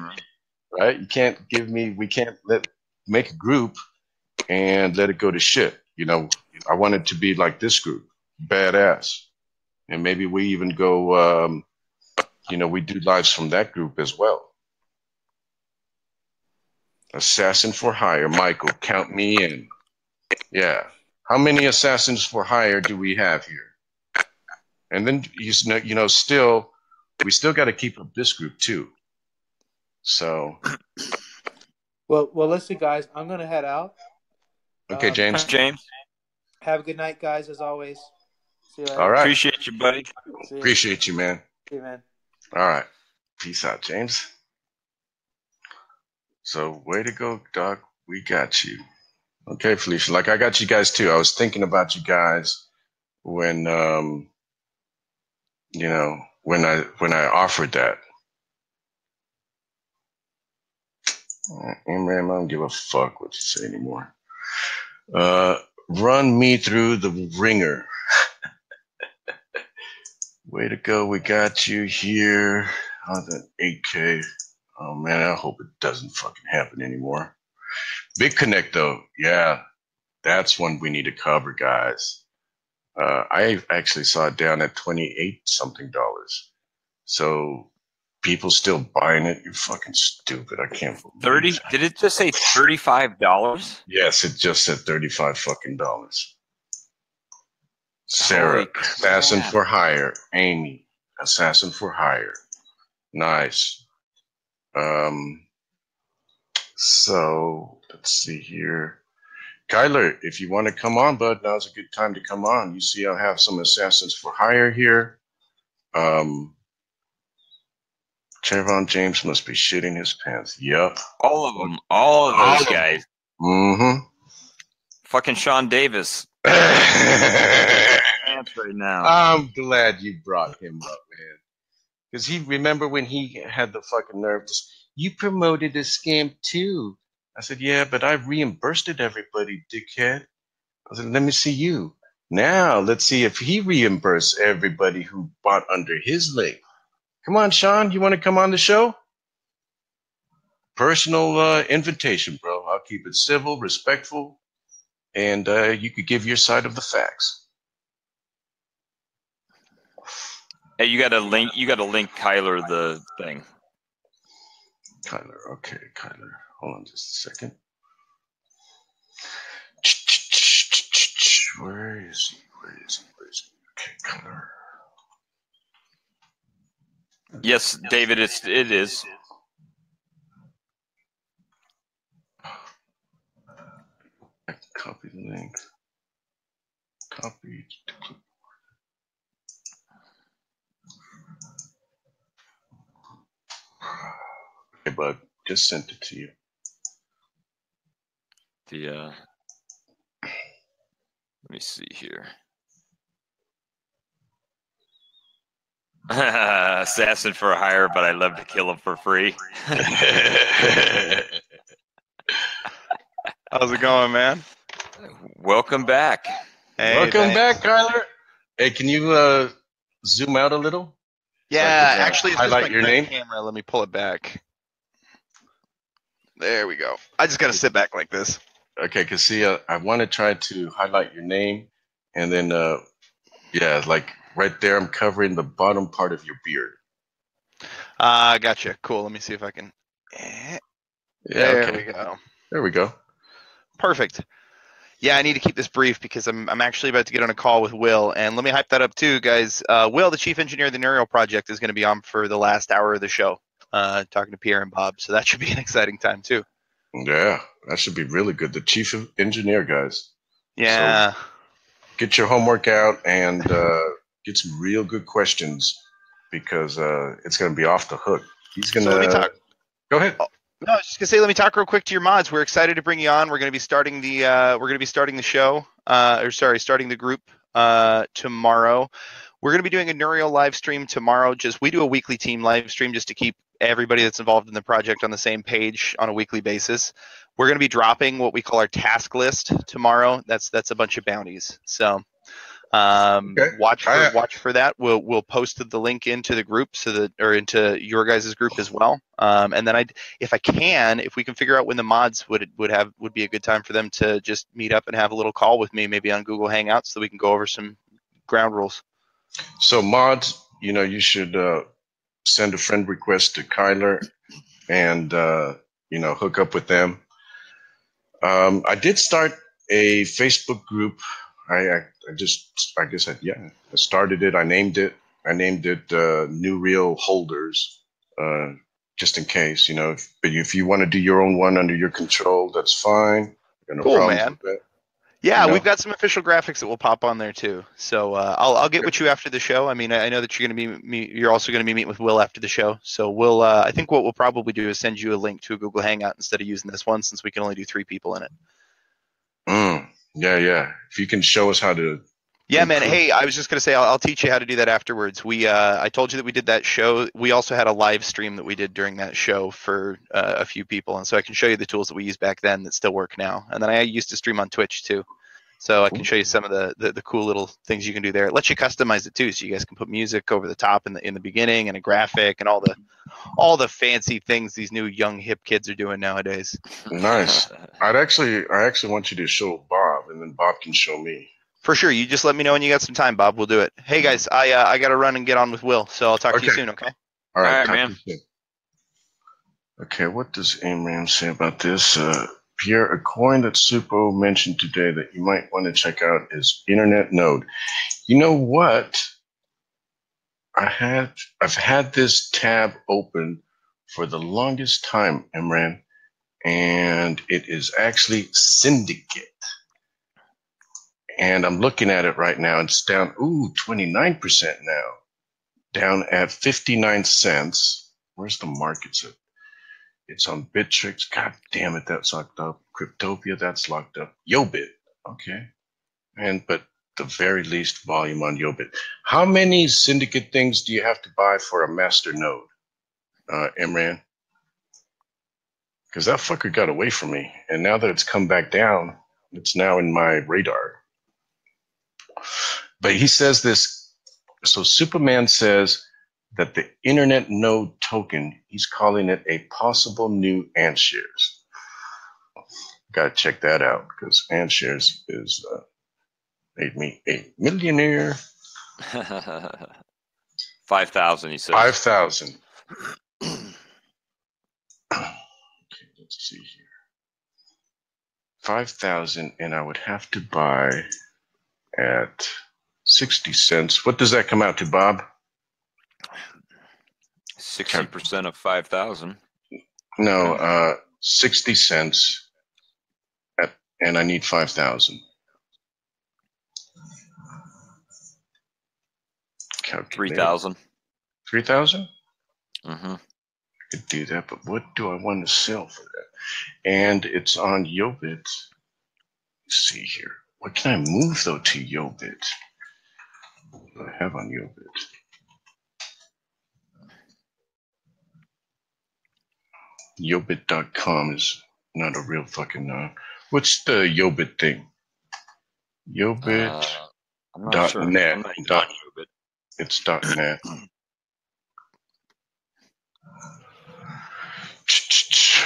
We can't make a group and let it go to shit. I want it to be like this group, badass. And maybe we even go, we do lives from that group as well. Assassin for hire. Michael, count me in. Yeah. How many assassins for hire do we have here? And then, we still got to keep up this group too. So. Well, listen, guys, I'm going to head out. Okay, James. Have a good night, guys, as always. See you later. All right. Appreciate you, buddy. Appreciate you, man. See you, man. All right. Peace out, James. So, way to go, Doc. We got you. Okay, Felicia. Like, I got you guys, too. I was thinking about you guys when, when I offered that. Man, I don't give a fuck what you say anymore. Run me through the ringer. Way to go. We got you here on the 8K. Oh, man, I hope it doesn't fucking happen anymore. Big Connect, though. Yeah, that's one we need to cover, guys. I actually saw it down at $28-something. So people still buying it? You're fucking stupid. I can't believe 30? that. Did it just say $35? Yes, it just said $35 fucking dollars. Sarah, assassin for hire. Amy, assassin for hire. Nice. So let's see here. Kyler, if you want to come on, bud, now's a good time to come on. You see, I have some assassins for hire here. Trayvon James must be shitting his pants. Yep. All of them. All of those guys. Mm-hmm. Fucking Sean Davis. Right now. I'm glad you brought him up, man. Because remember when he had the fucking nerve to, you promoted a scam too. I said, yeah, but I reimbursed everybody, dickhead. I said, let me see you. Now, let's see if he reimbursed everybody who bought under his link. Come on, Sean, you want to come on the show? Personal invitation, bro. I'll keep it civil, respectful, and you could give your side of the facts. Hey, you got to link Kyler the thing. Kyler, okay, Kyler. Hold on just a second. Where is he? Okay, Kyler. Yes, David, it is. Copy the link. Copy to clipboard. Okay, bud, just sent it to you. Let me see here. Assassin for hire, but I love to kill him for free. How's it going, man? Welcome back. Hey, welcome back, Kyler. Hey, can you zoom out a little? Yeah, so actually, it's highlight just your name. Camera. Let me pull it back. There we go. I just got to sit back like this. Okay, because see, I want to try to highlight your name, and then, yeah, like right there, I'm covering the bottom part of your beard. Gotcha. Cool. Let me see if I can. Yeah, there we go. There we go. Perfect. Yeah, I need to keep this brief because I'm actually about to get on a call with Will, and let me hype that up too, guys. Will, the chief engineer of the Neurial project, is going to be on for the last hour of the show, talking to Pierre and Bob. So that should be an exciting time too. Yeah, that should be really good. The chief engineer, guys. Yeah. So get your homework out and get some real good questions because it's going to be off the hook. He's going to. So let me talk. Go ahead. No, I was just gonna say, let me talk real quick to your mods. We're excited to bring you on. We're gonna be starting the show, starting the group tomorrow. We're gonna be doing a Nuriel live stream tomorrow. We do a weekly team live stream just to keep everybody that's involved in the project on the same page on a weekly basis. We're gonna be dropping what we call our task list tomorrow. That's a bunch of bounties. So Okay. watch for that. We'll post the link into the group or into your guys' group as well. And then if we can figure out when the mods would be a good time for them to just meet up and have a little call with me, maybe on Google Hangouts, so we can go over some ground rules. So mods, you should send a friend request to Kyler and hook up with them. I did start a Facebook group. I started it. I named it New Real Holders, just in case, but if you want to do your own one under your control, that's fine. No cool, problems man. with that. Yeah, we've got some official graphics that will pop on there too. So I'll get with you after the show. I mean, I know that you're also going to be meeting with Will after the show. So I think what we'll probably do is send you a link to a Google Hangout instead of using this one, since we can only do 3 people in it. Yeah. If you can show us how to. Yeah, man. Hey, I was just gonna say I'll teach you how to do that afterwards. I told you that we did that show. We also had a live stream that we did during that show for a few people, and so I can show you the tools that we used back then that still work now. And then I used to stream on Twitch too, so I can show you some of the cool little things you can do there. It lets you customize it too, so you guys can put music over the top in the beginning and a graphic and all the fancy things these new young hip kids are doing nowadays. Nice. I actually want you to show Bob, and then Bob can show me. For sure. You just let me know when you got some time, Bob. We'll do it. Hey, guys, I got to run and get on with Will, so I'll talk to you soon, okay? All right, man. Okay, what does Amram say about this? Pierre, a coin that Supo mentioned today that you might want to check out is Internet Node. You know what? I've had this tab open for the longest time, Imran, and it is actually Syndicate. And I'm looking at it right now. It's down, 29% now. Down at 59 cents. Where's the markets at? It's on Bittrex. God damn it, that's locked up. Cryptopia, that's locked up. Yobit, okay. But the very least volume on Yobit. How many Syndicate things do you have to buy for a master node, Imran? Because that fucker got away from me. And now that it's come back down, it's now in my radar. But he says this, so Superman says that the Internet Node token, he's calling it a possible new AntShares. Got to check that out, because AntShares is made me a millionaire. 5,000, he says. 5,000. Okay, let's see here. 5,000, and I would have to buy at 60 cents. What does that come out to, Bob? 60% of 5,000. No, 60 cents, and I need 5,000. 3,000. 3,000? Mm-hmm. I could do that, but what do I want to sell for that? And it's on Yobit. Let's see here. What can I move, though, to Yobit? What do I have on Yobit? Yobit.com is not a real fucking... what's the Yobit thing? Yobit.net. I'm not sure. I'm not on Yobit. It's .net.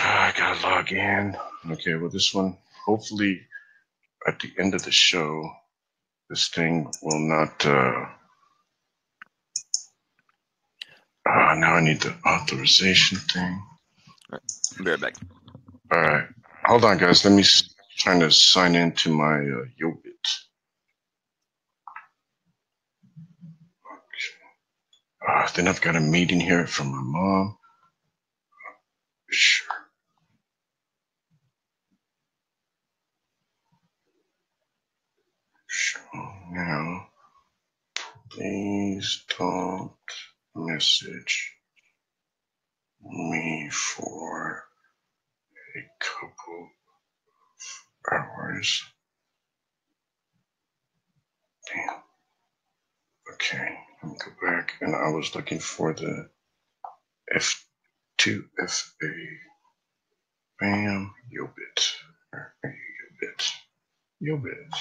I gotta log in. Okay, well, this one, hopefully, at the end of the show, this thing will not. Now I need the authorization thing. All right. I'll be right back. All right, hold on, guys. Let me trying to sign into my Yobit. Okay. Then I've got a meeting here from my mom. Sure. Now, please don't message me for a couple hours. Damn. Okay, let me go back, and I was looking for the F2FA. Bam, Yobit. Yobit.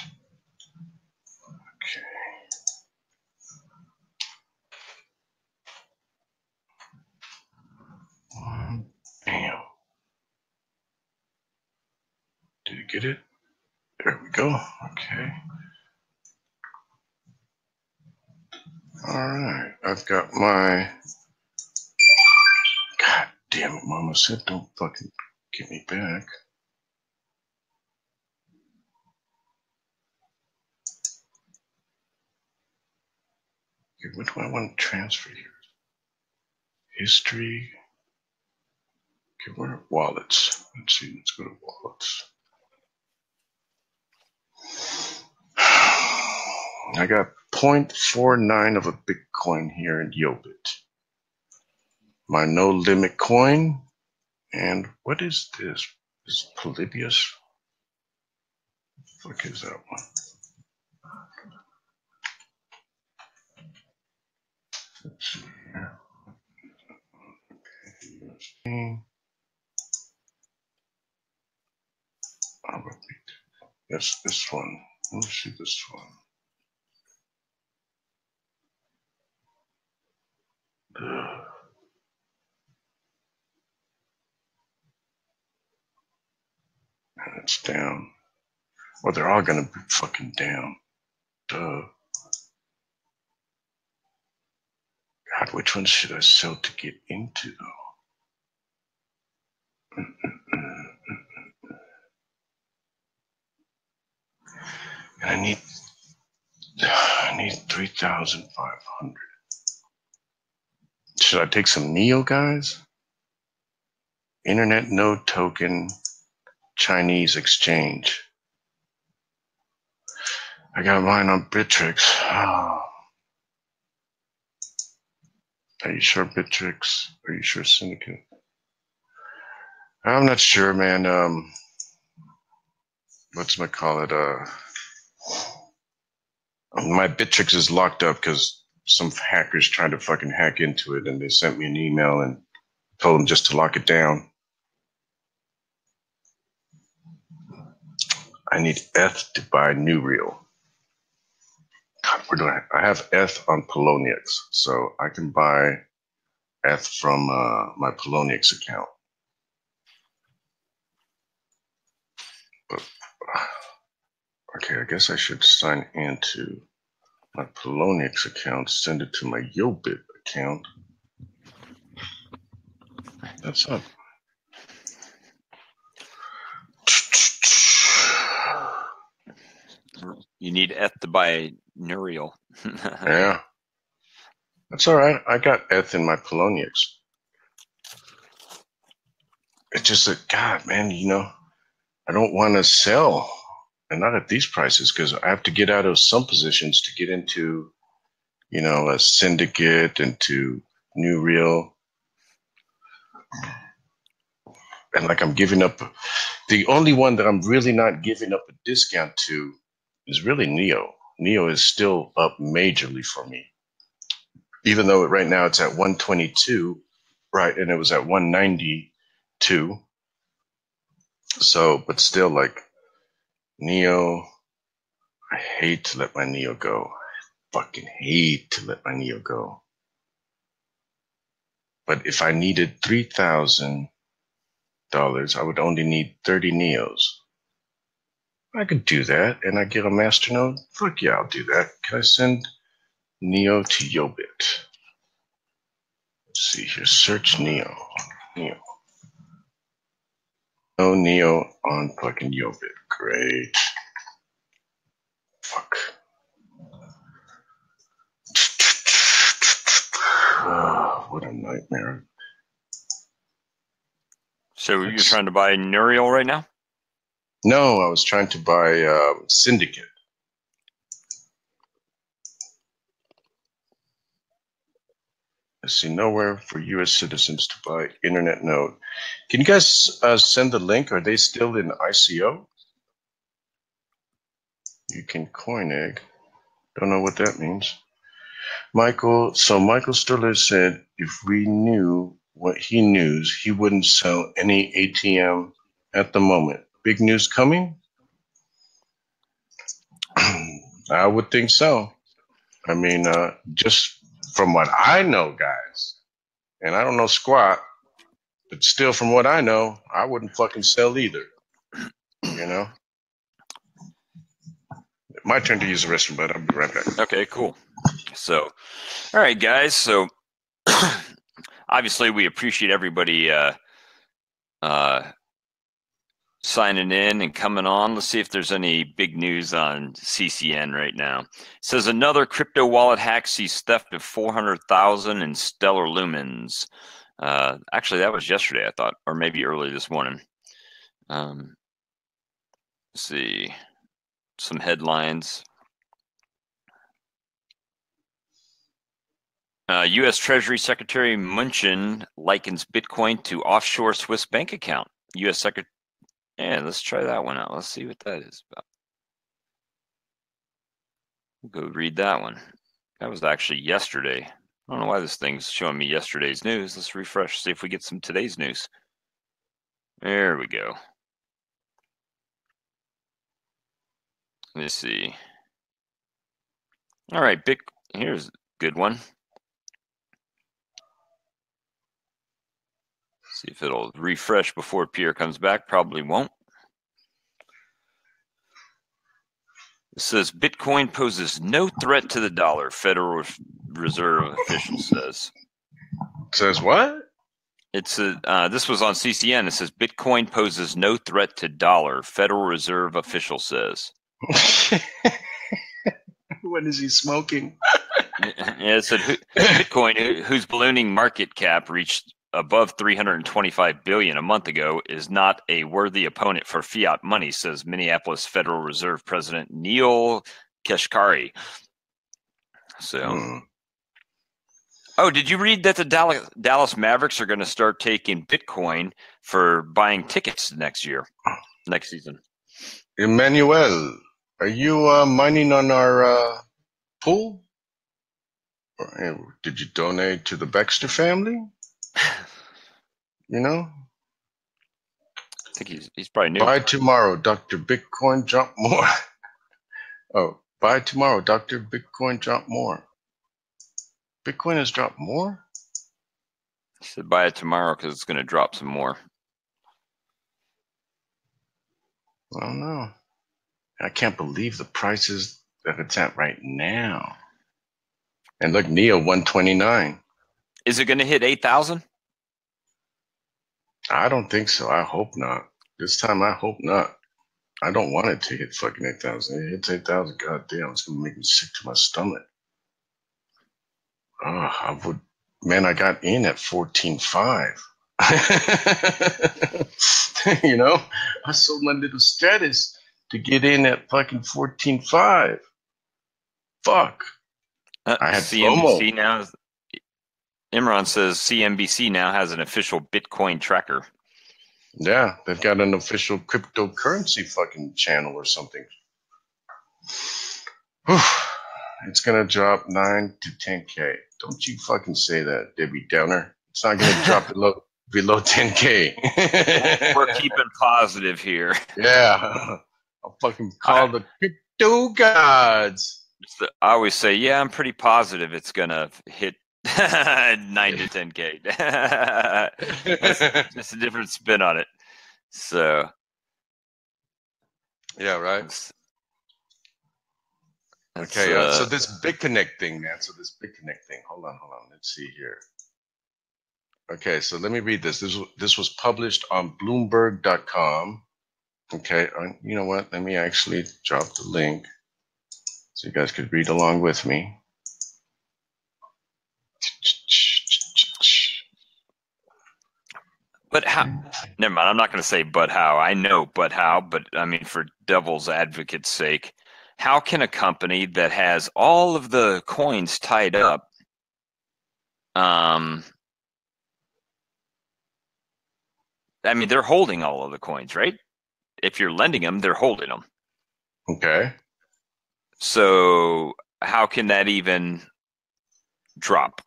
Okay. Bam. Did you get it? There we go. Okay. All right. I've got my. God damn it, Mama said don't fucking get me back. Okay, what do I want to transfer here? History. Okay, where are wallets? Let's see. Let's go to wallets. I got 0.49 of a Bitcoin here in Yobit. My no limit coin. And what is this? Is Polybius? What the fuck is that one? Let's see here. Okay, yes, this one. Let me see this one. Ugh. And it's down. Well, they're all gonna be fucking down. Duh. God, which one should I sell to get into though? And I need 3,500. Should I take some Neo, guys? Internet node token, Chinese exchange. I got mine on Bittrex. Oh. Are you sure Bittrex? Are you sure Syndicate? I'm not sure, man. Whatchamacallit? My Bittrex is locked up because some hackers tried to fucking hack into it, and they sent me an email and told them just to lock it down. I need ETH to buy New Real. God, where do I have ETH on Poloniex, so I can buy ETH from my Poloniex account. But, okay, I guess I should sign into my Poloniex account, send it to my Yobit account. That's up. You need ETH to buy Nuriel. Yeah. That's all right. I got ETH in my Poloniex. It's just that, God, man, you know, I don't want to sell, and not at these prices, because I have to get out of some positions to get into, you know, a Syndicate, into New Real. And like I'm giving up, the only one that I'm really not giving up a discount to is really Neo. Neo is still up majorly for me. Even though right now it's at 122, right, and it was at 192. So, but still, like, Neo, I hate to let my Neo go. I fucking hate to let my Neo go. But if I needed $3,000, I would only need 30 Neos. I could do that, and I get a masternode. Fuck yeah, I'll do that. Can I send Neo to Yobit? Let's see here. Search Neo. Neo. No Neo on fucking Yobit. Great. Fuck. Oh, what a nightmare. So you're trying to buy Nuriel right now? No, I was trying to buy Syndicate. Let's see, nowhere for U.S. citizens to buy internet node. Can you guys send the link? Are they still in ICO? You can coin egg. Don't know what that means. Michael Stolliare said if we knew what he knew, he wouldn't sell any ATM at the moment. Big news coming? I would think so. I mean, just from what I know, guys, and I don't know squat, but still from what I know, I wouldn't fucking sell either. You know? My turn to use the restroom, but I'll be right back. Okay, cool. So, all right, guys. So, obviously, we appreciate everybody signing in and coming on. Let's see if there's any big news on CCN right now. It says another crypto wallet hack sees theft of 400,000 in stellar lumens. Actually, that was yesterday, I thought, or maybe early this morning. Let's see some headlines. U.S. Treasury Secretary Mnuchin likens Bitcoin to offshore Swiss bank account. U.S. Secretary. Yeah, let's try that one out. Let's see what that is about. We'll go read that one. That was actually yesterday. I don't know why this thing's showing me yesterday's news. Let's refresh, see if we get some today's news. There we go. Let's see. All right, here's a good one. See if it'll refresh before Pierre comes back. Probably won't. It says Bitcoin poses no threat to the dollar, Federal Reserve official says. Says what? It's this was on CCN. It says Bitcoin poses no threat to dollar, Federal Reserve official says. What is he smoking? Yeah, it said Bitcoin, whose ballooning market cap reached above 325 billion a month ago, is not a worthy opponent for fiat money, says Minneapolis Federal Reserve President Neil Kashkari. So, oh, did you read that the Dallas Mavericks are going to start taking Bitcoin for buying tickets next season? Emmanuel, are you mining on our pool? Or, did you donate to the Baxter family? You know? I think he's probably new. Buy tomorrow, Dr. Bitcoin, drop more. Oh, buy tomorrow, Dr. Bitcoin, drop more. Bitcoin has dropped more? He said buy it tomorrow because it's going to drop some more. I don't know. I can't believe the prices that it's at right now. And look, NEO 129. Is it going to hit 8,000? I don't think so. I hope not. This time, I hope not. I don't want it to hit fucking 8,000. It hits 8,000, goddamn, it's going to make me sick to my stomach. Oh, I would, man, I got in at 14.5. You know, I sold my little status to get in at fucking 14.5. Fuck. I had CNBC FOMO. now. Imran says CNBC now has an official Bitcoin tracker. Yeah, they've got an official cryptocurrency fucking channel or something. Whew. It's gonna drop 9 to 10K. Don't you fucking say that, Debbie Downer. It's not gonna drop below 10K. We're keeping positive here. Yeah, I'll fucking call the crypto gods. I always say, yeah, I'm pretty positive it's gonna hit 9 to 10K. That's a different spin on it. So, yeah, right. Okay, so this BitConnect thing, man. Hold on. Let's see here. Okay, so let me read this. This was published on Bloomberg.com. Okay, you know what? Let me actually drop the link so you guys could read along with me. But how? Never mind. I'm not going to say but how. I know but how. But I mean, for devil's advocate's sake, how can a company that has all of the coins tied up I mean, they're holding all of the coins, right? If you're lending them, they're holding them. Okay. So how can that even drop?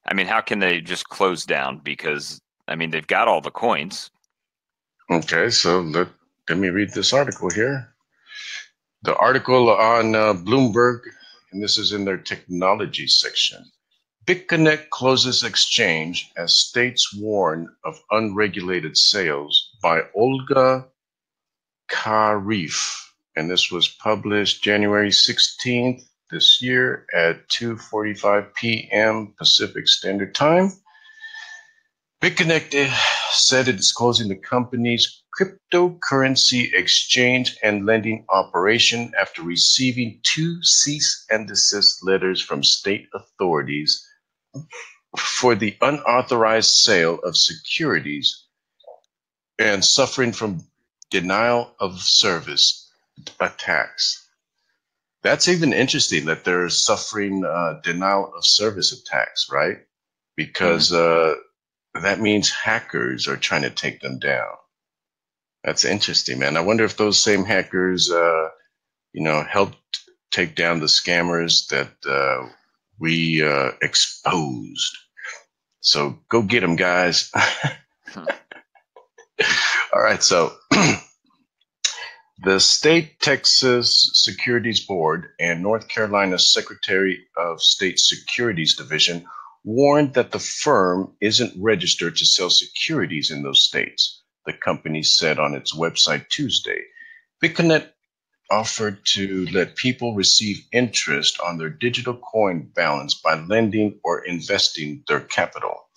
I mean, how can they just close down? Because, I mean, they've got all the coins. Okay, so let me read this article here. The article on Bloomberg, and this is in their technology section. BitConnect closes exchange as states warn of unregulated sales by Olga Karif. And this was published January 16th this year at 2:45 p.m. Pacific Standard Time. BitConnect said it is closing the company's cryptocurrency exchange and lending operation after receiving 2 cease and desist letters from state authorities for the unauthorized sale of securities and suffering from denial of service attacks. That's even interesting that they're suffering denial of service attacks, right? Because that means hackers are trying to take them down. That's interesting, man. I wonder if those same hackers, helped take down the scammers that we exposed. So go get them, guys. All right, so the state Texas Securities Board and North Carolina Secretary of State Securities Division warned that the firm isn't registered to sell securities in those states, the company said on its website Tuesday. BitConnect offered to let people receive interest on their digital coin balance by lending or investing their capital.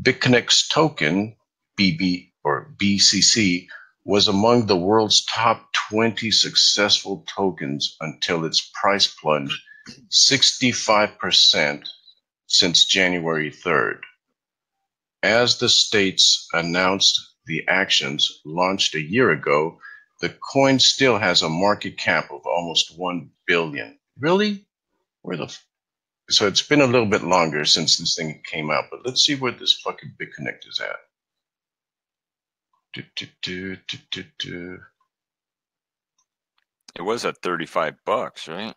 BitConnect's token, BB or BCC, was among the world's top 20 successful tokens until its price plunged 65% since January 3rd. As the states announced the actions launched a year ago, the coin still has a market cap of almost $1 billion. Really? So it's been a little bit longer since this thing came out, but let's see where this fucking BitConnect is at. It was at $35, right?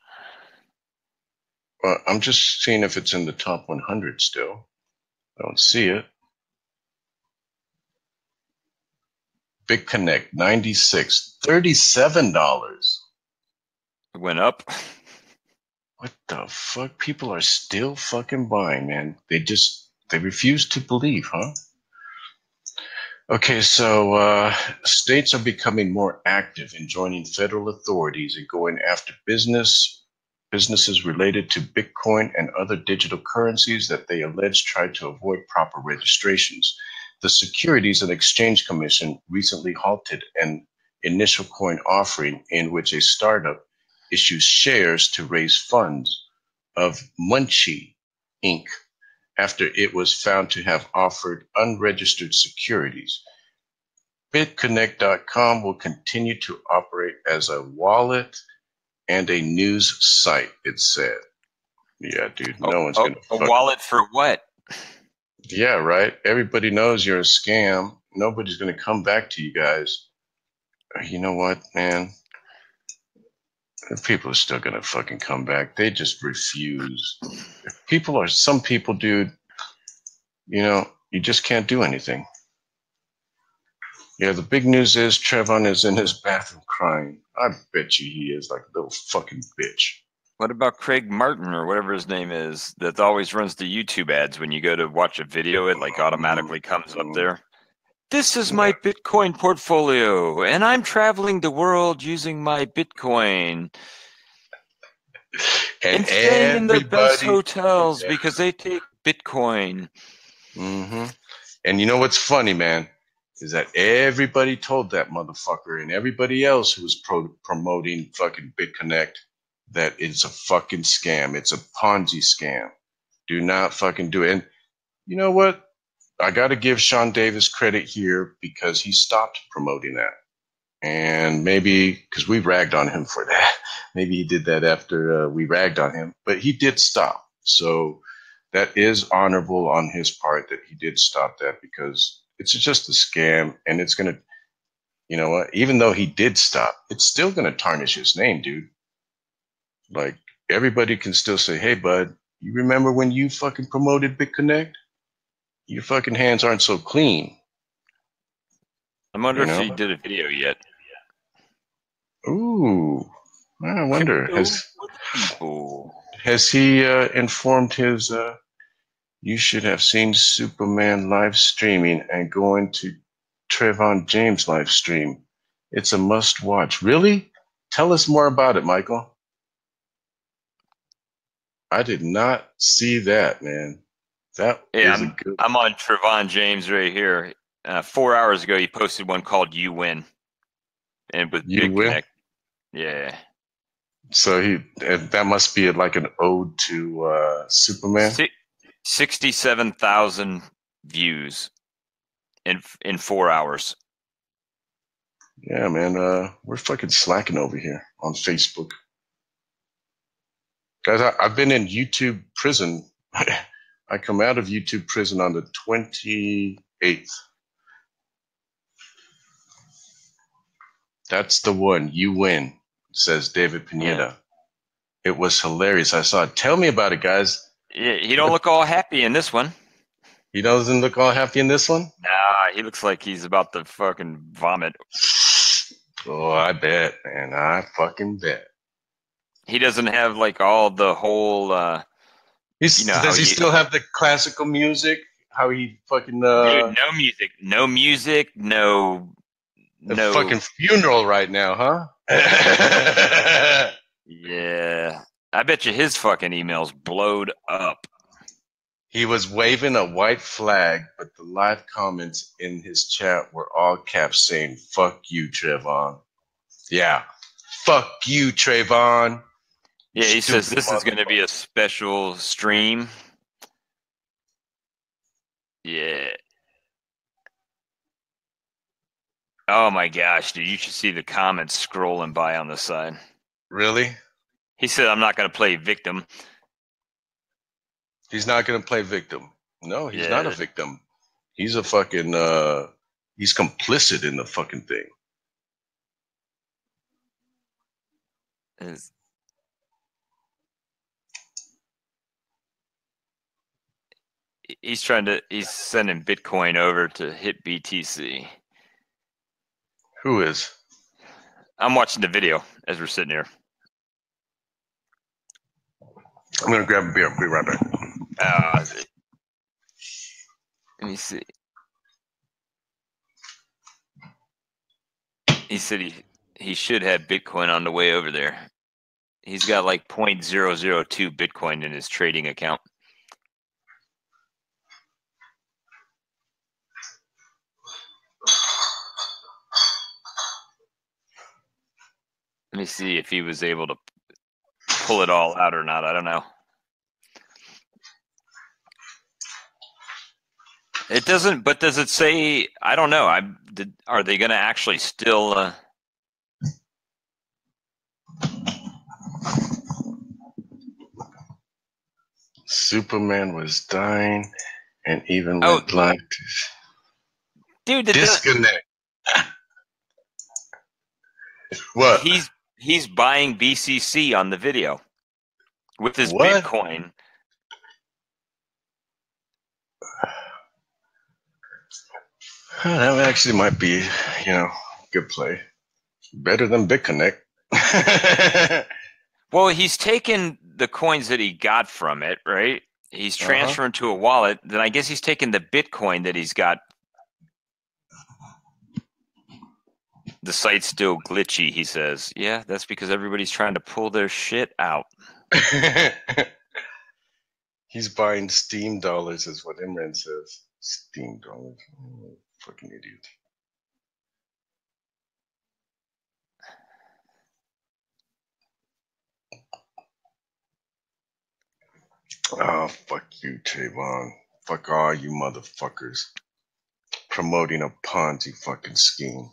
I'm just seeing if it's in the top 100 still. I don't see it. BitConnect, 96, $37. It went up. What the fuck? People are still fucking buying, man. They refuse to believe, huh? Okay, so states are becoming more active in joining federal authorities and going after businesses related to Bitcoin and other digital currencies that they allege tried to avoid proper registrations. The Securities and Exchange Commission recently halted an initial coin offering in which a startup issues shares to raise funds of Munchie Inc. after it was found to have offered unregistered securities. BitConnect.com will continue to operate as a wallet and a news site, it said. Yeah, dude, no one's going to... A wallet for what? Yeah, right? Everybody knows you're a scam. Nobody's going to come back to you guys. You know what, man? People are still going to fucking come back. They just refuse. Some people, dude, you just can't do anything. Yeah, the big news is Trevon is in his bathroom crying. I bet you he is, like a little fucking bitch. What about Craig Martin or whatever his name is that always runs the YouTube ads when you go to watch a video? It like automatically comes up there. This is my Bitcoin portfolio, and I'm traveling the world using my Bitcoin. And staying in the best hotels because they take Bitcoin. Mm-hmm. And you know what's funny, man, is that everybody told that motherfucker and everybody else who was promoting fucking BitConnect that it's a fucking scam. It's a Ponzi scam. Do not fucking do it. And you know what? I got to give Sean Davis credit here because he stopped promoting that. And maybe because we ragged on him for that. Maybe he did that after we ragged on him. But he did stop. So that is honorable on his part that he did stop that, because it's just a scam, and it's going to, you know what, even though he did stop, it's still going to tarnish his name, dude. Like, everybody can still say, hey, bud, you remember when you fucking promoted BitConnect? Your fucking hands aren't so clean. I wonder if he did a video yet. Ooh, I wonder. Has he informed his, you should have seen Superman live streaming and going to Trayvon James live stream. It's a must watch. Really? Tell us more about it, Michael. I did not see that, man. That is a good. I'm on Trayvon James right here. 4 hours ago, he posted one called "You Win," and with BitConnect. Yeah. So that must be like an ode to Superman. 67,000 views in 4 hours. Yeah, man. We're fucking slacking over here on Facebook. Guys, I've been in YouTube prison. I come out of YouTube prison on the 28th. That's the one. You win, says David Pineda. Yeah. It was hilarious. I saw it. Tell me about it, guys. Yeah, he don't look all happy in this one. He doesn't look all happy in this one? Nah, he looks like he's about to fucking vomit. Oh, I bet, man. I fucking bet. He doesn't have like all the whole. Does he still have the classical music? How he fucking. Dude, no music. No fucking funeral right now, huh? Yeah, I bet you his fucking emails blowed up. He was waving a white flag, but the live comments in his chat were all caps saying, fuck you, Trayvon. Yeah. Fuck you, Trayvon. Yeah, he says this is going to be a special stream. Yeah. Oh my gosh, dude, you should see the comments scrolling by on the side. Really? He said, I'm not going to play victim. He's not going to play victim. No, he's not a victim. He's a fucking, he's complicit in the fucking thing. He's sending Bitcoin over to hit BTC. Who is? I'm watching the video as we're sitting here. I'm going to grab a beer. I'll be right back. Let me see. He said he should have Bitcoin on the way over there. He's got like 0.002 Bitcoin in his trading account. Let me see if he was able to pull it all out or not. I don't know. It doesn't, but does it say? I don't know. Are they going to actually still? Superman was dying, and even would like to. Dude, disconnect. What? He's buying BCC on the video with his Bitcoin. That actually might be, good play. Better than BitConnect. Well, he's taken the coins that he got from it, right? He's transferring to a wallet. Then I guess he's taking the Bitcoin that he's got. The site's still glitchy, he says. Yeah, that's because everybody's trying to pull their shit out. He's buying Steam dollars, is what Imran says. Steam dollars. Oh, fucking idiot. Oh, fuck you, Trayvon. Fuck all you motherfuckers. Promoting a Ponzi fucking scheme.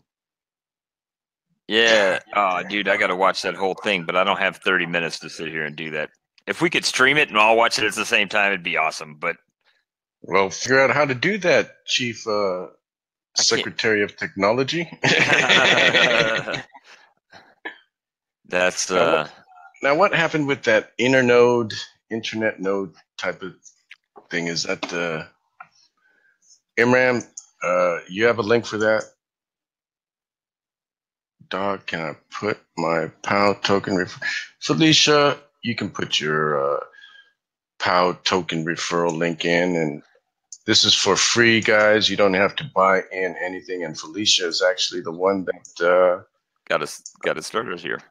Yeah. Oh, dude, I got to watch that whole thing, but I don't have 30 minutes to sit here and do that. If we could stream it and all watch it at the same time, it'd be awesome. But well, figure out how to do that, Chief Secretary of Technology. That's now. What happened with that internet node type of thing? Is that Imran? You have a link for that? Dog, can I put my POW token? Felicia, you can put your POW token referral link in, and this is for free, guys. You don't have to buy in anything. And Felicia is actually the one that got us started here.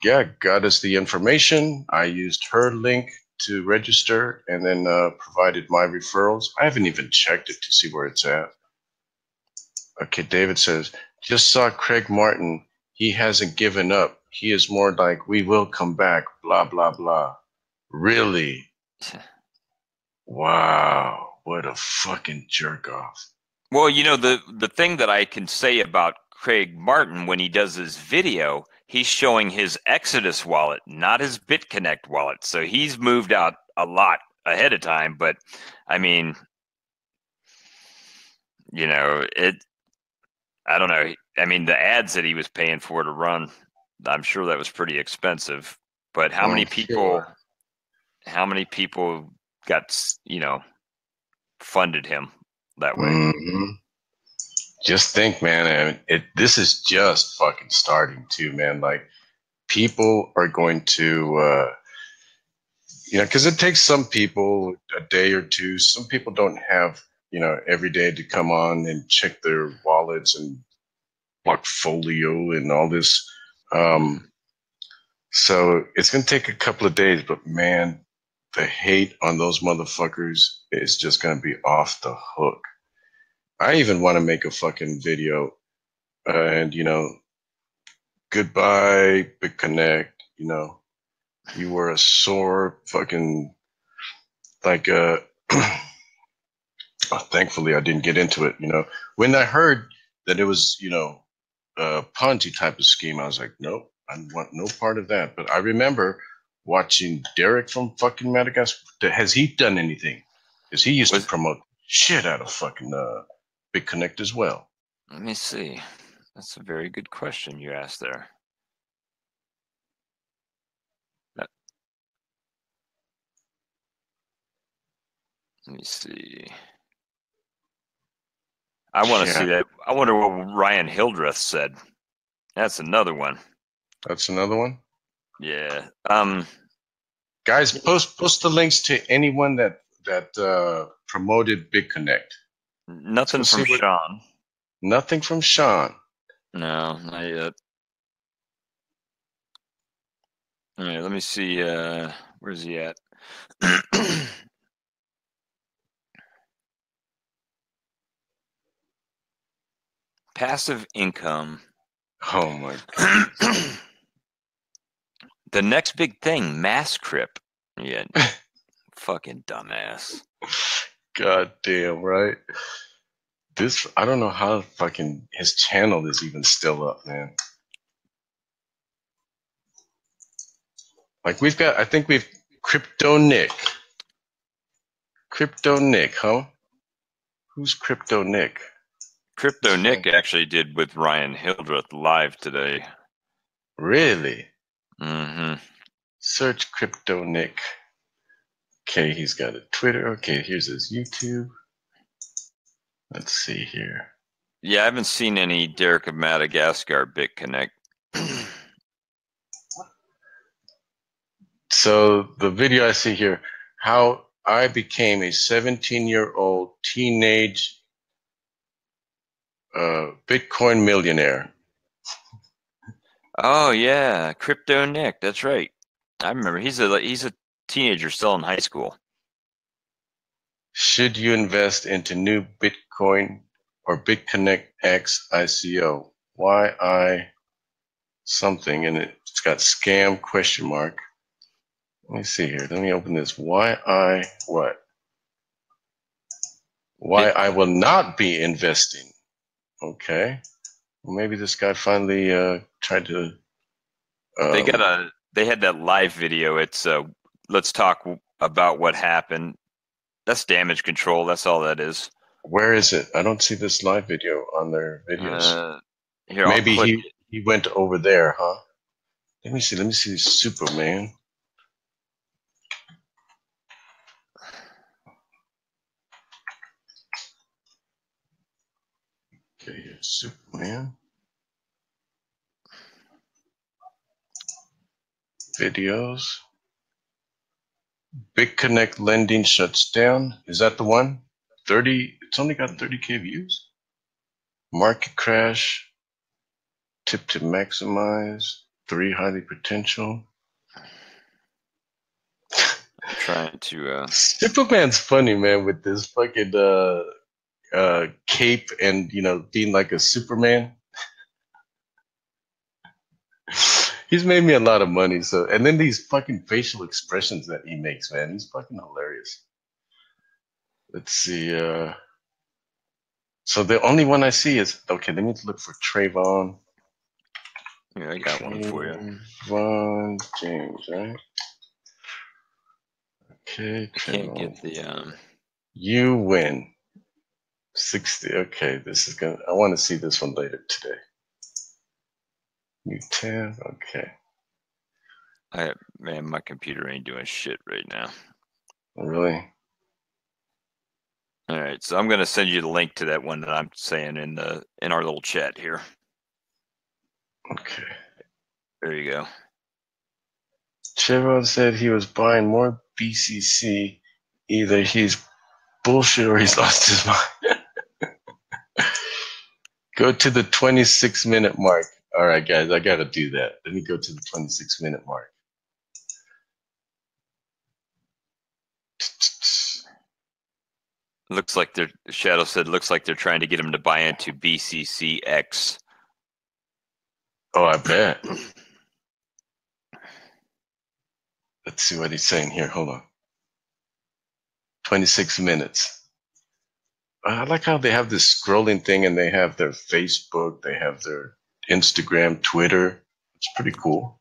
Yeah, got us the information. I used her link to register, and then provided my referrals. I haven't even checked it to see where it's at. Okay, David says, just saw Craig Martin. He hasn't given up. He is more like, we will come back, blah, blah, blah. Really? Wow, what a fucking jerk off. Well, you know, the thing that I can say about Craig Martin, when he does his video, he's showing his Exodus wallet, not his BitConnect wallet. So he's moved out a lot ahead of time. But, I mean, you know, I don't know. I mean, the ads that he was paying for to run, I'm sure that was pretty expensive. But how many people got, you know, funded him that way? Mm-hmm. Just think, man, this is just fucking starting too, man. Like, people are going to, you know, because it takes some people a day or two. Some people don't have, you know, every day to come on and check their wallets and portfolio and all this. So it's going to take a couple of days, but man, the hate on those motherfuckers is just going to be off the hook. I even want to make a fucking video and, you know, goodbye, BitConnect, you know, you were a sore fucking, like, thankfully I didn't get into it, you know. When I heard that it was, you know, a Ponzi type of scheme, I was like, nope, I want no part of that. But I remember watching Derek from fucking Madagascar. Has he done anything? Because he used to promote shit out of fucking BitConnect as well. Let me see. That's a very good question you asked there. Let me see. I want to see that. I wonder what Ryan Hildreth said. That's another one. That's another one? Yeah. Guys, post the links to anyone that promoted BitConnect. Nothing from Sean. Nothing from Sean. No, not yet. All right, let me see. Where's he at? Passive income. Oh my God. The next big thing, mass crip. Yeah. Fucking dumbass. God damn, right? This, I don't know how fucking his channel is even still up, man. Like, I think we've Crypto Nick. Crypto Nick, huh? Who's Crypto Nick? Crypto Nick actually did with Ryan Hildreth live today. Really? Mm-hmm. Search Crypto Nick. Okay, he's got a Twitter. Okay, here's his YouTube. Let's see here. Yeah, I haven't seen any Derek of Madagascar BitConnect. So the video I see here, how I became a 17-year-old teenage Bitcoin millionaire. Oh yeah, Crypto Nick. That's right. I remember. He's a teenager still in high school. Should you invest into new Bitcoin or BitConnect X ICO? Why I something, and it's got scam question mark. Let me see here. Let me open this. Why I what? Why I will not be investing. Okay. Well, maybe this guy finally tried to. They had that live video. It's let's talk about what happened. That's damage control. That's all that is. Where is it? I don't see this live video on their videos. Here, maybe he went over there, huh? Let me see Superman. Okay, here's Superman. Videos. Big Connect lending shuts down. Is that the one? 30. It's only got 30K views. Market crash. Tip to maximize. 3 highly potential. I'm trying to. Superman's funny, man, with this fucking cape and being like a Superman. He's made me a lot of money. So, and then these fucking facial expressions that he makes, man, he's fucking hilarious. Let's see. So the only one I see is okay. Let me look for Trayvon. Yeah, I got one for you. Trayvon James, right? Okay. I can't get the. You win. 60. Okay, this is gonna. I want to see this one later today. New tab. Okay. Man, my computer ain't doing shit right now. Really? All right, so I'm gonna send you the link to that one that I'm saying in our little chat here. Okay. There you go. Chevron said he was buying more BCC. Either he's bullshit or he's lost his mind. Go to the 26-minute mark. All right, guys, I got to do that. Let me go to the 26-minute mark. Looks like Shadow said, looks like they're trying to get him to buy into BCCX. Oh, I bet. Let's see what he's saying here. Hold on. 26 minutes. I like how they have this scrolling thing and they have their Facebook, they have their Instagram, Twitter. It's pretty cool.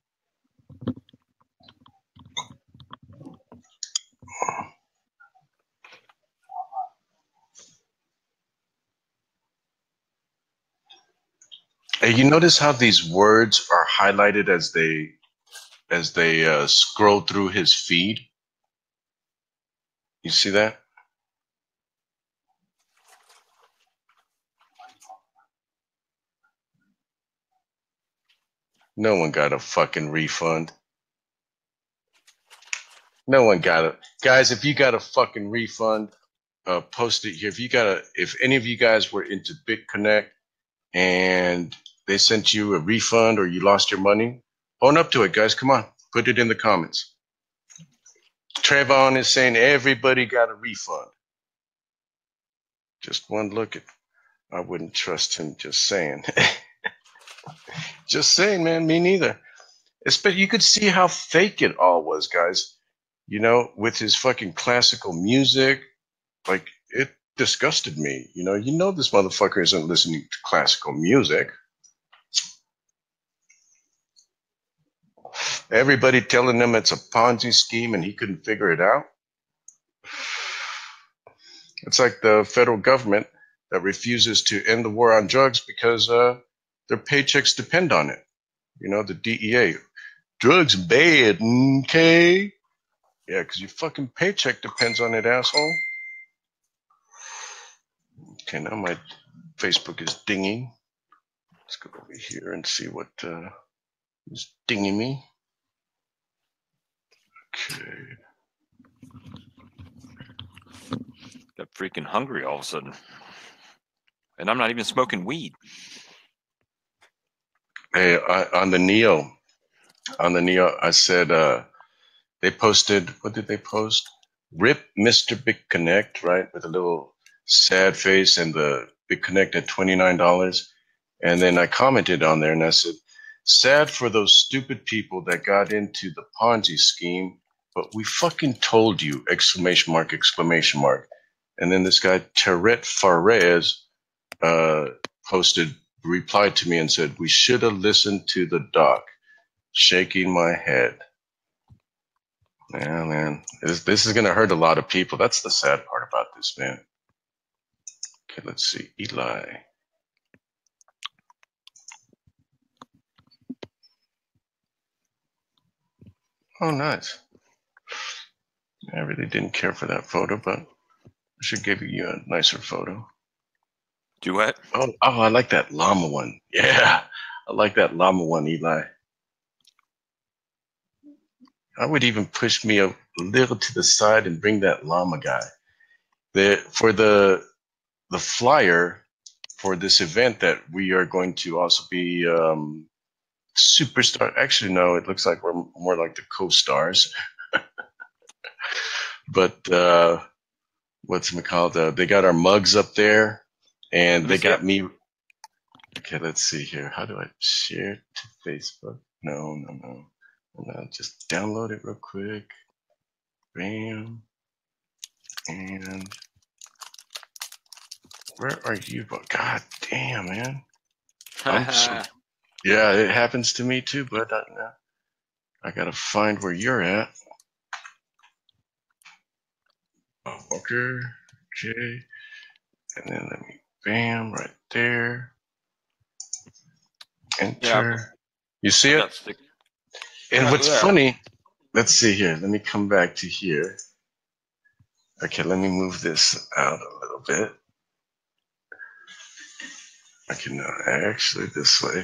Hey, you notice how these words are highlighted as they scroll through his feed? You see that? No one got a fucking refund. No one got it. Guys, if you got a fucking refund, post it here. If any of you guys were into BitConnect and they sent you a refund or you lost your money, own up to it, guys. Come on. Put it in the comments. Trayvon is saying everybody got a refund. Just one look at, I wouldn't trust him, just saying. Just saying, man, me neither. But you could see how fake it all was, guys. With his fucking classical music, like, it disgusted me. You know this motherfucker isn't listening to classical music. Everybody telling him it's a Ponzi scheme and he couldn't figure it out. It's like the federal government that refuses to end the war on drugs because their paychecks depend on it. The DEA. Drugs bad, okay? Yeah, because your fucking paycheck depends on it, asshole. Okay, now my Facebook is dinging. Let's go over here and see what is dinging me. Okay. Got freaking hungry all of a sudden. And I'm not even smoking weed. Hey, on the Neo, I said they posted, what did they post? Rip Mr. Big Connect, right? With a little sad face and the Big Connect at $29. And then I commented on there and I said, sad for those stupid people that got into the Ponzi scheme, but we fucking told you, exclamation mark, exclamation mark. And then this guy, Teret Farez, replied to me and said, we should have listened to the doc. Shaking my head. Yeah, man. This is going to hurt a lot of people. That's the sad part about this, man. Okay, let's see. Eli. Oh, nice. I really didn't care for that photo, but I should give you a nicer photo. Do what? Oh, I like that llama one. Yeah, I like that llama one, Eli. I would even push me a little to the side and bring that llama guy. For the flyer for this event that we are going to also be superstar. Actually, no, it looks like we're more like the co-stars. But what's it called? They got our mugs up there, and they got me. Okay, let's see here. How do I share to Facebook? No. Just download it real quick. Bam. And where are you? God damn, man. Yeah, it happens to me too, but I gotta find where you're at. Okay. And then let me, bam, right there. Enter. Yeah. You see it? And what's funny, let's see here. Let me come back to here. Okay, let me move this out a little bit. Okay, no, actually this way.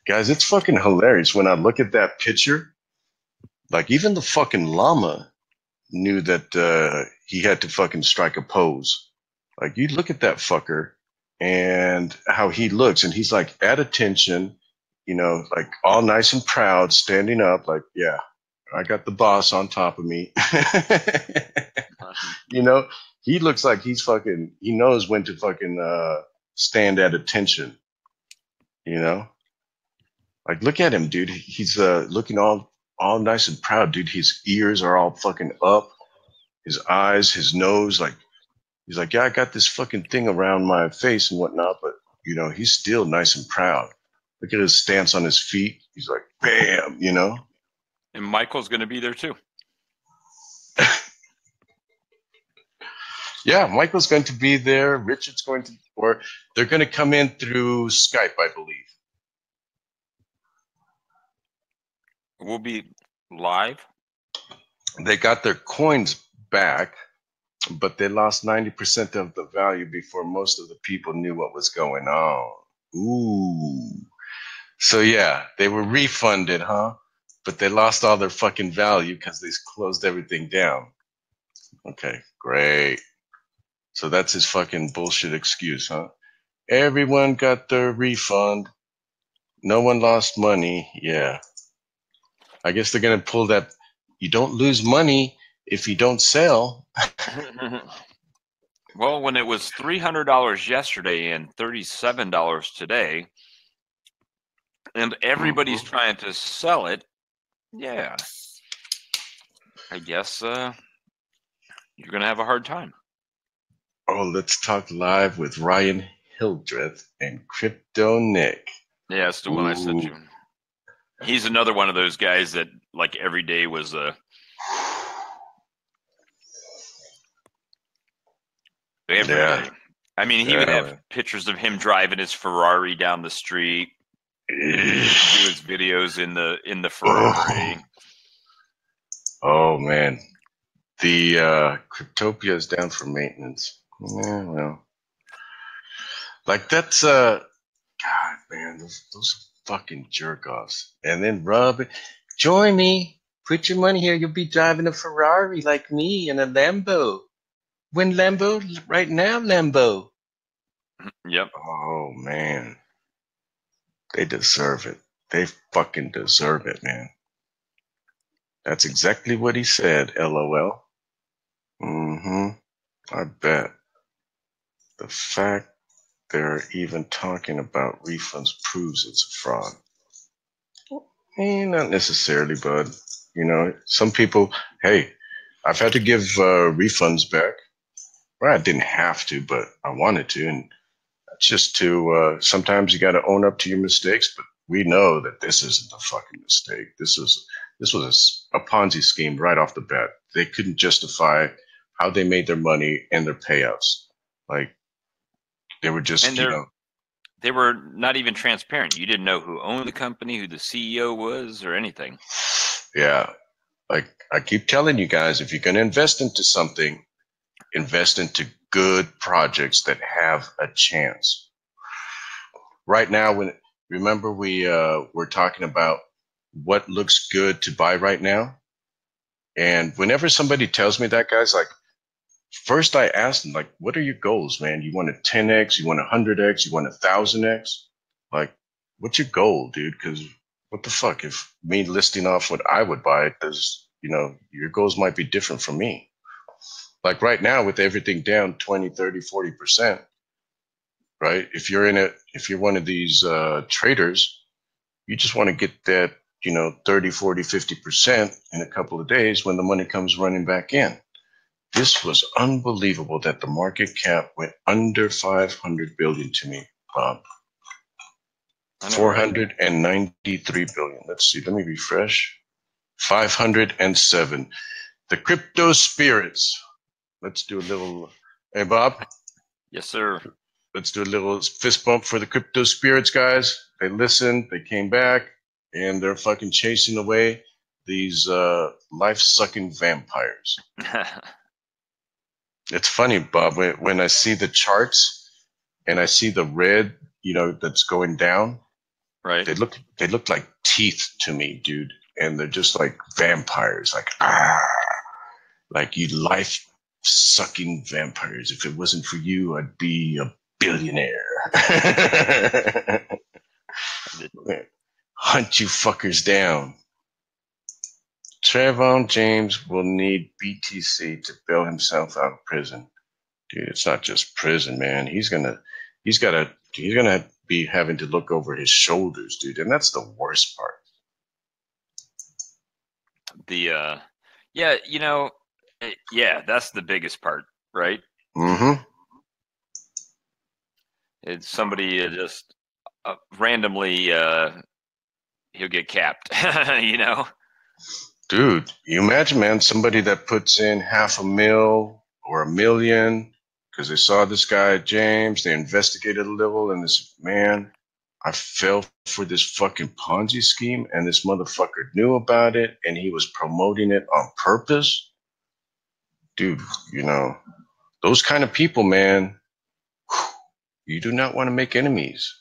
Guys, it's fucking hilarious when I look at that picture. Like, even the fucking llama knew that he had to fucking strike a pose. Like, you look at that fucker and how he looks, and he's like at attention, you know, like all nice and proud, standing up, like, yeah, I got the boss on top of me. You know, he looks like he knows when to fucking stand at attention, you know? Like, look at him, dude. He's looking all nice and proud, dude. His ears are all fucking up. His eyes, his nose, like, he's like, yeah, I got this fucking thing around my face and whatnot, but, you know, he's still nice and proud. Look at his stance on his feet. He's like, bam, you know? And Michael's going to be there too. Yeah, Michael's going to be there. Richard's going to, or they're going to come in through Skype, I believe. We'll be live. They got their coins back, but they lost 90% of the value before most of the people knew what was going on. Ooh. So yeah, they were refunded, huh? But they lost all their fucking value because they closed everything down. Okay, great. So that's his fucking bullshit excuse, huh? Everyone got their refund. No one lost money. Yeah. I guess they're going to pull that. You don't lose money if you don't sell. Well, when it was $300 yesterday and $37 today, and everybody's trying to sell it, yeah, I guess you're going to have a hard time. Oh, let's talk live with Ryan Hildreth and Crypto Nick. Yeah, it's the one I sent you. He's another one of those guys that, like, every day was every day. I mean, he would have pictures of him driving his Ferrari down the street. Do his videos in the Ferrari. Oh man, the Cryptopia is down for maintenance. Yeah, well, like that's God, man, those fucking jerk offs. And then join me, put your money here. You'll be driving a Ferrari like me and a Lambo. When Lambo, right now, Lambo. Yep. Oh man, they deserve it. They fucking deserve it, man. That's exactly what he said. LOL. I bet. The fact they're even talking about refunds proves it's a fraud. Not necessarily, bud. You know, some people, hey, I've had to give refunds back. Well, I didn't have to, but I wanted to. And that's just to, sometimes you got to own up to your mistakes, but we know that this isn't a fucking mistake. This this was a Ponzi scheme right off the bat. They couldn't justify how they made their money and their payouts. Like, they were just, they were not even transparent. You didn't know who owned the company, who the CEO was, or anything. Yeah. Like, I keep telling you guys, if you're going to invest into something, invest into good projects that have a chance. Right now, remember we're talking about what looks good to buy right now? And whenever somebody tells me that, guys, like, first I ask them, like, what are your goals, man? You want a 10x? You want a 100x? You want a 1000x? Like, what's your goal, dude? Because what the fuck? If me listing off what I would buy, because, your goals might be different from me. Like right now, with everything down 20, 30, 40%, right? If you're one of these traders, you just want to get that, 30, 40, 50% in a couple of days when the money comes running back in. This was unbelievable that the market cap went under 500 billion to me, Bob. 493 billion. Let's see. Let me refresh. 507. The crypto spirits. Let's do a little. Hey, Bob. Yes, sir. Let's do a little fist bump for the crypto spirits, guys. They listened. They came back, and they're fucking chasing away these life-sucking vampires. It's funny, Bob, when I see the charts and I see the red, that's going down. Right. They look like teeth to me, dude. And they're just like vampires, like you life-sucking vampires. If it wasn't for you, I'd be a billionaire. Hunt you fuckers down. Trayvon James will need BTC to bail himself out of prison. Dude, it's not just prison, man. He's gonna be having to look over his shoulders, dude, and that's the worst part. That's the biggest part, right? Mm-hmm. It's somebody just randomly he'll get capped, Dude, you imagine, man, somebody that puts in $500,000 or $1 million because they saw this guy James, they investigated a little, and this man, I fell for this fucking Ponzi scheme, and this motherfucker knew about it, and he was promoting it on purpose. Dude, those kind of people, man, you do not want to make enemies,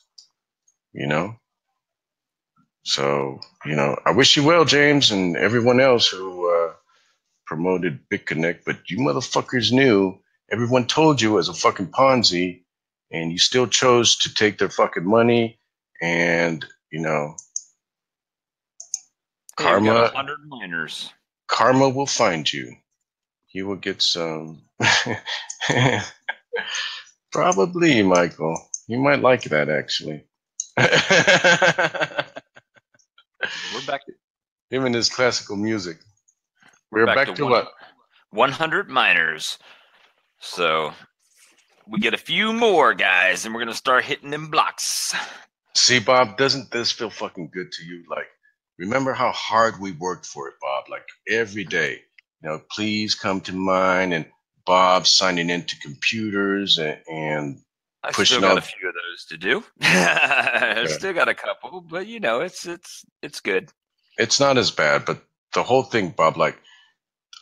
So, I wish you well, James, and everyone else who promoted BitConnect, but you motherfuckers knew, everyone told you it was a fucking Ponzi, and you still chose to take their fucking money, and, karma. You got 100 miners. Karma will find you. You will get some. Probably, Michael. You might like that, actually. We're back to him and his classical music. We're back to what? 100 miners. So we get a few more guys, and we're gonna start hitting them blocks. See, Bob, doesn't this feel fucking good to you? Like, remember how hard we worked for it, Bob? Like every day, please come to mine, and Bob signing into computers and I still got a few of those to do. I still got a couple, but it's good. It's not as bad, but the whole thing, Bob, like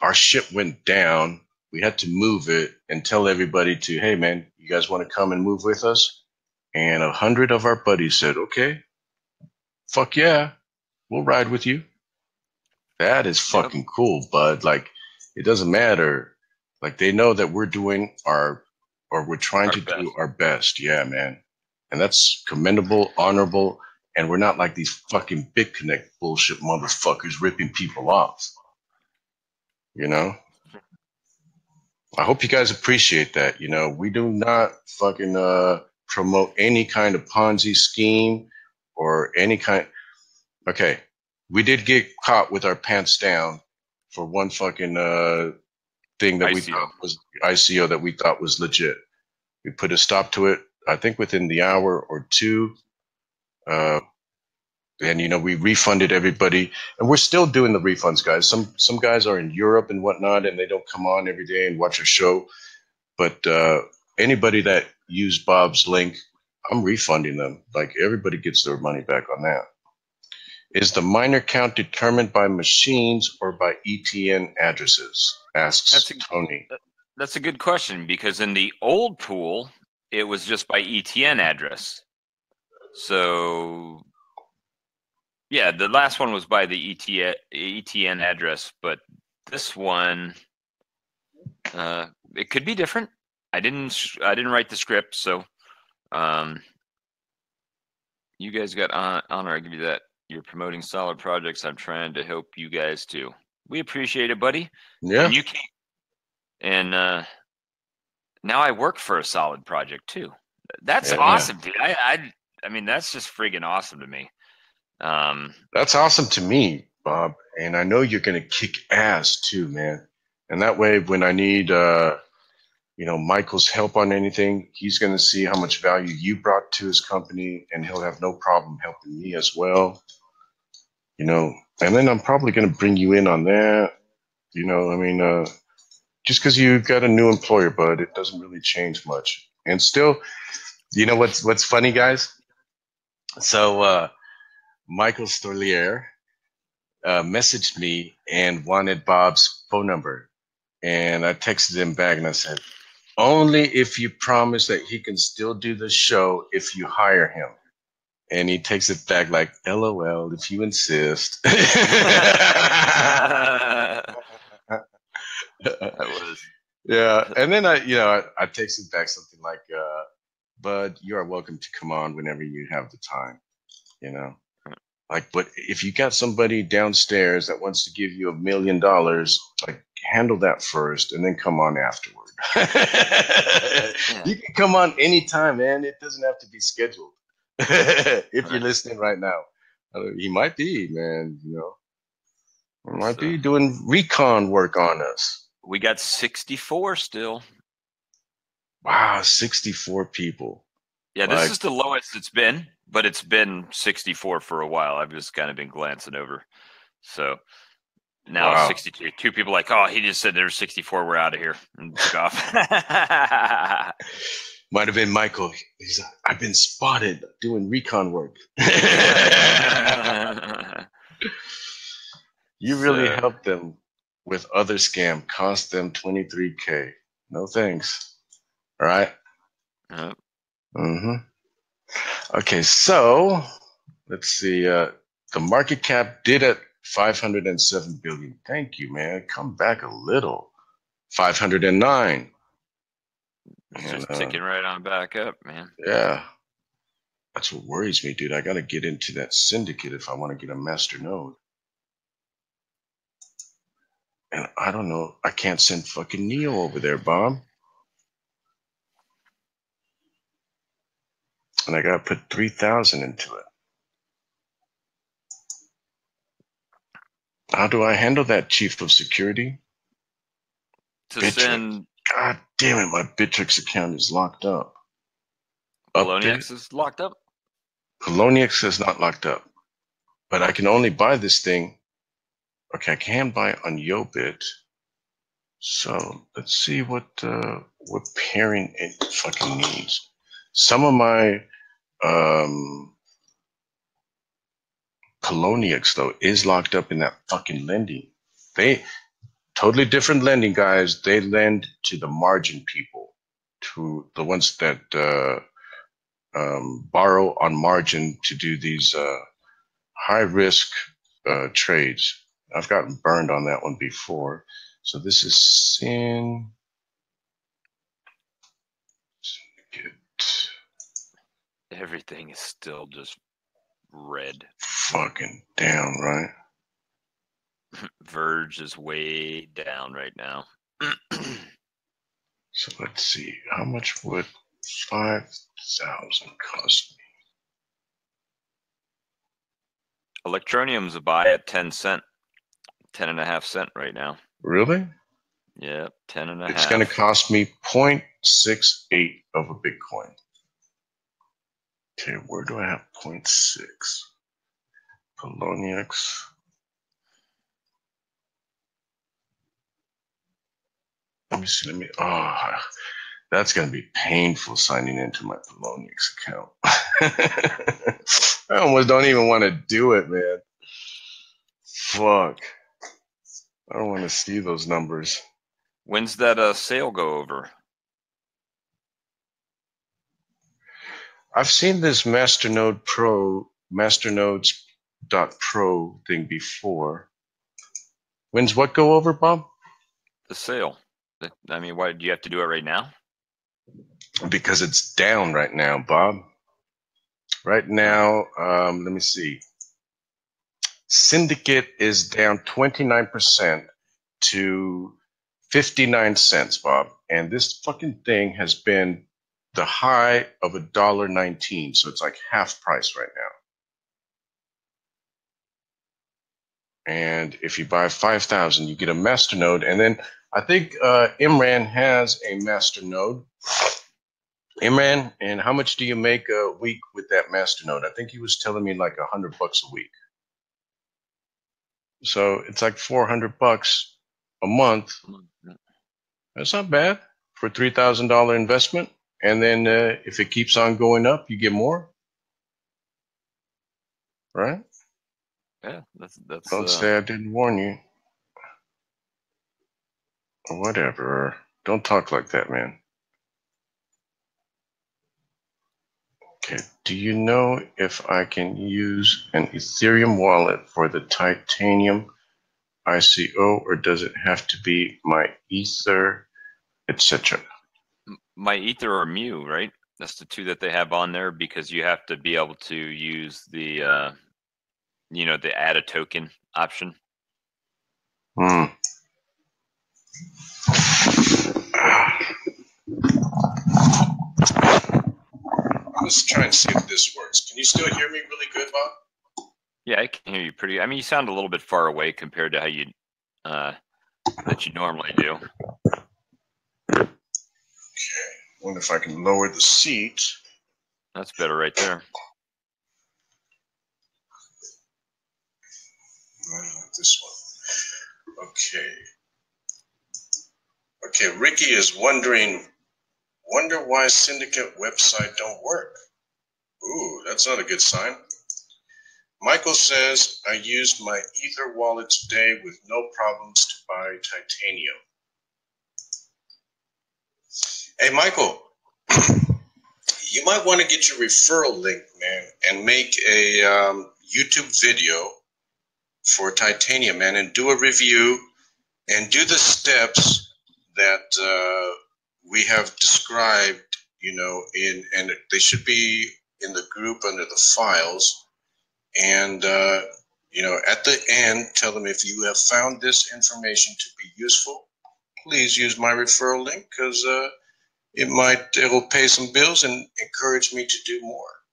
our ship went down. We had to move it and tell everybody to, hey man, you guys want to come and move with us? And 100 of our buddies said, okay, fuck yeah, we'll ride with you. That is fucking cool, bud. Like, it doesn't matter. Like, they know that we're doing we're trying to do our best. Yeah, man. And that's commendable, honorable, and we're not like these fucking BitConnect bullshit motherfuckers ripping people off. I hope you guys appreciate that. We do not fucking promote any kind of Ponzi scheme or any kind. Okay, we did get caught with our pants down for one fucking thing that we thought was ICO that we thought was legit. We put a stop to it, I think within the hour or two. And, you know, we refunded everybody, and we're still doing the refunds, guys. Some guys are in Europe and whatnot, and they don't come on every day and watch our show. But anybody that used Bob's link, I'm refunding them. Like, everybody gets their money back on that. Is the miner count determined by machines or by ETN addresses? Asks Tony. That's a good question, because in the old pool, it was just by ETN address. So, yeah, the last one was by the ETN address, but this one, it could be different. I didn't write the script, so you guys got honor. I give you that. You're promoting solid projects. I'm trying to help you guys too. We appreciate it, buddy. Yeah. And you can. And now I work for a solid project too. That's awesome, dude. I mean, that's just friggin' awesome to me. That's awesome to me, Bob. And I know you're gonna kick ass too, man. And that way, when I need, you know, Michael's help on anything, he's gonna see how much value you brought to his company, and he'll have no problem helping me as well. You know, and then I'm probably gonna bring you in on that. You know, I mean, just because you got a new employer, bud, it doesn't really change much. And still, you know what's funny, guys? So Michael Stolliare messaged me and wanted Bob's phone number. And I texted him back and I said, only if you promise that he can still do the show if you hire him. And he takes it back like, LOL, if you insist. Yeah. And then I texted back something like, bud, you are welcome to come on whenever you have the time, you know? Like, but if you got somebody downstairs that wants to give you $1 million, like, handle that first and then come on afterward. You can come on anytime, man. It doesn't have to be scheduled. If you're listening right now, he might be, man, you know. He might be doing recon work on us. We got 64 still. Wow, 64 people. Yeah, this is the lowest it's been, but it's been 64 for a while. I've just kind of been glancing over. So now it's 62. Two people like, oh, he just said there's 64. We're out of here. And took off. Might have been Michael. He's like, I've been spotted doing recon work. You really helped them with other scam. Cost them $23K. No thanks. All right. Okay, so let's see. The market cap did at 507 billion. Thank you, man. Come back a little. 509. It's just ticking right on back up, man. Yeah. That's what worries me, dude. I got to get into that syndicate if I want to get a master node. And I don't know. I can't send fucking Neo over there, Bob. And I got to put 3,000 into it. How do I handle that, Chief of Security? Send. God damn it, my Bittrex account is locked up. Polonius is locked up? Polonius is not locked up. But I can only buy this thing. Okay, I can buy on Yobit. So let's see what pairing it fucking needs. Some of my Polonius, though, is locked up in that fucking lending. They totally different lending, guys. They lend to the margin people, to the ones that borrow on margin to do these high risk trades. I've gotten burned on that one before. So this is Sin. Everything is still just red. Fucking down, right? Verge is way down right now. So let's see. How much would 5,000 cost me? Electro Neum's a buy at 10 cent. 10.5 cent right now. Really? Yeah, 10.5. It's going to cost me 0.68 of a Bitcoin. Okay, where do I have 0.6? Poloniex. Let me see. Oh, that's going to be painful signing into my Poloniex account. I almost don't even want to do it, man. Fuck. I don't want to see those numbers. When's that sale go over? I've seen this masternodes.pro thing before. When's what go over, Bob? The sale. I mean, why do you have to do it right now? Because it's down right now, Bob. Right now, let me see. Syndicate is down 29% to 59 cents, Bob. And this fucking thing has been the high of $1.19. So it's like half price right now. And if you buy 5,000, you get a masternode. And then I think Imran has a masternode. Imran, and how much do you make a week with that masternode? I think he was telling me like $100 a week. So it's like $400 a month. That's not bad for a $3,000 investment. And then if it keeps on going up, you get more. Right? Yeah, that's. Don't say I didn't warn you. Or whatever. Don't talk like that, man. Okay. Do you know if I can use an Ethereum wallet for the titanium ICO, or does it have to be my Ether, etc.? My Ether or Mu, right? That's the two that they have on there, because you have to be able to use the, the add a token option. Let's try and see if this works. Can you still hear me really good, Bob? Yeah, I can hear you pretty. I mean, you sound a little bit far away compared to how you that you normally do. Okay. Wonder if I can lower the seat. That's better right there. This one. Okay. Okay, Ricky is wonder why syndicate website don't work. Ooh, that's not a good sign. Michael says, I used my Ether wallet today with no problems to buy titanium. Hey, Michael, you might want to get your referral link, man, and make a YouTube video for titanium, man, and do a review and do the steps that we have described, and they should be in the group under the files. And, at the end, tell them if you have found this information to be useful, please use my referral link, because it'll pay some bills and encourage me to do more.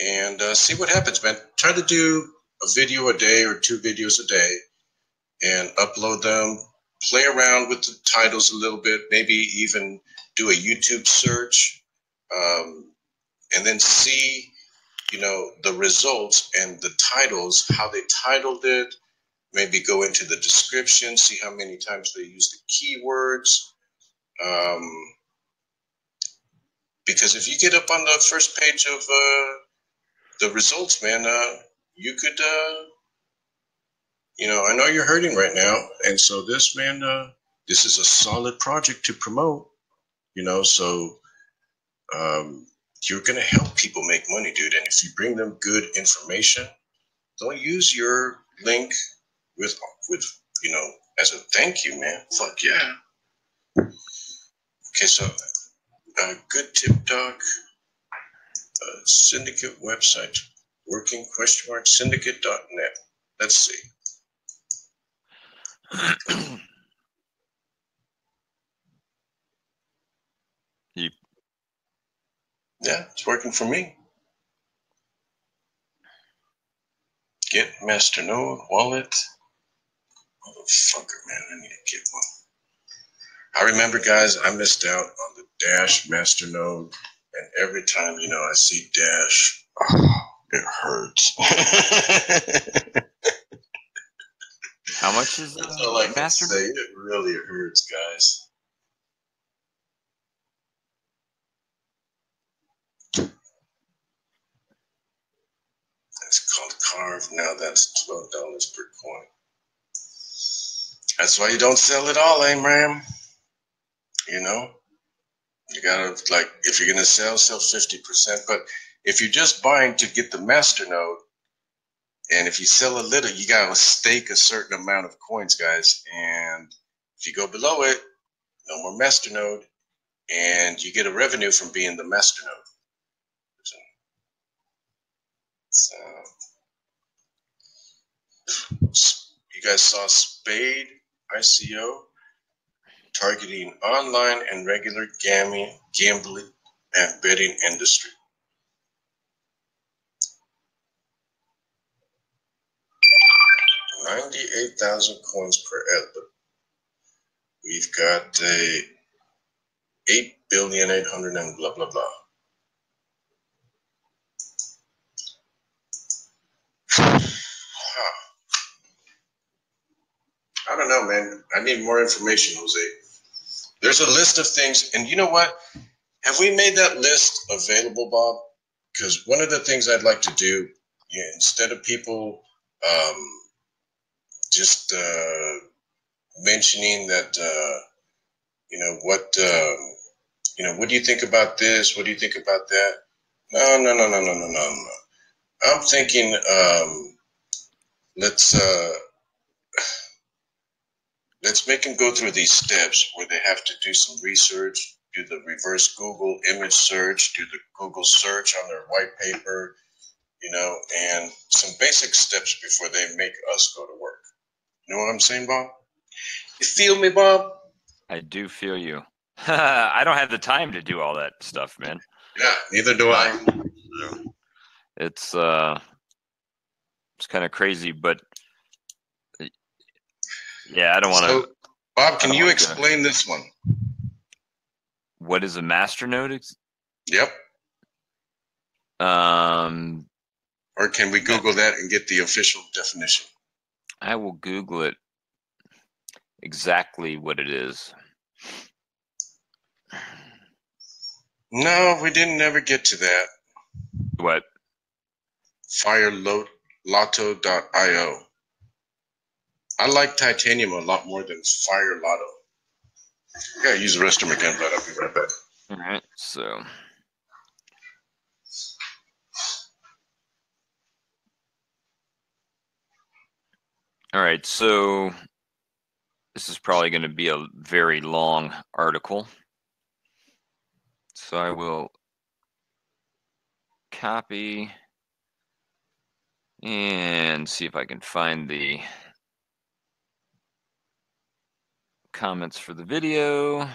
And see what happens, man. Try to do a video a day or 2 videos a day and upload them. Play around with the titles a little bit, maybe even do a YouTube search, and then see, the results and the titles, how they titled it. Maybe go into the description, see how many times they use the keywords. Because if you get up on the first page of the results, man, you could, I know you're hurting right now. And so this, man, this is a solid project to promote, so you're going to help people make money, dude. And if you bring them good information, they'll use your link with as a thank you, man. Fuck yeah. Okay, so good tip doc, syndicate website, working ? Syndicate.net. Let's see. Yeah, it's working for me. Get masternode wallet. Motherfucker, man, I need to get one. I remember, guys, I missed out on the Dash masternode, and every time, I see Dash, oh, It hurts. How much is That's all I can master? say. It really hurts, guys. It's called Carve. Now that's $12 per coin. That's why you don't sell it all, Ram. You know? You gotta, like, if you're gonna sell 50%. But if you're just buying to get the masternode, and if you sell a little, you gotta stake a certain amount of coins, guys. And if you go below it, no more masternode, and you get a revenue from being the masternode. So, you guys saw Spade ICO targeting online and regular gambling and betting industry. $98,000 coins per elbow. We've got a 8,800,000,000 and blah blah blah. I don't know, man. I need more information, Jose. There's a list of things, and you know what? Have we made that list available, Bob? Because one of the things I'd like to do, instead of people just mentioning that, what do you think about this? What do you think about that? No. I'm thinking, let's make them go through these steps where they have to do some research, do the reverse Google image search, do the Google search on their white paper, and some basic steps before they make us go to work. You know what I'm saying, Bob? You feel me, Bob? I do feel you. I don't have the time to do all that stuff, man. Yeah, neither do I. It's kind of crazy, but yeah, I don't want to. So, Bob, can you explain this one? What is a masternode? Yep. Or can we Google that and get the official definition? I will Google it. Exactly what it is. No, we didn't ever get to that. What? FireLotto.io. I like Titanium a lot more than Fire Lotto. I gotta use the restroom again, but I'll be right back. All right, so. All right, so this is probably going to be a very long article. So I will copy and see if I can find the comments for the video.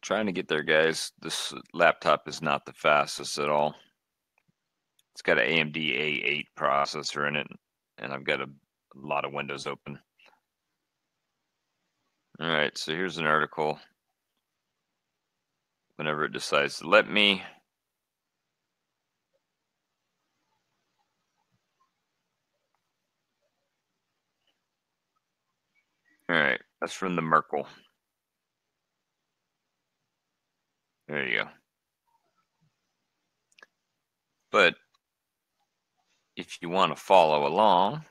Trying to get there, guys. This laptop is not the fastest at all. It's got an AMD A8 processor in it, and I've got a lot of windows open. All right, so here's an article. Whenever it decides to let me. All right, that's from the Merkle. There you go. But if you want to follow along.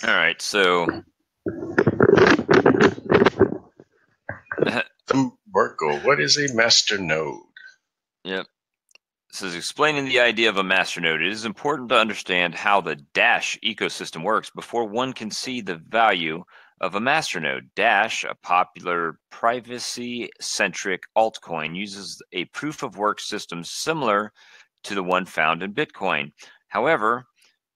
All right, so. Merkle, what is a masternode? Yep. It says, explaining the idea of a masternode, it is important to understand how the Dash ecosystem works before one can see the value of a masternode. Dash, a popular privacy-centric altcoin, uses a proof-of-work system similar to the one found in Bitcoin. However,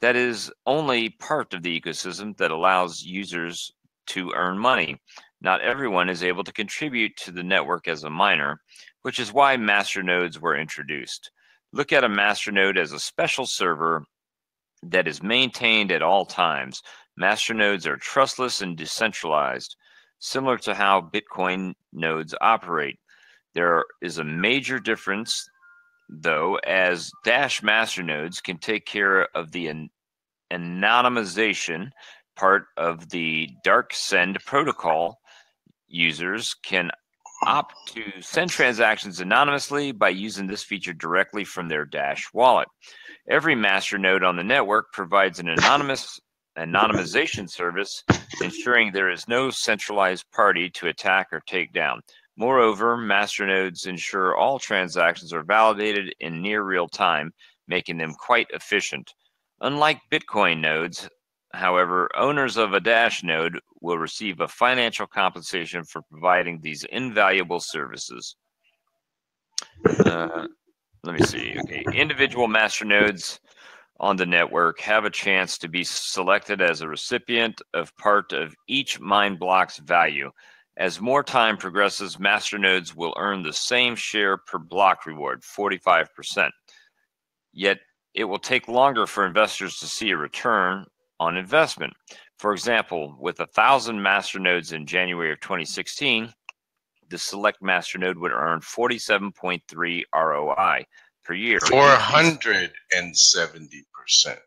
that is only part of the ecosystem that allows users to earn money. Not everyone is able to contribute to the network as a miner, which is why masternodes were introduced. Look at a masternode as a special server that is maintained at all times. Masternodes are trustless and decentralized. similar to how Bitcoin nodes operate. There is a major difference, though, as Dash masternodes can take care of the anonymization part of the dark send protocol. Users can opt to send transactions anonymously by using this feature directly from their Dash wallet. Every masternode on the network provides an anonymization service, ensuring there is no centralized party to attack or take down. Moreover, masternodes ensure all transactions are validated in near real time, making them quite efficient. Unlike Bitcoin nodes, however, owners of a Dash node will receive a financial compensation for providing these invaluable services. Let me see. Okay, individual masternodes on the network have a chance to be selected as a recipient of part of each mine block's value. As more time progresses, masternodes will earn the same share per block reward, 45%. Yet it will take longer for investors to see a return on investment. For example, with 1,000 masternodes in January of 2016, the select masternode would earn 47.3 ROI per year. 470%.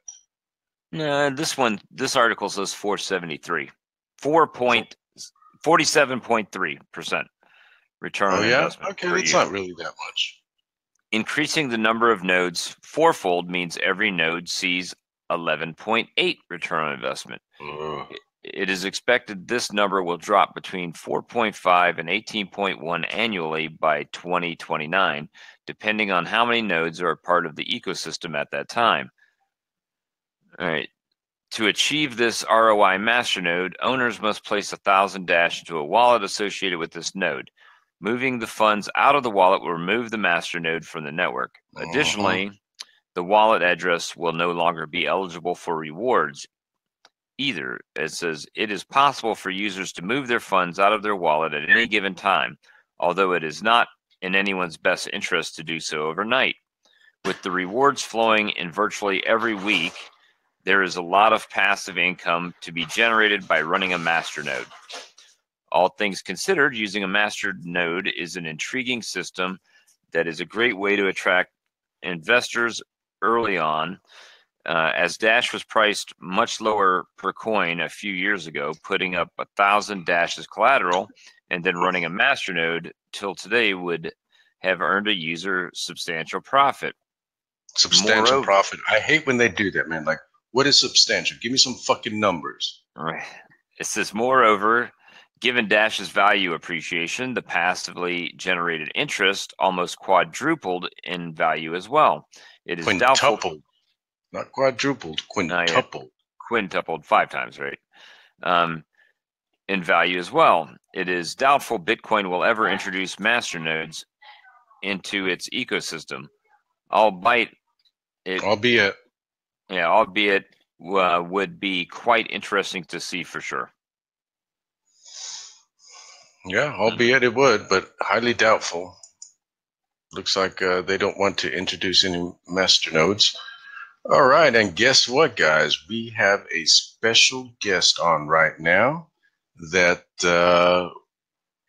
This article says 473. 47.3% return on investment. Okay, that's not really that much. Increasing the number of nodes fourfold means every node sees 11.8 return on investment. It is expected this number will drop between 4.5 and 18.1 annually by 2029, depending on how many nodes are a part of the ecosystem at that time. All right. To achieve this ROI masternode, owners must place 1,000 Dash into a wallet associated with this node. Moving the funds out of the wallet will remove the masternode from the network. Additionally, the wallet address will no longer be eligible for rewards either. It says it is possible for users to move their funds out of their wallet at any given time, although it is not in anyone's best interest to do so overnight. With the rewards flowing in virtually every week, there is a lot of passive income to be generated by running a masternode. All things considered, using a masternode is an intriguing system that is a great way to attract investors early on. As Dash was priced much lower per coin a few years ago, putting up 1,000 Dash as collateral and then running a masternode till today would have earned a user substantial profit. Substantial profit. I hate when they do that, man. Like, what is substantial? Give me some fucking numbers. Right. It says, moreover, given Dash's value appreciation, the passively generated interest almost quadrupled in value as well. It is quintupled, not quadrupled, quintupled. Quintupled 5 times, right? In value as well. It is doubtful Bitcoin will ever introduce masternodes into its ecosystem, albeit would be quite interesting to see for sure. Yeah, albeit it would, but highly doubtful. Looks like they don't want to introduce any masternodes. All right, and guess what, guys? We have a special guest on right now that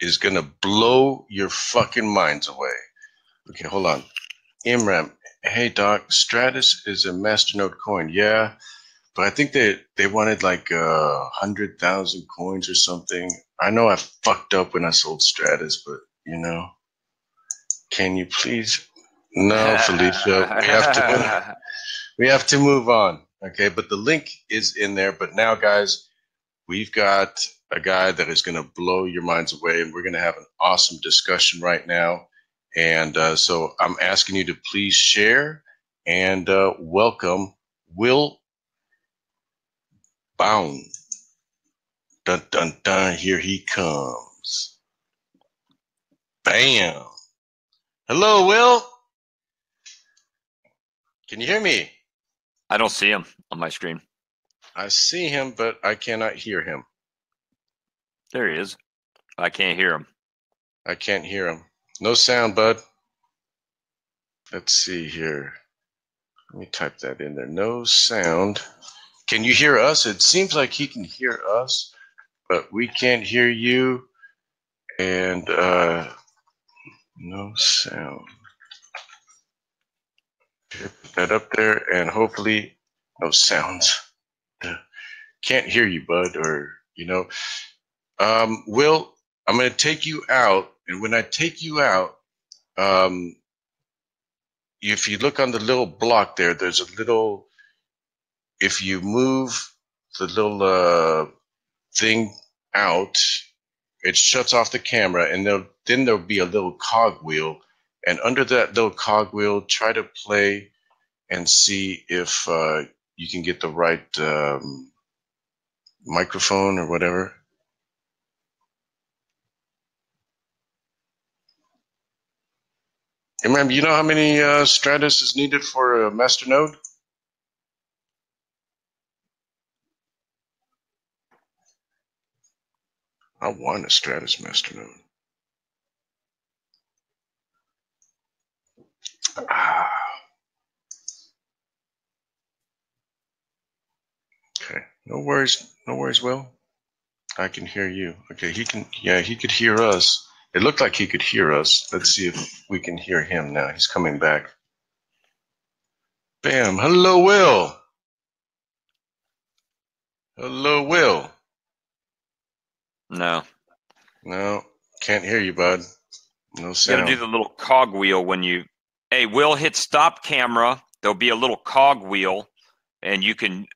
is going to blow your fucking minds away. Okay, hold on. Imram, hey, Doc, Stratus is a masternode coin. Yeah, but I think they wanted like 100,000 coins or something. I know I fucked up when I sold Stratus, but, you know, can you please? No, Felicia, we have to move on. Okay, but the link is in there. But now, guys, we've got a guy that is going to blow your minds away, and we're going to have an awesome discussion right now. And so I'm asking you to please share and welcome Will Bound. Dun, dun, dun, here he comes. Bam. Hello, Will. Can you hear me? I don't see him on my screen. I see him, but I cannot hear him. There he is. I can't hear him. I can't hear him. No sound, bud. Let's see here. Let me type that in there. No sound. Can you hear us? It seems like he can hear us. but we can't hear you, and no sound. Put that up there, and hopefully no sounds. Can't hear you, bud, or Will, I'm going to take you out, and when I take you out, if you look on the little block there, there's a little. If you move the little thing out, it shuts off the camera, and then there'll be a little cogwheel, and under that little cogwheel, try to play and see if you can get the right microphone or whatever. And remember, you know how many Stratus is needed for a master node? I want a Stratus master node. Okay, no worries, Will. I can hear you. Okay, he could hear us. It looked like he could hear us. Let's see if we can hear him now. He's coming back. Bam. Hello, Will. Hello, Will. No. No, can't hear you, bud. No sound. You gotta do the little cogwheel when you. Hey, Will, hit stop camera. There'll be a little cogwheel, and you can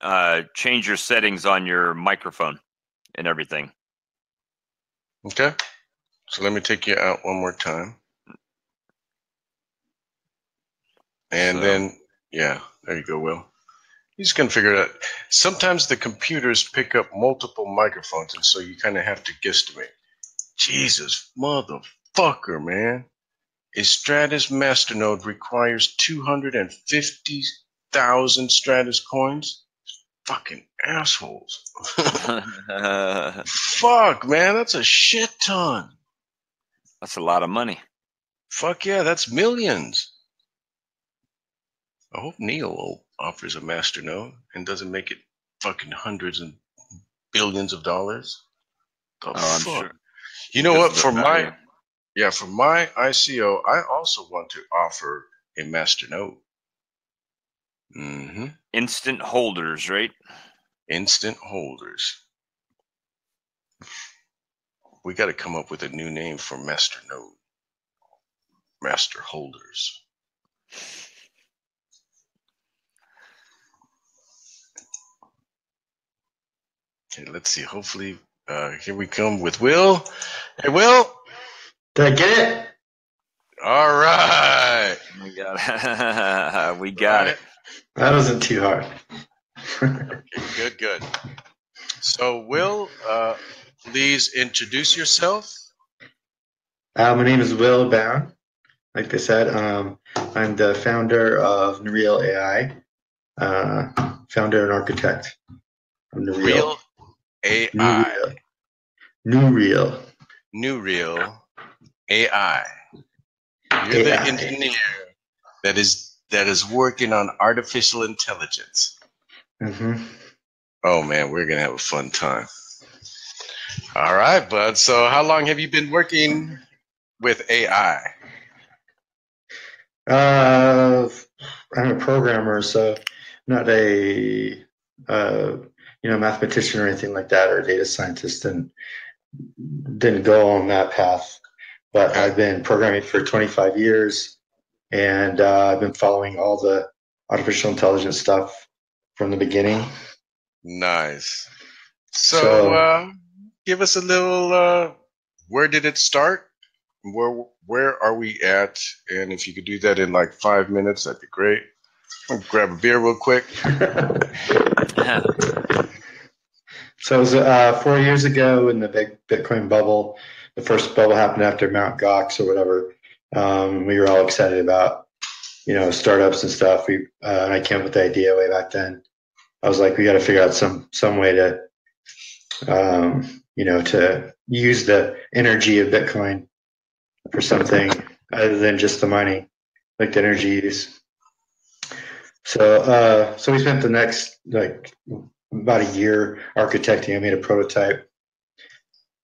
change your settings on your microphone and everything. Okay. So let me take you out one more time. And then, yeah, there you go, Will. He's going to figure it out. Sometimes the computers pick up multiple microphones, and so you kind of have to guesstimate. Jesus, motherfucker, man. A Stratus masternode requires 250,000 Stratus coins? Fucking assholes. Fuck, man, that's a shit ton. That's a lot of money. Fuck yeah, that's millions. I hope Neil offers a masternode and doesn't make it fucking hundreds and billions of dollars. I'm sure. You know what? For my ICO, I also want to offer a masternode. Mm-hmm. Instant holders, right? Instant holders. We got to come up with a new name for masternode. Master holders. Okay, let's see. Hopefully, here we come with Will. Hey, Will. Did I get it? All right. We got it. We got it. That wasn't too hard. Okay, good. So, Will, please introduce yourself. My name is Will Bound. Like I said, I'm the founder of Real AI, founder and architect of Real AI. New Real AI. You're the engineer that is working on artificial intelligence. Mm-hmm. Oh man, we're gonna have a fun time. All right, bud. So, how long have you been working with AI? I'm a programmer, so not a mathematician or anything like that, or a data scientist, and didn't go on that path. But okay. I've been programming for 25 years, and I've been following all the artificial intelligence stuff from the beginning. Nice. So give us a little. Where did it start? Where are we at? And if you could do that in like 5 minutes, that'd be great. I'll grab a beer real quick. So it was 4 years ago in the big Bitcoin bubble. The first bubble happened after Mt. Gox or whatever. We were all excited about, startups and stuff. And I came up with the idea way back then. I was like, we got to figure out some way to, to use the energy of Bitcoin for something other than just the mining, like the energy use. So we spent the next about a year architecting. I made a prototype,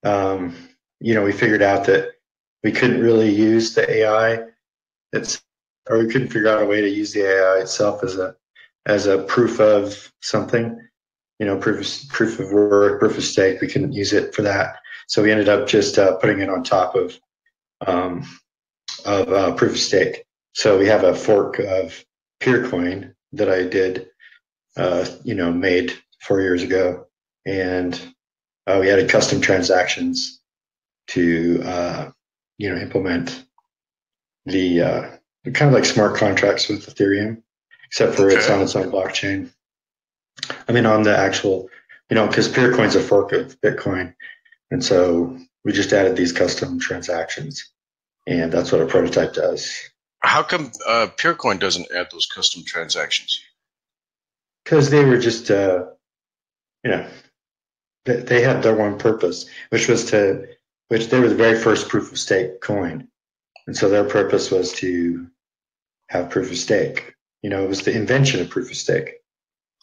we figured out that we couldn't really use the AI. Or we couldn't figure out a way to use the AI itself as a proof of something. Proof of work, proof of stake. We couldn't use it for that, so we ended up just putting it on top of proof of stake. So we have a fork of Peercoin that I did, made 4 years ago, and we added custom transactions to implement the kind of like smart contracts with Ethereum, except for it's on its own blockchain. I mean, on the actual, because Peercoin's a fork of Bitcoin, and so we just added these custom transactions, and that's what a prototype does. How come Peercoin doesn't add those custom transactions? Because they were just, they had their one purpose, which they were the very first proof of stake coin. And so their purpose was to have proof of stake. It was the invention of proof of stake.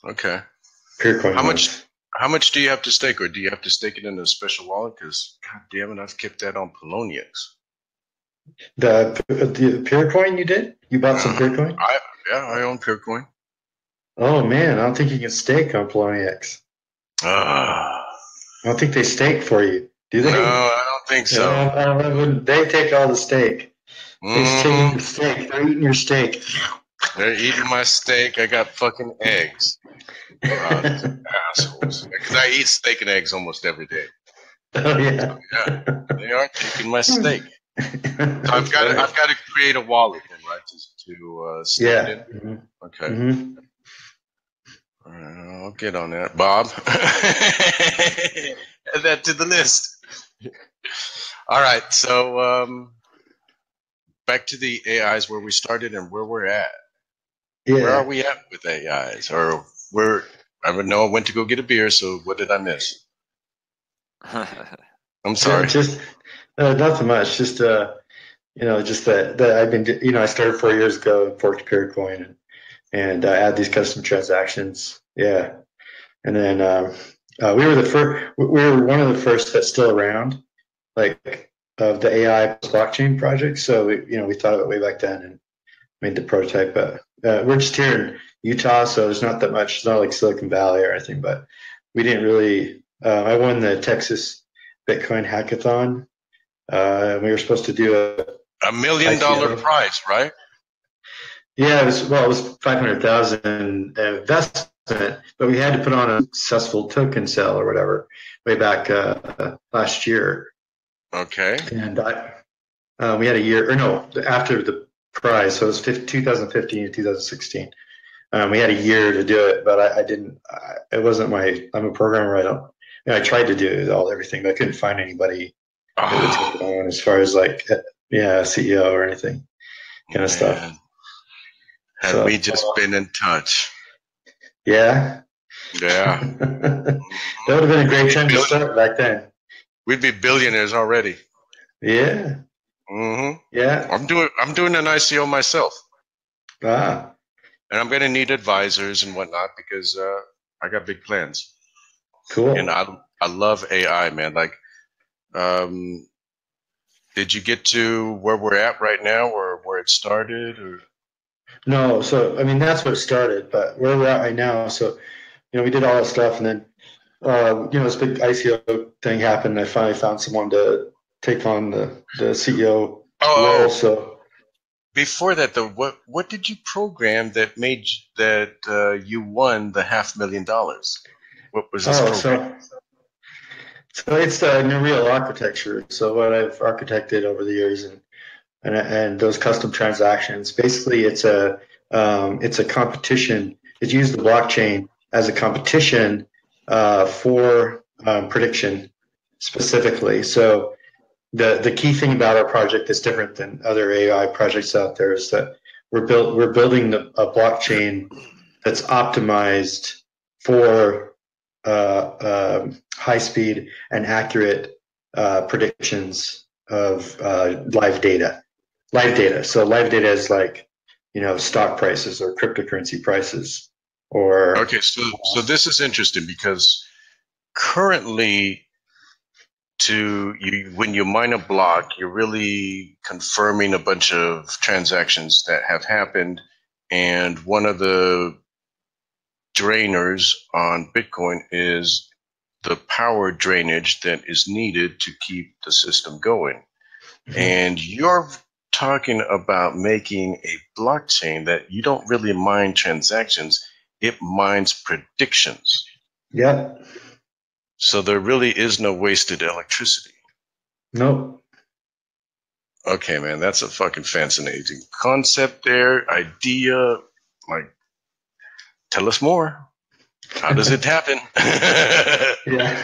Okay. Peercoin. How much do you have to stake, or do you have to stake it in a special wallet? Because, God damn it, I've kept that on Poloniex. The Peercoin you did? You bought some Peercoin? I own Peercoin. Oh, man, I don't think you can stake on Poloniex. I don't think they stake for you, do they? No, I don't think so. They take all the stake. They're taking the steak. They're eating your steak. They're eating my steak. I got fucking eggs. Assholes. Because I eat steak and eggs almost every day. Oh yeah. Yeah. They are taking my steak. So I've got to create a wallet then, right? To stake it in. Mm-hmm. Okay. Mm-hmm. I'll get on that, Bob. Add that to the list. All right. So back to the AIs, where we started and where we're at. Yeah. Where are we at with AIs? Or I went to go get a beer, so what did I miss? I'm sorry. Just nothing much. Just just that I've been. I started 4 years ago, forked Peercoin, and add these custom transactions. Yeah, and then we were the first. We were one of the first that's still around, like of the AI blockchain project. So we thought of it way back then and made the prototype. But we're just here in Utah, so there's not that much. It's not like Silicon Valley or anything. But we didn't really. I won the Texas Bitcoin hackathon. We were supposed to do $1 million prize, right? Yeah, it was 500,000 investment, but we had to put on a successful token sale or whatever way back last year. Okay. And we had a year, or no, after the prize, so it was 2015 to 2016. We had a year to do it, but I didn't. It wasn't I'm a programmer. I tried to do everything, but I couldn't find anybody that would take it on as far as CEO or anything kind of stuff. Had we just been in touch. Yeah. Yeah. That would have been a great time to start back then. We'd be billionaires already. Yeah. Mm-hmm. Yeah. I'm doing an ICO myself. Ah. And I'm going to need advisors and whatnot because I got big plans. Cool. And I love AI, man. Like, did you get to where we're at right now, or where it started, or? No, so I mean that's what started, but where we're at right now. So, we did all that stuff, and then this big ICO thing happened. I finally found someone to take on the CEO role. So before that, though, what did you program that made you won the $500,000? What was this program? So it's the Neureal architecture. So what I've architected over the years and those custom transactions. Basically, it's a competition. It used the blockchain as a competition for prediction specifically. So the key thing about our project that's different than other AI projects out there is that we're building a blockchain that's optimized for high speed and accurate predictions of live data. So live data is like, stock prices or cryptocurrency prices or. Okay. So this is interesting because currently when you mine a block, you're really confirming a bunch of transactions that have happened, and one of the drainers on Bitcoin is the power drainage that is needed to keep the system going. Mm-hmm. And you're talking about making a blockchain that you don't really mine transactions, it mines predictions. Yeah. So there really is no wasted electricity. Nope. Okay, man, that's a fucking fascinating concept there, idea. Like, tell us more. How does it happen? Yeah.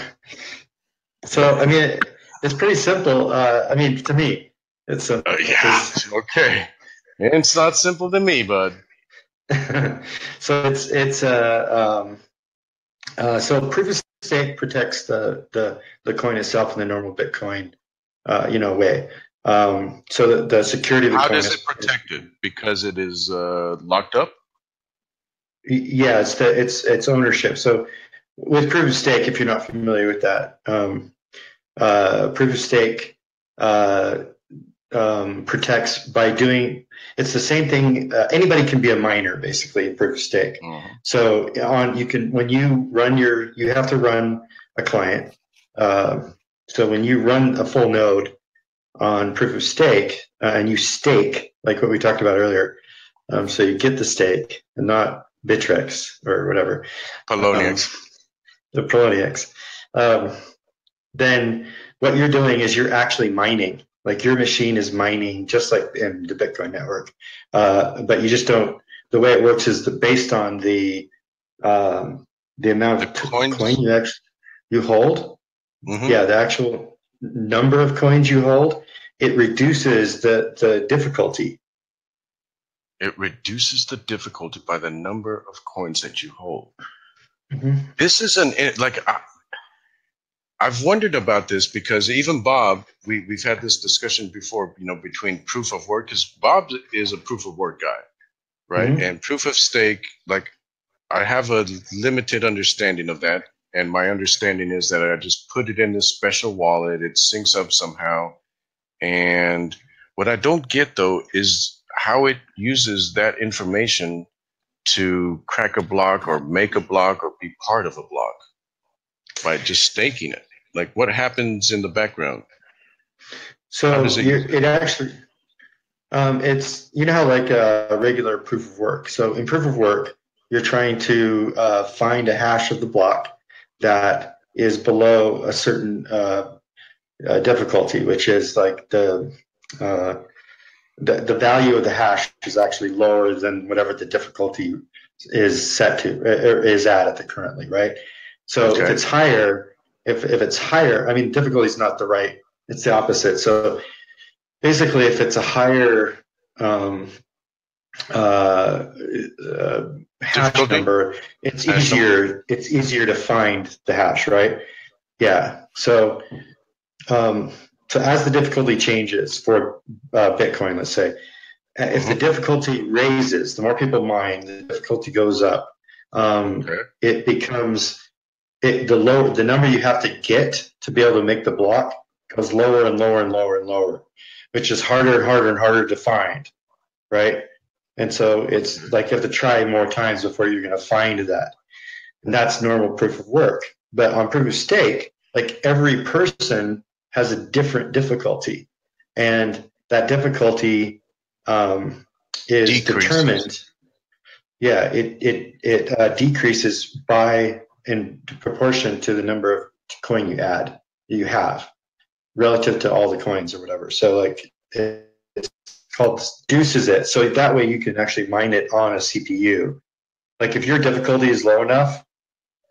So, I mean, it's pretty simple. I mean, to me, it's simple. Yeah. Okay. It's not simple to me, bud. So so proof of stake protects the coin itself in the normal Bitcoin, way. So the security of the coin. How does it protect it? Because it is locked up? Yeah, it's ownership. So with proof of stake, if you're not familiar with that, proof of stake protects by doing. It's the same thing. Anybody can be a miner, basically, in proof of stake. Mm-hmm. So when you have to run a client. So when you run a full node on proof of stake and you stake, like what we talked about earlier, so you get the stake and not Bittrex or whatever. Poloniex. The Poloniex. Then what you're doing is you're actually mining. Like your machine is mining just like in the Bitcoin network. But you just don't, the way it works is based on the amount of coin you hold. Mm-hmm. Yeah, the actual number of coins you hold, it reduces the difficulty. It reduces the difficulty by the number of coins that you hold. Mm-hmm. This is I've wondered about this because even Bob, we've had this discussion before, between proof of work, because Bob is a proof of work guy, right? Mm-hmm. And proof of stake, I have a limited understanding of that. And my understanding is that I just put it in this special wallet, it syncs up somehow. And what I don't get, though, is how it uses that information to crack a block or make a block or be part of a block by just staking it. Like, what happens in the background? So it actually, it's, how like a regular proof of work. So in proof of work, you're trying to find a hash of the block that is below a certain difficulty, which is like the value of the hash is actually lower than whatever the difficulty is set to or is at the currently, right? So okay. If it's higher, if it's higher, I mean, difficulty is not the right, it's the opposite. So basically, if it's a higher hash number, it's easier to find the hash, right? Yeah. So as the difficulty changes for Bitcoin, let's say, if the difficulty raises, the more people mine, the difficulty goes up. It becomes the number you have to get to be able to make the block goes lower and lower and lower and lower, which is harder and harder and harder to find, right? And so it's like you have to try more times before you're going to find that. And that's normal proof of work. But on proof of stake, like every person has a different difficulty, and that difficulty is determined. Yeah, it decreases in proportion to the number of coin you have relative to all the coins or whatever. So like it's called reduces it. So that way you can actually mine it on a CPU. Like if your difficulty is low enough,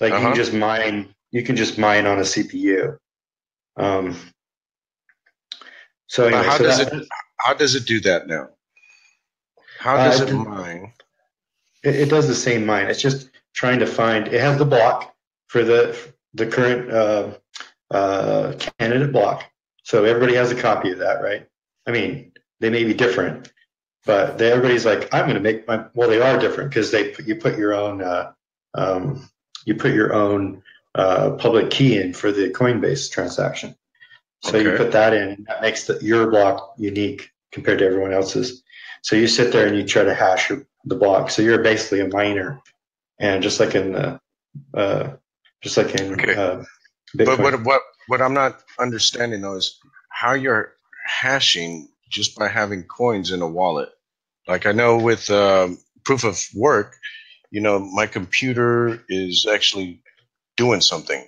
like you can just mine on a CPU. So anyway, how does it do that now? How does it mine? It does the same mine. It's just trying to find. It has the block for the current candidate block. So everybody has a copy of that, right? I mean, they may be different, but everybody's like, I'm going to make my. Well, they are different because you put your own public key in for the Coinbase transaction. So you put that in, and that makes your block unique compared to everyone else's. So you sit there and you try to hash the block. So you're basically a miner, and just like in Bitcoin. But what I'm not understanding though is how you're hashing just by having coins in a wallet. Like I know with proof of work, my computer is actually doing something,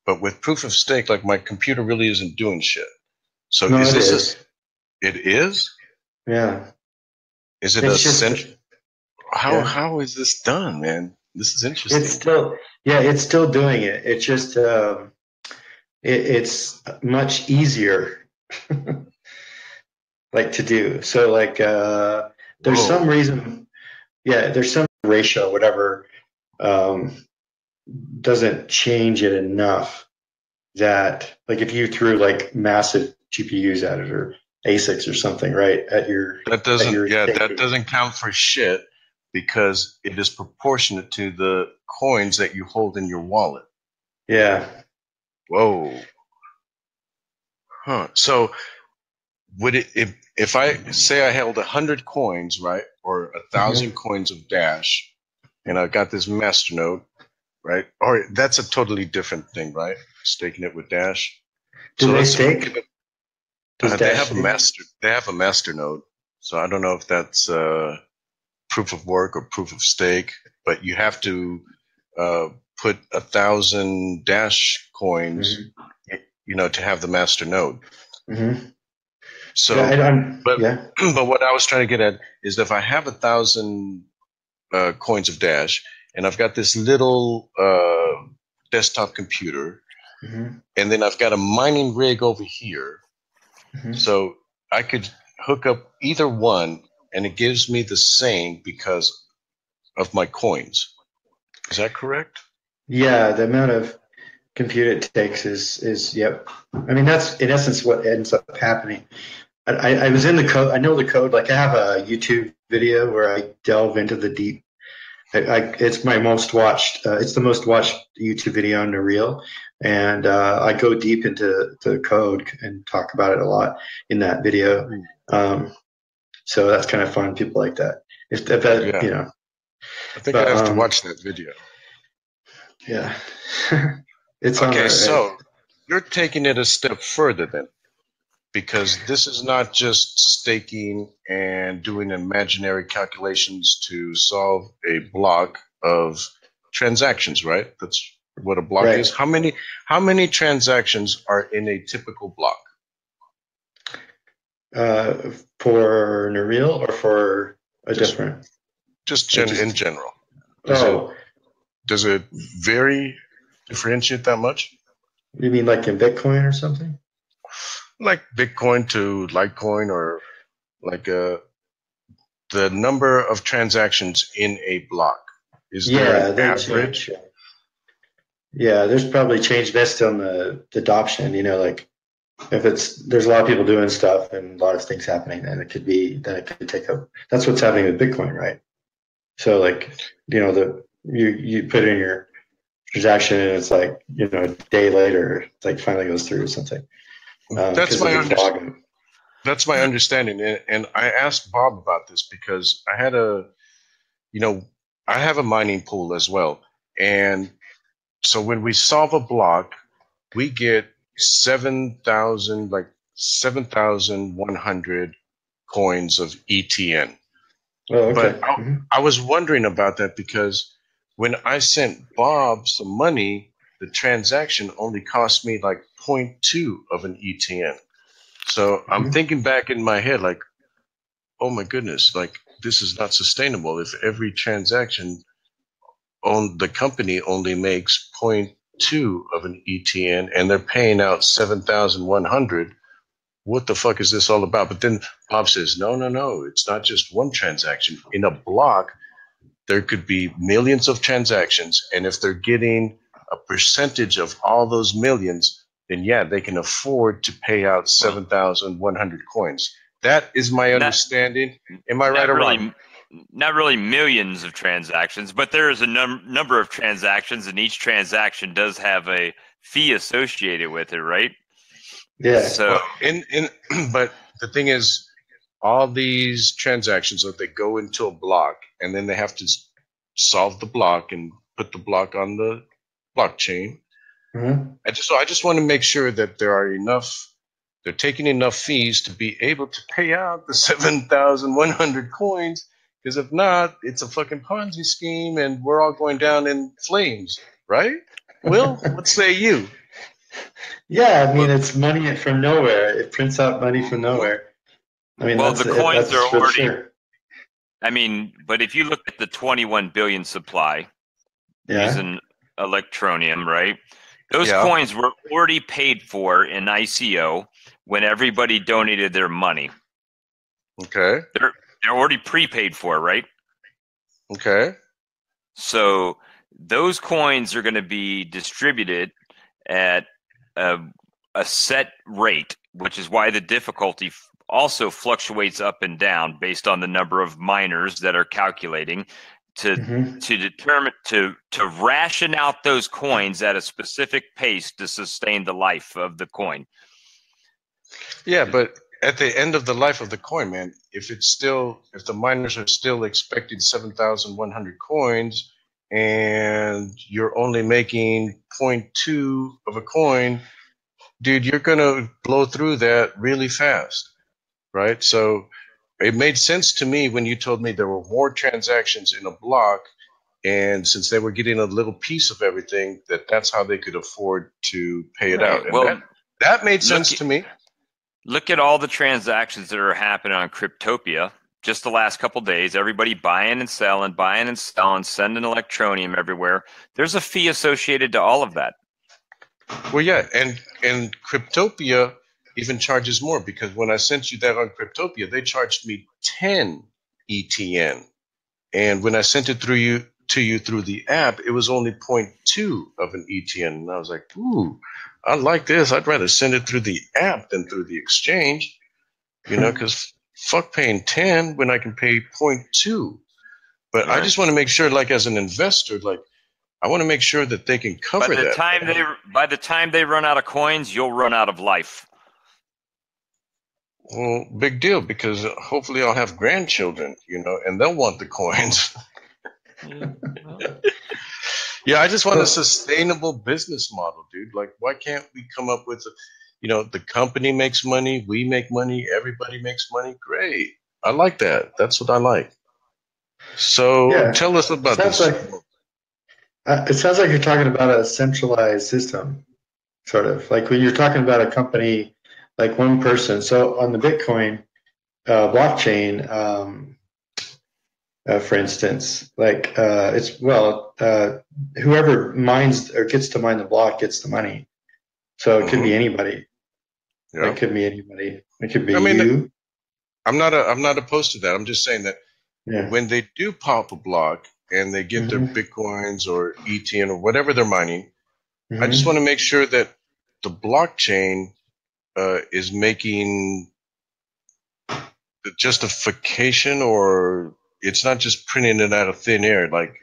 but with proof of stake, like my computer really isn't doing shit. So no, is this is. It is? Yeah. Is it essential? How is this done, man? This is interesting. It's still doing it. It's just it's much easier like to do. So like there's some reason, there's some ratio, whatever, doesn't change it enough that like if you threw like massive GPUs at it or ASICs or something, right? That doesn't count for shit because it is proportionate to the coins that you hold in your wallet. Yeah. Whoa. Huh. So would it if I say I held 100 coins, right, or 1,000 coins of Dash, and I got this masternode, right? Or that's a totally different thing, right? Staking it with Dash. Do they stake? They have a masternode. So I don't know if that's proof of work or proof of stake, but you have to put 1,000 Dash coins, to have the masternode. So, but what I was trying to get at is that if I have 1,000 coins of Dash, and I've got this little desktop computer, and then I've got a mining rig over here, so I could hook up either one, and it gives me the same because of my coins. Is that correct? Yeah, the amount of compute it takes is yep. I mean, that's in essence what ends up happening. I was in the code. I know the code. Like I have a YouTube video where I delve into the deep. It's my most watched. It's the most watched YouTube video on the reel, and I go deep into the code and talk about it a lot in that video. So that's kind of fun. People like that. If that, I think I have to watch that video. Yeah. It's okay. So you're taking it a step further then, because this is not just staking and doing imaginary calculations to solve a block of transactions, right? That's what a block is. How many transactions are in a typical block? For Nereal or for different? Just in general. Does it vary, differentiate that much? You mean like in Bitcoin or something? Like Bitcoin to Litecoin, or like the number of transactions in a block. Is there an average? Yeah, there's probably change based on the adoption. Like if there's a lot of people doing stuff and a lot of things happening, then it could take up. That's what's happening with Bitcoin, right? So like you put in your transaction and it's like a day later, it's like finally goes through or something. That's my understanding, and I asked Bob about this because I had I have a mining pool as well, and so when we solve a block, we get 7,100 coins of ETN. Oh, okay. But I was wondering about that because when I sent Bob some money, the transaction only cost me like 0.2 of an ETN. So I'm thinking back in my head, like, oh my goodness, like this is not sustainable. If every transaction the company only makes 0.2 of an ETN and they're paying out 7,100, what the fuck is this all about? But then Bob says, no, it's not just one transaction. In a block, there could be millions of transactions, and if they're getting a percentage of all those millions, then they can afford to pay out 7,100 coins. That is my understanding. Am I right or wrong? Not really millions of transactions, but there is a number of transactions, and each transaction does have a fee associated with it, right? Yeah. So, but the thing is, all these transactions, they go into a block, and then they have to solve the block and put the block on the blockchain. Mm-hmm. I just want to make sure that they're taking enough fees to be able to pay out the 7,100 coins. Because if not, it's a fucking Ponzi scheme, and we're all going down in flames, right? Will, what say you? Yeah, I mean, it's money from nowhere. It prints out money from nowhere. I mean, well, the coins are already. Sure. I mean, but if you look at the 21 billion supply using Electro Neum, right? Those coins were already paid for in ICO when everybody donated their money. Okay. They're already prepaid for, right? Okay. So those coins are going to be distributed at a set rate, which is why the difficulty also fluctuates up and down based on the number of miners that are calculating to determine to ration out those coins at a specific pace to sustain the life of the coin. Yeah, but at the end of the life of the coin, man, if the miners are still expecting 7,100 coins and you're only making 0.2 of a coin, dude, you're gonna blow through that really fast, right? So it made sense to me when you told me there were more transactions in a block, and since they were getting a little piece of everything, that's how they could afford to pay it out. And well, that made sense to me. Look at all the transactions that are happening on Cryptopia. Just the last couple days, everybody buying and selling, sending Electro Neum everywhere. There's a fee associated to all of that. Well, yeah, and Cryptopia even charges more, because when I sent you that on Cryptopia, they charged me 10 ETN, and when I sent it to you through the app, it was only 0.2 of an ETN, and I was like, ooh, I like this. I'd rather send it through the app than through the exchange, because fuck paying 10 when I can pay 0.2. But I just want to make sure, like, as an investor, like, I want to make sure that they can cover that. By the time they run out of coins, you'll run out of life. Well, big deal, because hopefully I'll have grandchildren, and they'll want the coins. Yeah, I just want a sustainable business model, dude. Like, why can't we come up with, the company makes money, we make money, everybody makes money? Great. I like that. That's what I like. So tell us about this. It sounds like you're talking about a centralized system, sort of. Like when you're talking about a company, like one person. So on the Bitcoin blockchain, for instance, like whoever mines or gets to mine the block gets the money. So it could be anybody. Yeah. It could be anybody. It could be you. I'm not opposed to that. I'm just saying that when they do pop a block and they get their Bitcoins or ETN or whatever they're mining, I just want to make sure that the blockchain is making the justification, or it's not just printing it out of thin air. Like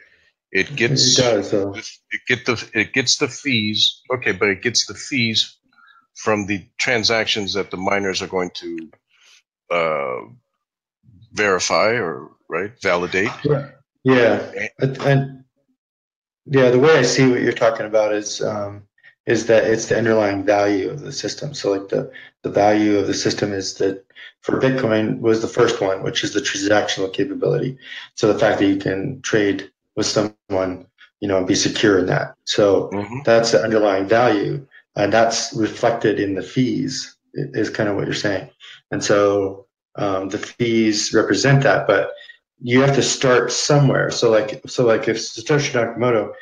it gets it gets the fees. Okay, but it gets the fees from the transactions that the miners are going to verify or validate. Yeah, and the way I see what you're talking about is that it's the underlying value of the system. So like the value of the system is that for Bitcoin was the first one, which is the transactional capability. So the fact that you can trade with someone, and be secure in that. So that's the underlying value, and that's reflected in the fees is kind of what you're saying. And so the fees represent that, but you have to start somewhere. So like if Satoshi Nakamoto,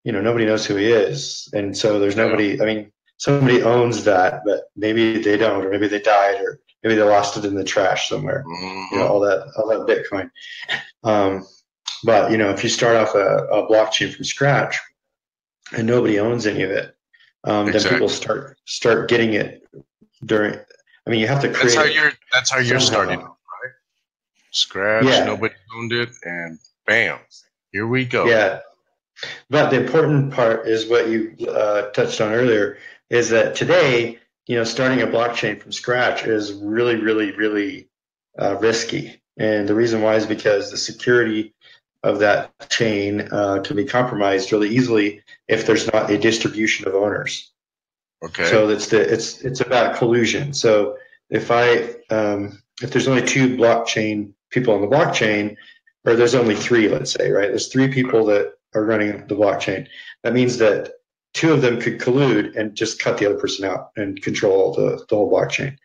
nobody knows who he is. And so there's nobody, I mean, somebody owns that, but maybe they don't, or maybe they died, or maybe they lost it in the trash somewhere, all that Bitcoin. But, if you start off a blockchain from scratch and nobody owns any of it, then people start getting it during, you have to create. That's how you're starting, right? Scratch, nobody owned it, and bam, here we go. Yeah. But the important part is what you touched on earlier, is that today starting a blockchain from scratch is really, really, really risky. And the reason why is because the security of that chain can be compromised really easily if there's not a distribution of owners. Okay. So it's about collusion. So if there's only 2 blockchain people on the blockchain, or there's only 3, let's say, right? There's 3 people that are running the blockchain. That means that 2 of them could collude and just cut the other person out and control the whole blockchain.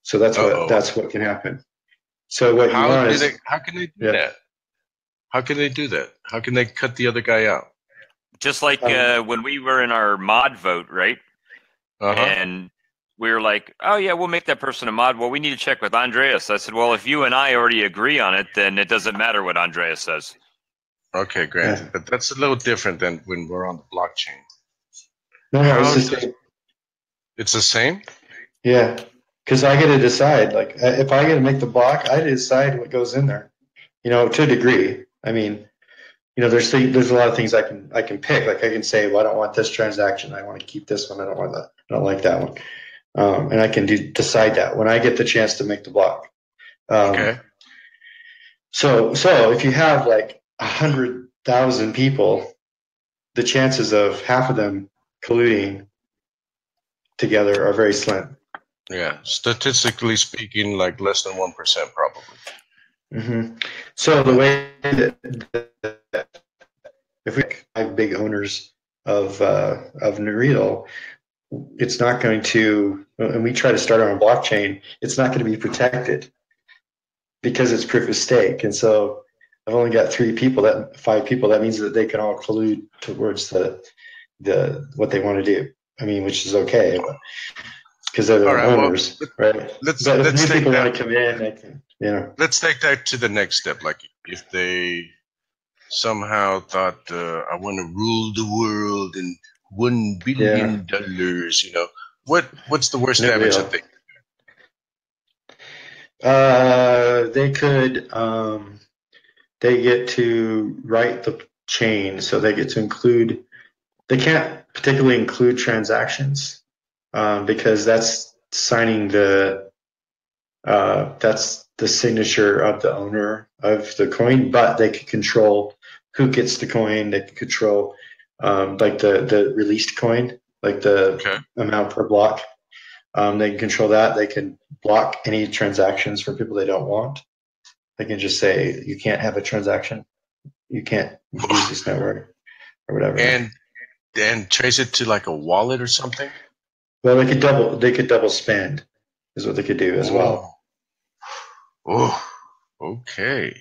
So that's what can happen. So what how you want is how can they do that? How can they do that? How can they cut the other guy out? Just like when we were in our mod vote, right? And we were like, oh, yeah, we'll make that person a mod. Well, we need to check with Andreas. I said, well, if you and I already agree on it, then it doesn't matter what Andreas says. Okay, great. Yeah. But that's a little different than when we're on the blockchain. No, it's the same. It's the same? Yeah, because I get to decide. Like, if I get to make the block, I decide what goes in there. To a degree. I mean, there's a lot of things I can pick. Like, I can say, well, I don't want this transaction. I want to keep this one. I don't want that. I don't like that one. And I can decide that when I get the chance to make the block. Okay. So if you have like 100,000 people, the chances of half of them colluding together are very slim. Yeah, statistically speaking, like less than 1% probably. Mm-hmm. So the way that if we have big owners of Nereal, it's not going to, and we try to start on a blockchain, it's not going to be protected because it's proof of stake. And so I've only got 5 people. That means that they can all collude towards the what they want to do. I mean, which is okay, because they're the owners, right? Let's if new people that. want to come in, they can, Let's take that to the next step. Like if they somehow thought, I want to rule the world and $1 billion, what's the worst damage that they could, they get to write the chain, so they get to include, they can't particularly include transactions, because that's signing that's the signature of the owner of the coin, but they can control who gets the coin. They can control like the released coin, like the amount per block. They can control that. They can block any transactions from people they don't want. They can just say, you can't have a transaction. You can't use this network or whatever. And trace it to like a wallet or something? Well, they could double spend is what they could do as well. Oh, okay.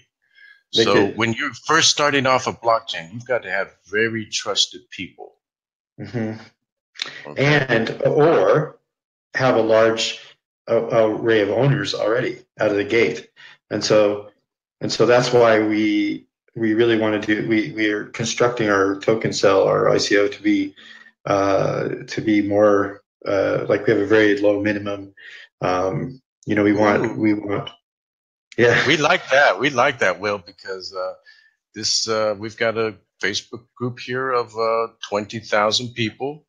When you're first starting off a blockchain, you've got to have very trusted people. Mm-hmm. Okay. Or have a large array of owners already out of the gate. And so that's why we really want to do, we are constructing our token cell, our ICO to be more like we have a very low minimum. We want. Yeah, we like that, Will, because we've got a Facebook group here of 20,000 people.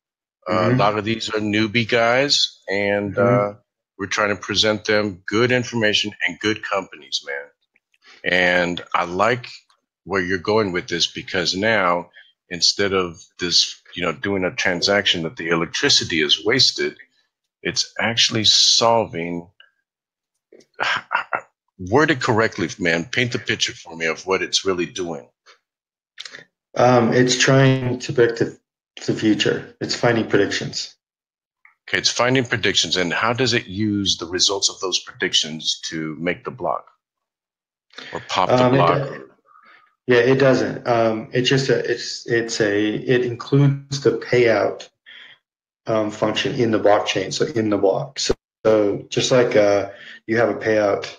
A lot of these are newbie guys, and we're trying to present them good information and good companies, man. And I like where you're going with this, because now instead of this, doing a transaction that the electricity is wasted, it's actually solving. Word it correctly, man. Paint the picture for me of what it's really doing. It's trying to predict the future. It's finding predictions. Okay, it's finding predictions. And how does it use the results of those predictions to make the block or pop the block? It doesn't. It includes the payout function in the blockchain. So in the block. So just like you have a payout.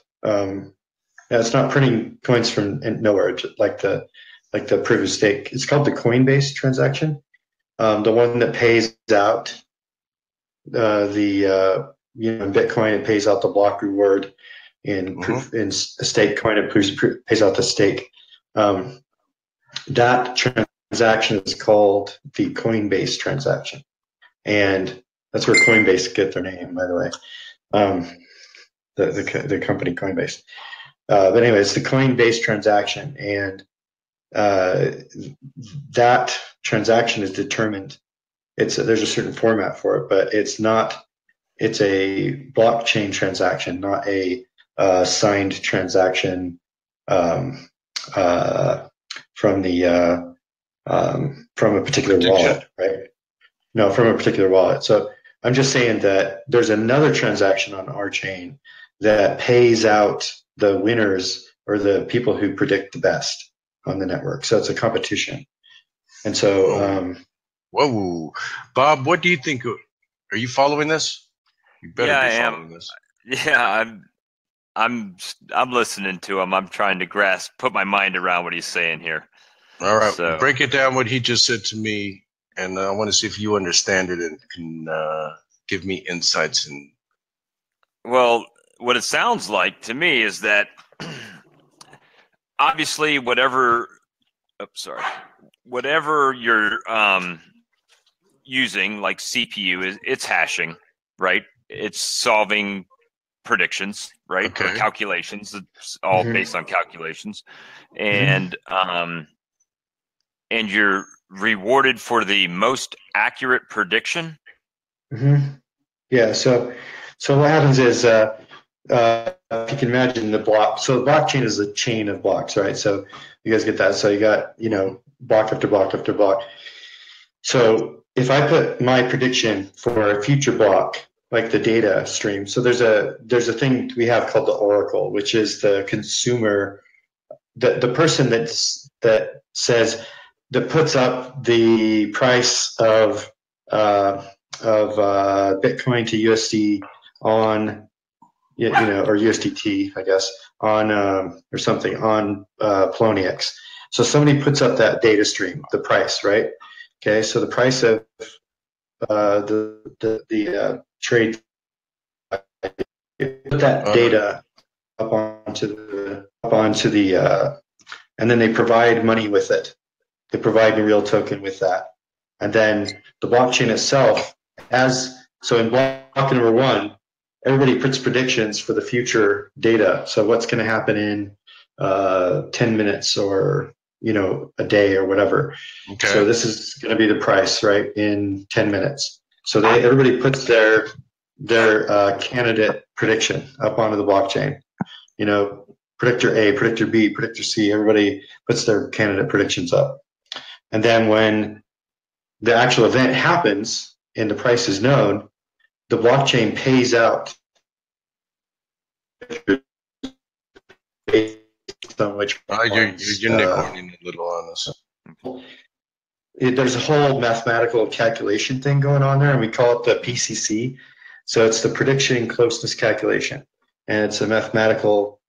It's not printing coins from nowhere, like the proof of stake. It's called the Coinbase transaction. The one that pays out in Bitcoin, it pays out the block reward. In a stake coin, it pays out the stake. That transaction is called the Coinbase transaction, and That's where Coinbase get their name, by the way. The company Coinbase. But anyway, it's the Coinbase transaction, and that transaction is determined. There's a certain format for it, but it's not. It's a blockchain transaction, not a signed transaction from a particular wallet, right? No, from a particular wallet. So I'm just saying that there's another transaction on our chain that pays out the winners or the people who predict the best on the network. So it's a competition. And so, whoa, Bob, what do you think? Are you following this? You better be following this. Yeah, I'm listening to him. I'm trying to put my mind around what he's saying here. All right, so break it down what he just said to me, and I want to see if you understand it and can give me insights. Well, what it sounds like to me is that obviously whatever you're using, like CPU, it's hashing, right? It's solving predictions, right? Okay. Or calculations. It's all based on calculations, and you're rewarded for the most accurate prediction. Yeah. So what happens is, if you can imagine the block. So the blockchain is a chain of blocks, right? So you guys get that. So you got block after block after block. So if I put my prediction for a future block, like the data stream. So there's a thing we have called the oracle, which is the consumer, the person that puts up the price of Bitcoin to USD on, or USDT, I guess, on or something on Poloniex. So somebody puts up that data stream, the price, right? Okay, so the price of the trade, put that data up onto the and then they provide money with it. They provide a real token with that, and then the blockchain itself so in block number one, everybody puts predictions for the future data. So what's going to happen in 10 minutes or a day or whatever. Okay. So this is going to be the price, right, in 10 minutes. So everybody puts their candidate prediction up onto the blockchain. Predictor A, predictor B, predictor C. Everybody puts their candidate predictions up, and then when the actual event happens and the price is known, the blockchain pays out based on which you're unicorning a little on us. There's a whole mathematical calculation thing going on there, and we call it the PCC. So it's the prediction closeness calculation, and it's a mathematical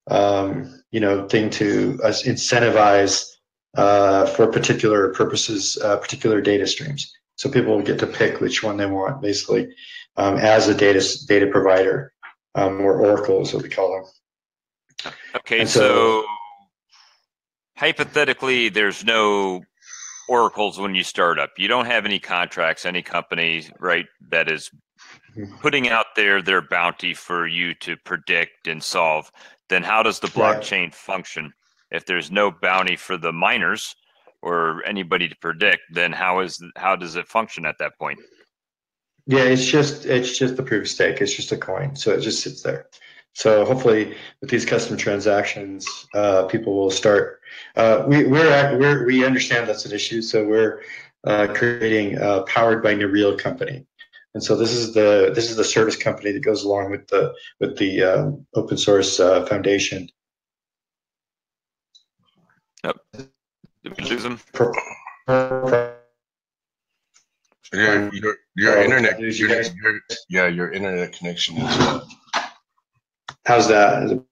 thing to incentivize for particular purposes, particular data streams. So people will get to pick which one they want, basically, as a data provider, or oracle is what we call them. Okay, so hypothetically, there's no oracles when you start up. You don't have any contracts, any company, right, that is putting out their bounty for you to predict and solve. Then how does the blockchain function? If there's no bounty for the miners or anybody to predict, then how does it function at that point? Yeah, it's just the proof of stake. It's just a coin, so it just sits there. So hopefully, with these custom transactions, people will start. We understand that's an issue, so we're creating a powered by Nereal company, and so this is the service company that goes along with the open source foundation. Yep. Did we lose them? Your internet. Your internet connection is. How's that?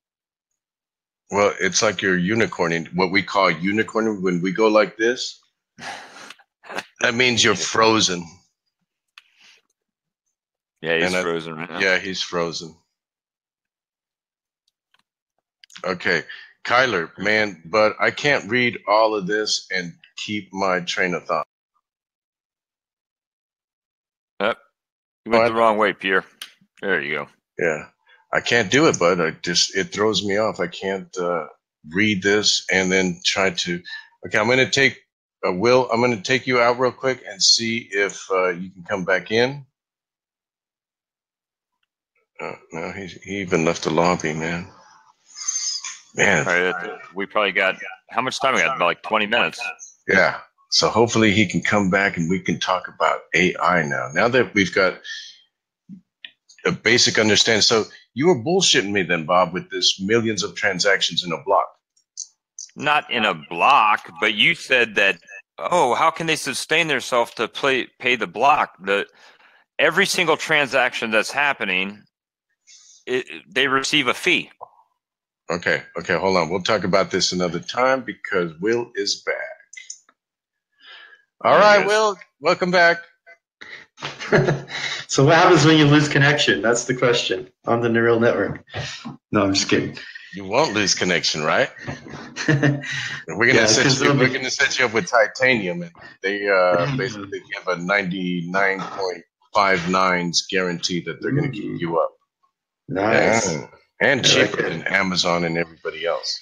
Well, it's like you're unicorning. What we call unicorning, when we go like this, that means you're frozen. Yeah, he's frozen right now. Yeah, he's frozen. Okay, Kyler, man, but I can't read all of this and keep my train of thought. You went the wrong way, Pierre. There you go. Yeah. I can't do it, bud. It throws me off. I can't read this and then try to. Okay, I'm going to take Will. I'm going to take you out real quick and see if you can come back in. No, he even left the lobby, man. Man, we probably got how much time we got? About like 20 minutes. Yeah. So hopefully he can come back and we can talk about AI now. Now that we've got a basic understanding. So you were bullshitting me then, Bob, with this millions of transactions in a block. Not in a block, but you said that, oh, how can they sustain themselves to pay the block? Every single transaction that's happening, they receive a fee. Okay, hold on. We'll talk about this another time because Will is back. All right, Will, welcome back. So what happens when you lose connection? That's the question on the neural network. No, I'm just kidding. You won't lose connection, right? We're gonna set you up with titanium, and they basically give a 99.59 guarantee that they're gonna keep you up. Nice. Yeah. And cheaper than Amazon and everybody else.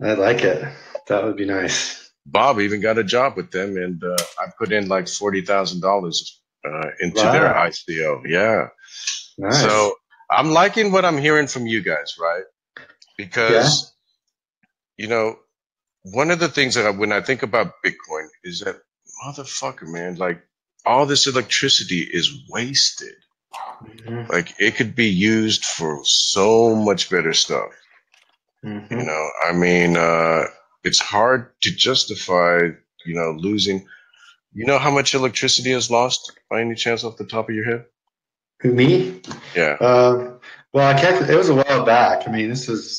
I like it. That would be nice. Bob even got a job with them, and I put in like $40,000 into their ICO. Yeah. Nice. So I'm liking what I'm hearing from you guys, right? Because, you know, one of the things that when I think about Bitcoin is that, motherfucker, man, like all this electricity is wasted. Mm-hmm. Like it could be used for so much better stuff. Mm-hmm. You know, I mean, it's hard to justify, you know, losing. You know how much electricity is lost by any chance off the top of your head? Who, me? Yeah. Well, it was a while back. I mean,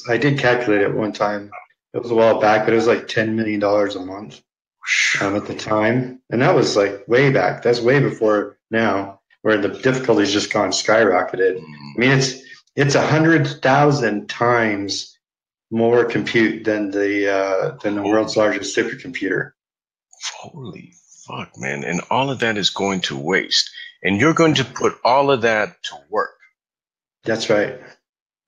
I did calculate it one time. It was a while back, but it was like $10 million a month at the time. And that was like way back. That's way before now, where the difficulty's just gone skyrocketed. I mean, it's 100,000 times more compute than the world's largest supercomputer. Holy fuck, man. And all of that is going to waste. And you're going to put all of that to work. That's right.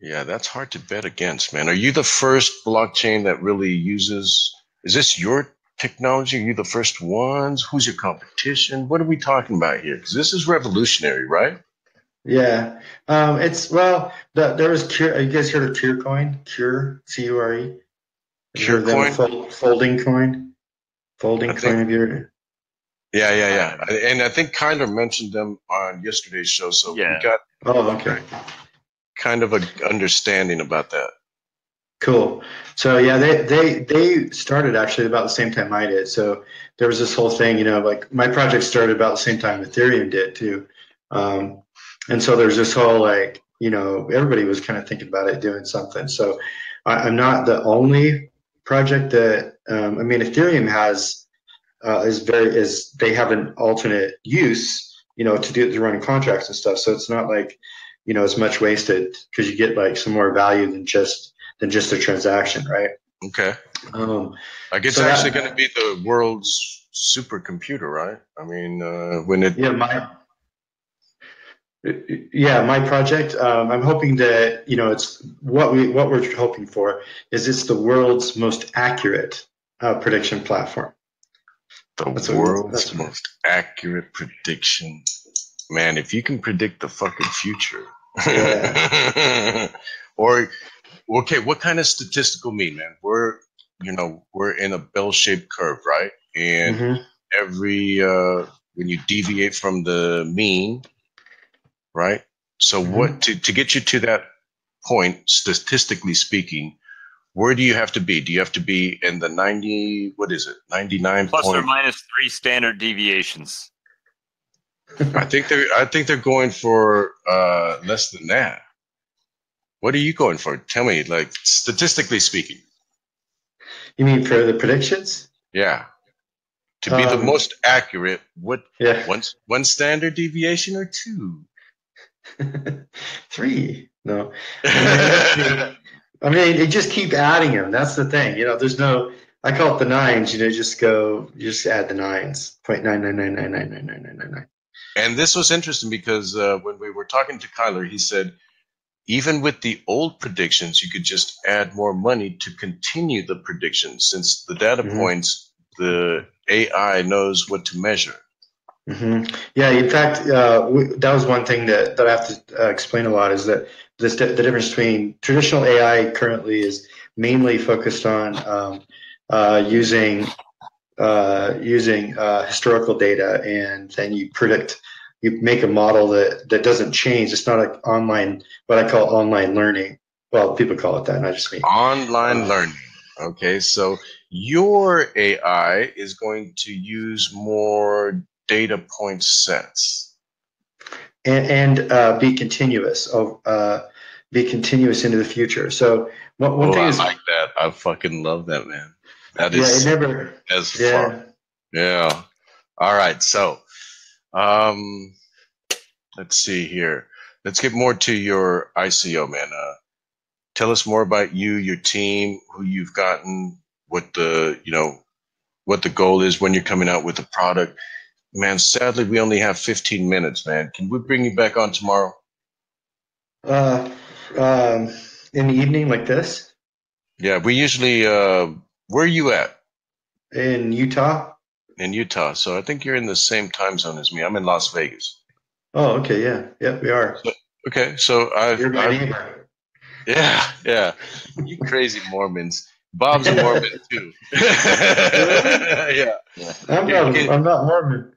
Yeah, that's hard to bet against, man. Are you the first blockchain that really uses, is this your technology? Are you the first ones? Who's your competition? What are we talking about here? Because this is revolutionary, right? Yeah. There was Cure. You guys heard of Cure Coin? Cure, C-U-R-E? Cure Coin? Folding coin? Folding coin, have you heard? Yeah. And I think Kyler mentioned them on yesterday's show, so we got kind of an understanding about that. Cool. So yeah, they started actually about the same time I did. So there was this whole thing, you know, like my project started about the same time Ethereum did too. And so there's this whole like, you know, everybody was kind of thinking about it, doing something. So I'm not the only project that, I mean, Ethereum has, they have an alternate use, you know, to run contracts and stuff. So it's not like, you know, it's much wasted because you get like some more value than just a transaction, right? Okay. Like it's actually going to be the world's supercomputer, right? I mean, when it my project. I'm hoping that, you know, it's what we're hoping for is it's the world's most accurate prediction platform. The world's most accurate prediction. Man, if you can predict the fucking future. Yeah. Or, okay, what kind of statistical mean, man? We're in a bell-shaped curve, right? And every, when you deviate from the mean, right? So what, to get you to that point, statistically speaking, where do you have to be? Do you have to be in the 99 plus or minus 3 standard deviations? I think they're going for less than that. What are you going for? Tell me, like statistically speaking. You mean for the predictions? Yeah. To be the most accurate, one standard deviation or 2? 3. No. I mean, they just keep adding them. That's the thing. You know, there's no. I call it the nines. You know, just add the nines. 0.999999999. And this was interesting because when we were talking to Kyler, he said, even with the old predictions, you could just add more money to continue the predictions, since the data points, the AI knows what to measure. Yeah, in fact, that was one thing that I have to explain a lot, is that the difference between traditional AI currently is mainly focused on using historical data, and then you make a model that doesn't change. It's not like what I call online learning. Well, people call it that, not just me. Online learning. Okay, so your AI is going to use more data point sets. And be continuous. Be continuous into the future. So one thing I is, like that. I fucking love that, man. That is as far. Yeah. All right. So, let's see here. Let's get more to your ICO, man. Tell us more about you, your team, who you've gotten, what the goal is when you're coming out with a product. Man, sadly, we only have 15 minutes, man. Can we bring you back on tomorrow? In the evening like this? Yeah, we usually, where are you at? In Utah. In Utah. So I think you're in the same time zone as me. I'm in Las Vegas. Oh, okay. Yeah. Yeah, we are. Okay. So you're my neighbor. Yeah. You crazy Mormons. Bob's a Mormon too. Yeah. I'm not Mormon.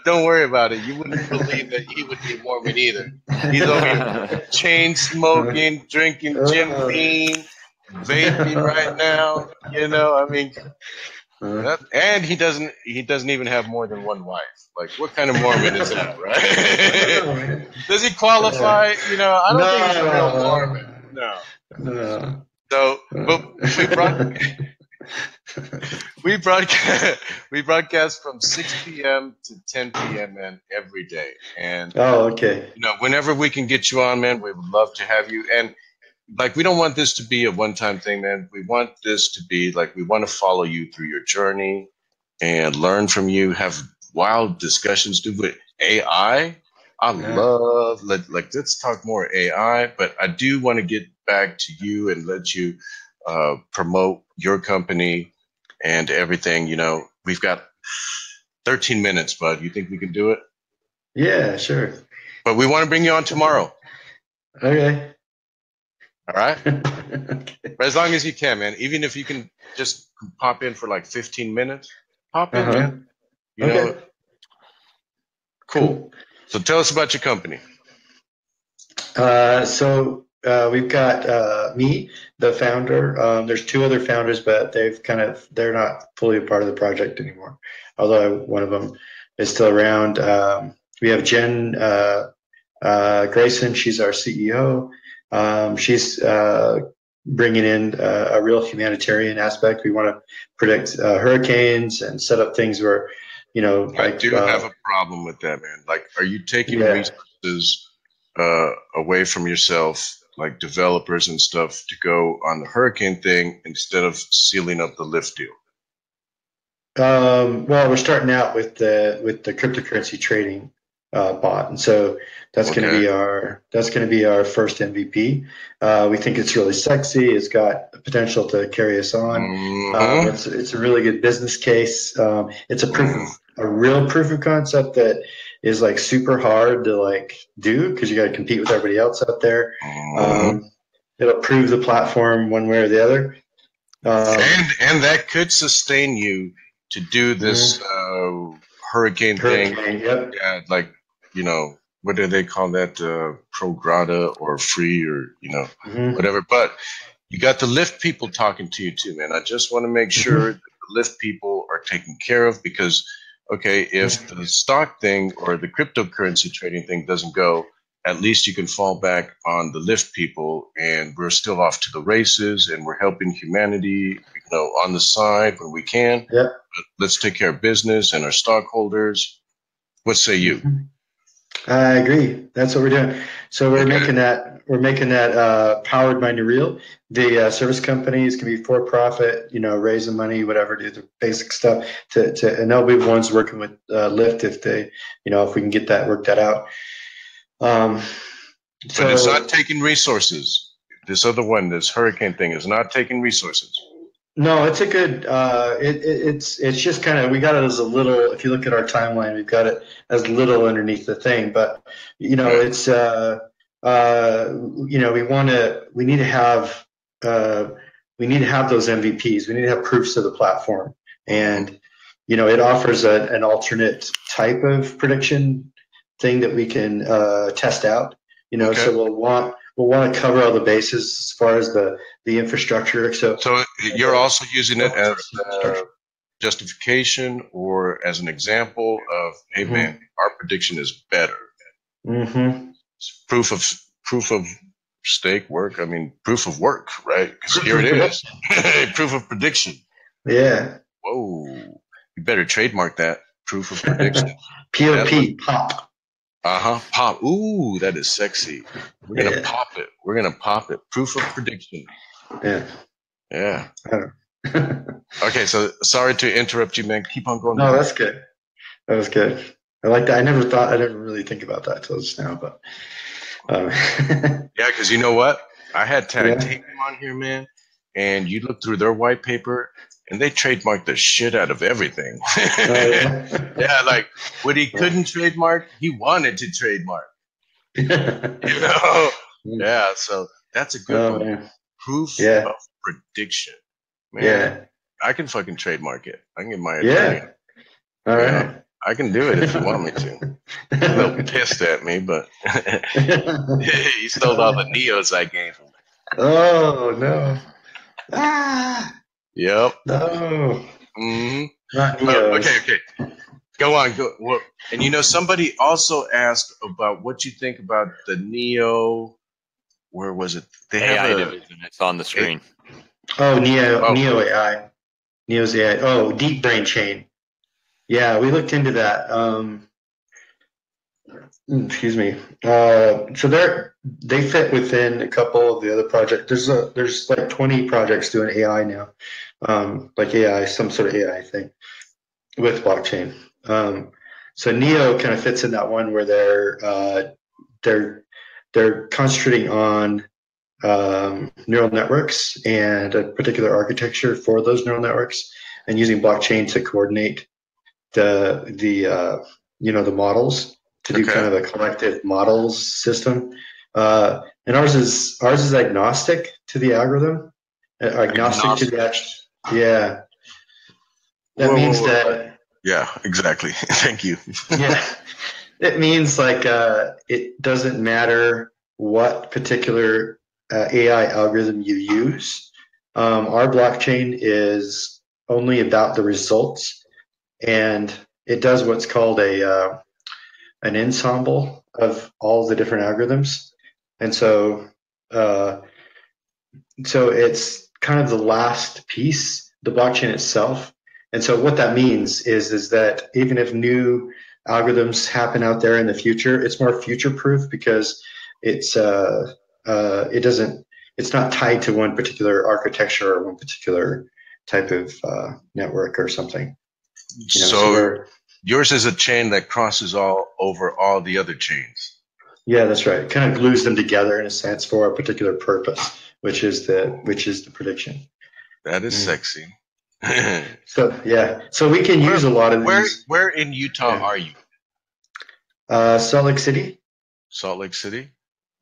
Don't worry about it. You wouldn't believe that he would be a Mormon either. He's over here chain smoking, drinking Jim Beam, vaping right now. I mean, and he doesn't even have more than one wife. Like, what kind of Mormon is that, right? Does he qualify? I don't think he's a real Mormon. No. So, but we broadcast from 6 p.m. to 10 p.m. man, every day. And whenever we can get you on, man, we would love to have you. And like, we don't want this to be a one-time thing, man. We want this to be like, we want to follow you through your journey and learn from you, have wild discussions, do with AI. Love, let's talk more AI, but I do want to get back to you and let you promote your company and everything. We've got 13 minutes, bud. You think we can do it? Yeah, sure. But we want to bring you on tomorrow. Okay. All right. Okay. But as long as you can, man. Even if you can just pop in for like 15 minutes, pop in, man. Okay. Cool. So tell us about your company. So we've got me, the founder. There's two other founders, but they're not fully a part of the project anymore. Although one of them is still around. We have Jen Grayson. She's our CEO. She's bringing in a real humanitarian aspect. We want to predict hurricanes and set up things where, I do have a problem with that, man. Like, are you taking resources away from yourself, like developers and stuff, to go on the hurricane thing instead of sealing up the lift deal? Well, we're starting out with the cryptocurrency trading bot, and so that's going to be our first MVP. We think it's really sexy. It's got the potential to carry us on. It's a really good business case. It's a real proof of concept that is like super hard to like do, because you got to compete with everybody else out there. It'll prove the platform one way or the other, and that could sustain you to do this hurricane thing. Yep. Yeah, like, what do they call that? Pro grata or free or, whatever. But you got the Lyft people talking to you too, man. I just want to make sure that the Lyft people are taken care of, because, okay, if the stock thing or the cryptocurrency trading thing doesn't go, at least you can fall back on the Lyft people, and we're still off to the races, and we're helping humanity, on the side when we can. Yep. But let's take care of business and our stockholders. What say you? I agree. That's what we're doing. So we're making that powered by Nereal. The service companies can be for profit, raising money, whatever, do the basic stuff and they'll be the ones working with Lyft if they, if we can get that worked out. But it's not taking resources. This other one, this hurricane thing, is not taking resources. No, it's a good. It's just kind of, we got it as a little. If you look at our timeline, we've got it as little underneath the thing. But it's we need to have those MVPs. We need to have proofs of the platform, and it offers an alternate type of prediction thing that we can test out. So we'll want to cover all the bases as far as the infrastructure. So you're also using it as justification or as an example of, hey man, our prediction is better. It's proof of stake work. I mean, proof of work, right? Because here it is, proof of prediction. Yeah. Whoa, you better trademark that, proof of prediction. POP, pop. Pop. Ooh, that is sexy. We're gonna pop it. We're gonna pop it. Proof of prediction. Yeah. Okay, so sorry to interrupt you, man. Keep on going. No, that's good. That was good. I like that. I didn't really think about that till just now, but yeah, because you know what? I had Titanium on here, man, and you look through their white paper, and they trademarked the shit out of everything. Yeah, like what he couldn't trademark, he wanted to trademark. Yeah, so that's a good one. Man. Proof of prediction. Man, I can fucking trademark it. I can get my attorney. All right. I can do it if you want me to. He's a little pissed at me, but he stole all the Neos I gave him. Oh, no. Yep. No. Not Neos. Okay. Go on. Well, and somebody also asked about what you think about the Neo. Where was it? They AI have division. It's on the screen. Neo AI. Neo's AI. Oh, deep brain chain. Yeah, we looked into that. Excuse me. So they fit within a couple of the other projects. There's like 20 projects doing AI now, like AI, some sort of AI thing with blockchain. So Neo kind of fits in that one where they're concentrating on neural networks and a particular architecture for those neural networks, and using blockchain to coordinate the models to do kind of a collective models system. And ours is agnostic to the algorithm, agnostic to the action. Yeah. That means that. Yeah, exactly. Thank you. Yeah. It means like it doesn't matter what particular AI algorithm you use. Our blockchain is only about the results. And it does what's called an ensemble of all the different algorithms, and so it's kind of the last piece, the blockchain itself. And so what that means is that even if new algorithms happen out there in the future, it's more future proof because it's not tied to one particular architecture or one particular type of network or something. So yours is a chain that crosses over all the other chains. Yeah, that's right. It kind of glues them together in a sense for a particular purpose, which is the prediction. That is sexy. So we can use a lot of these. Where in Utah are you? Salt Lake City. Salt Lake City.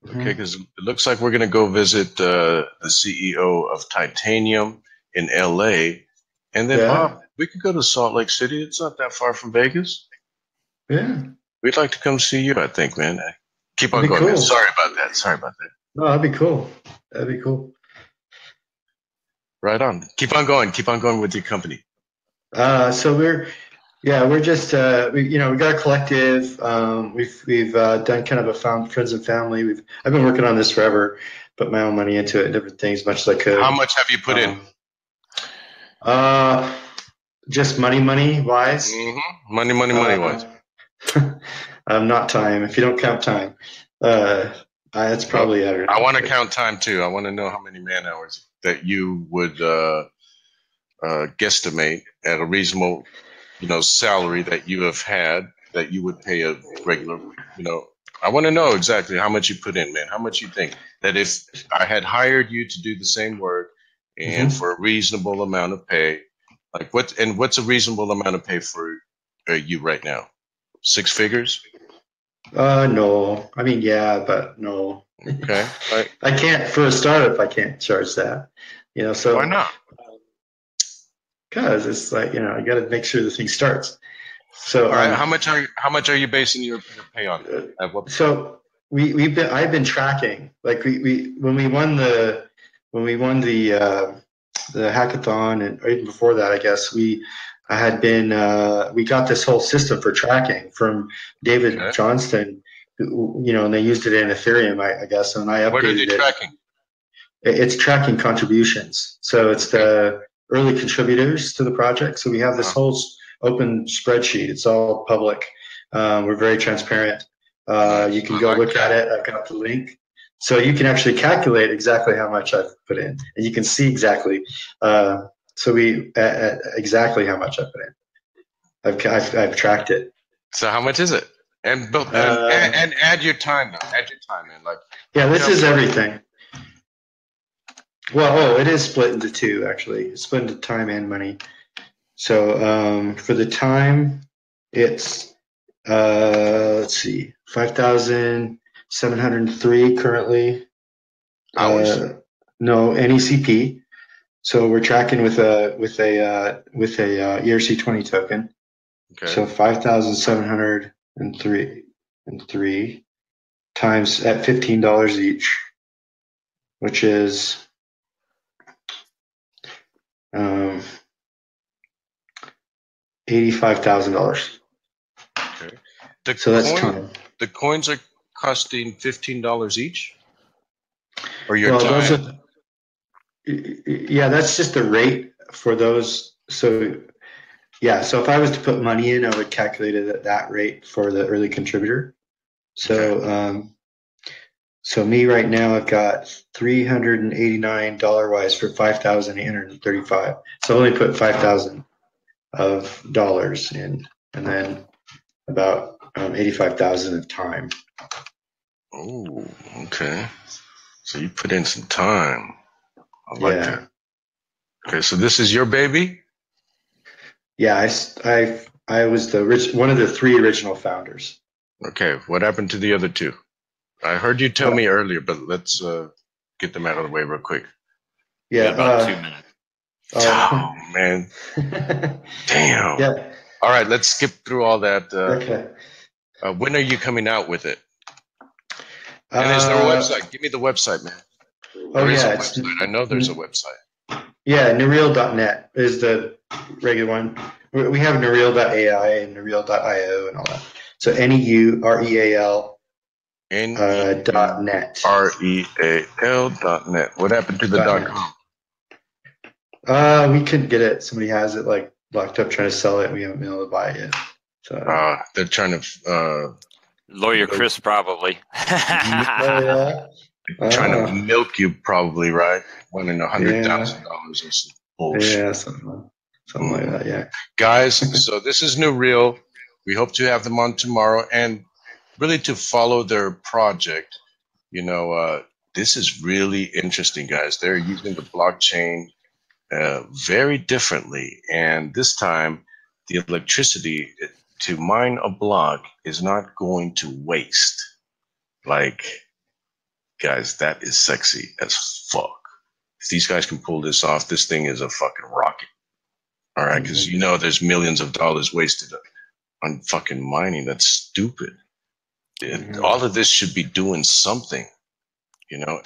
Okay, because it looks like we're going to go visit the CEO of Titanium in LA, and then Bob. We could go to Salt Lake City. It's not that far from Vegas. Yeah. We'd like to come see you, I think, man. Keep on going. Cool. Sorry about that. No, that'd be cool. Right on. Keep on going with your company. So we're just we got a collective. We've done kind of a friends and family. I've been working on this forever. Put my own money into it and different things, much as I could. How much have you put in? Just money wise. Money wise. Not time. If you don't count time, it's probably I don't know. I want to count time too. I want to know how many man hours that you would guesstimate at a reasonable, salary that you have had that you would pay a regular, I want to know exactly how much you put in, man. How much you think that if I had hired you to do the same work and for a reasonable amount of pay, like what's a reasonable amount of pay for you right now? 6 figures? No. I mean, yeah, but no. Okay. I can't, for a startup, I can't charge that. So why not? Because it's like, you got to make sure the thing starts. So all right, how much are you basing your pay on? So I've been tracking, like when we won the hackathon, and or even before that, I guess we got this whole system for tracking from David Johnston, and they used it in Ethereum, I guess, and I updated it. What are they tracking? It's tracking contributions. So it's the early contributors to the project. So we have this whole open spreadsheet. It's all public. We're very transparent. You can go look at it. I've got the link. So you can actually calculate exactly how much I've put in, and you can see exactly. Exactly how much I put in. I've tracked it. So how much is it? And add your time though. Add your time in. This is everything. Well, it is split into two actually. It's split into time and money. So for the time, it's let's see, 5,703 currently. Hours? No, NECP. So we're tracking with a ERC20 token. Okay. So 5,703 times at $15 each, which is $85,000. Okay. That's time. The coins are costing $15 each, or your time? That's just the rate for those. So if I was to put money in, I would calculate it at that rate for the early contributor. So so me right now, I've got $389 wise for 5,835. So I only put 5,000 of dollars in, and then about 85,000 of time. Oh, okay. So you put in some time. I like that. Okay, so this is your baby? Yeah, I was one of the 3 original founders. Okay, what happened to the other 2? I heard you tell me earlier, but let's get them out of the way real quick. Yeah, about 2 minutes. Oh man, damn. Yeah. All right, let's skip through all that. Okay. When are you coming out with it? And is there a website? Give me the website, man. I know there's a website. Yeah, Nereal.net is the regular one. We have Nereal.ai and Nereal.io and all that. So NEUREAL .net. REAL.net. What happened to the .com? We couldn't get it. Somebody has it locked up trying to sell it. We haven't been able to buy it yet. So they're trying to lawyer Chris probably. Trying to milk you probably, right? Wanting $100,000 or some bullshit. Yeah, something like that. Yeah, guys. So this is Nereal. We hope to have them on tomorrow, and really to follow their project. This is really interesting, guys. They're using the blockchain very differently, and this time the electricity to mine a block is not going to waste. Guys, that is sexy as fuck. If these guys can pull this off, this thing is a fucking rocket. All right, because there's millions of dollars wasted on fucking mining. That's stupid. All of this should be doing something,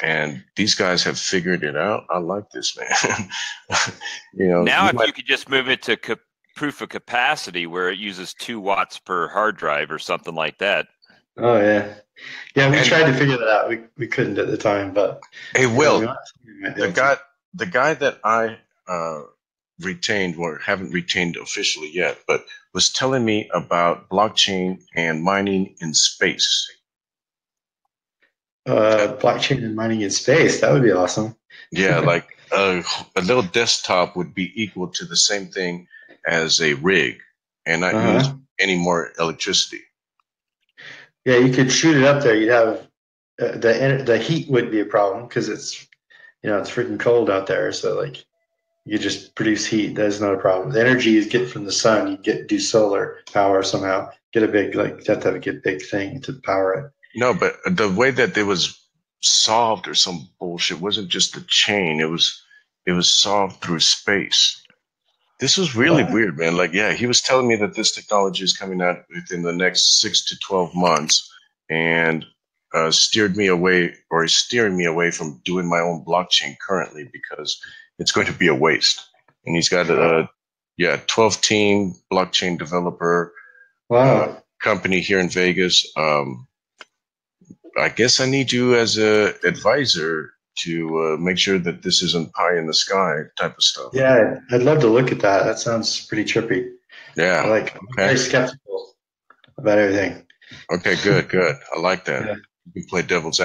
and these guys have figured it out. I like this, man. Now if you could just move it to proof of capacity where it uses 2 watts per hard drive or something like that. Oh yeah. Yeah, we tried to figure that out. We couldn't at the time, but hey, Will, the guy that I retained or haven't retained officially yet, but was telling me about blockchain and mining in space. Blockchain and mining in space. That would be awesome. Yeah, like a little desktop would be equal to the same thing as a rig and not use any more electricity. Yeah, you could shoot it up there. You'd have the heat would be a problem because it's it's freaking cold out there. So like you just produce heat. That's not a problem. The energy you get from the sun, you do solar power somehow. Get a big you have to have a big thing to power it. No, but the way that it was solved or some bullshit wasn't just the chain. It was solved through space. This was really weird, man. Like, yeah, he was telling me that this technology is coming out within the next 6 to 12 months, and steering me away from doing my own blockchain currently because it's going to be a waste. And he's got a 12-team blockchain developer company here in Vegas. I guess I need you as a advisor to make sure that this isn't pie in the sky type of stuff. Yeah, I'd love to look at that. That sounds pretty trippy. Yeah. I'm very skeptical about everything. Okay, good. I like that. Yeah. You can play devil's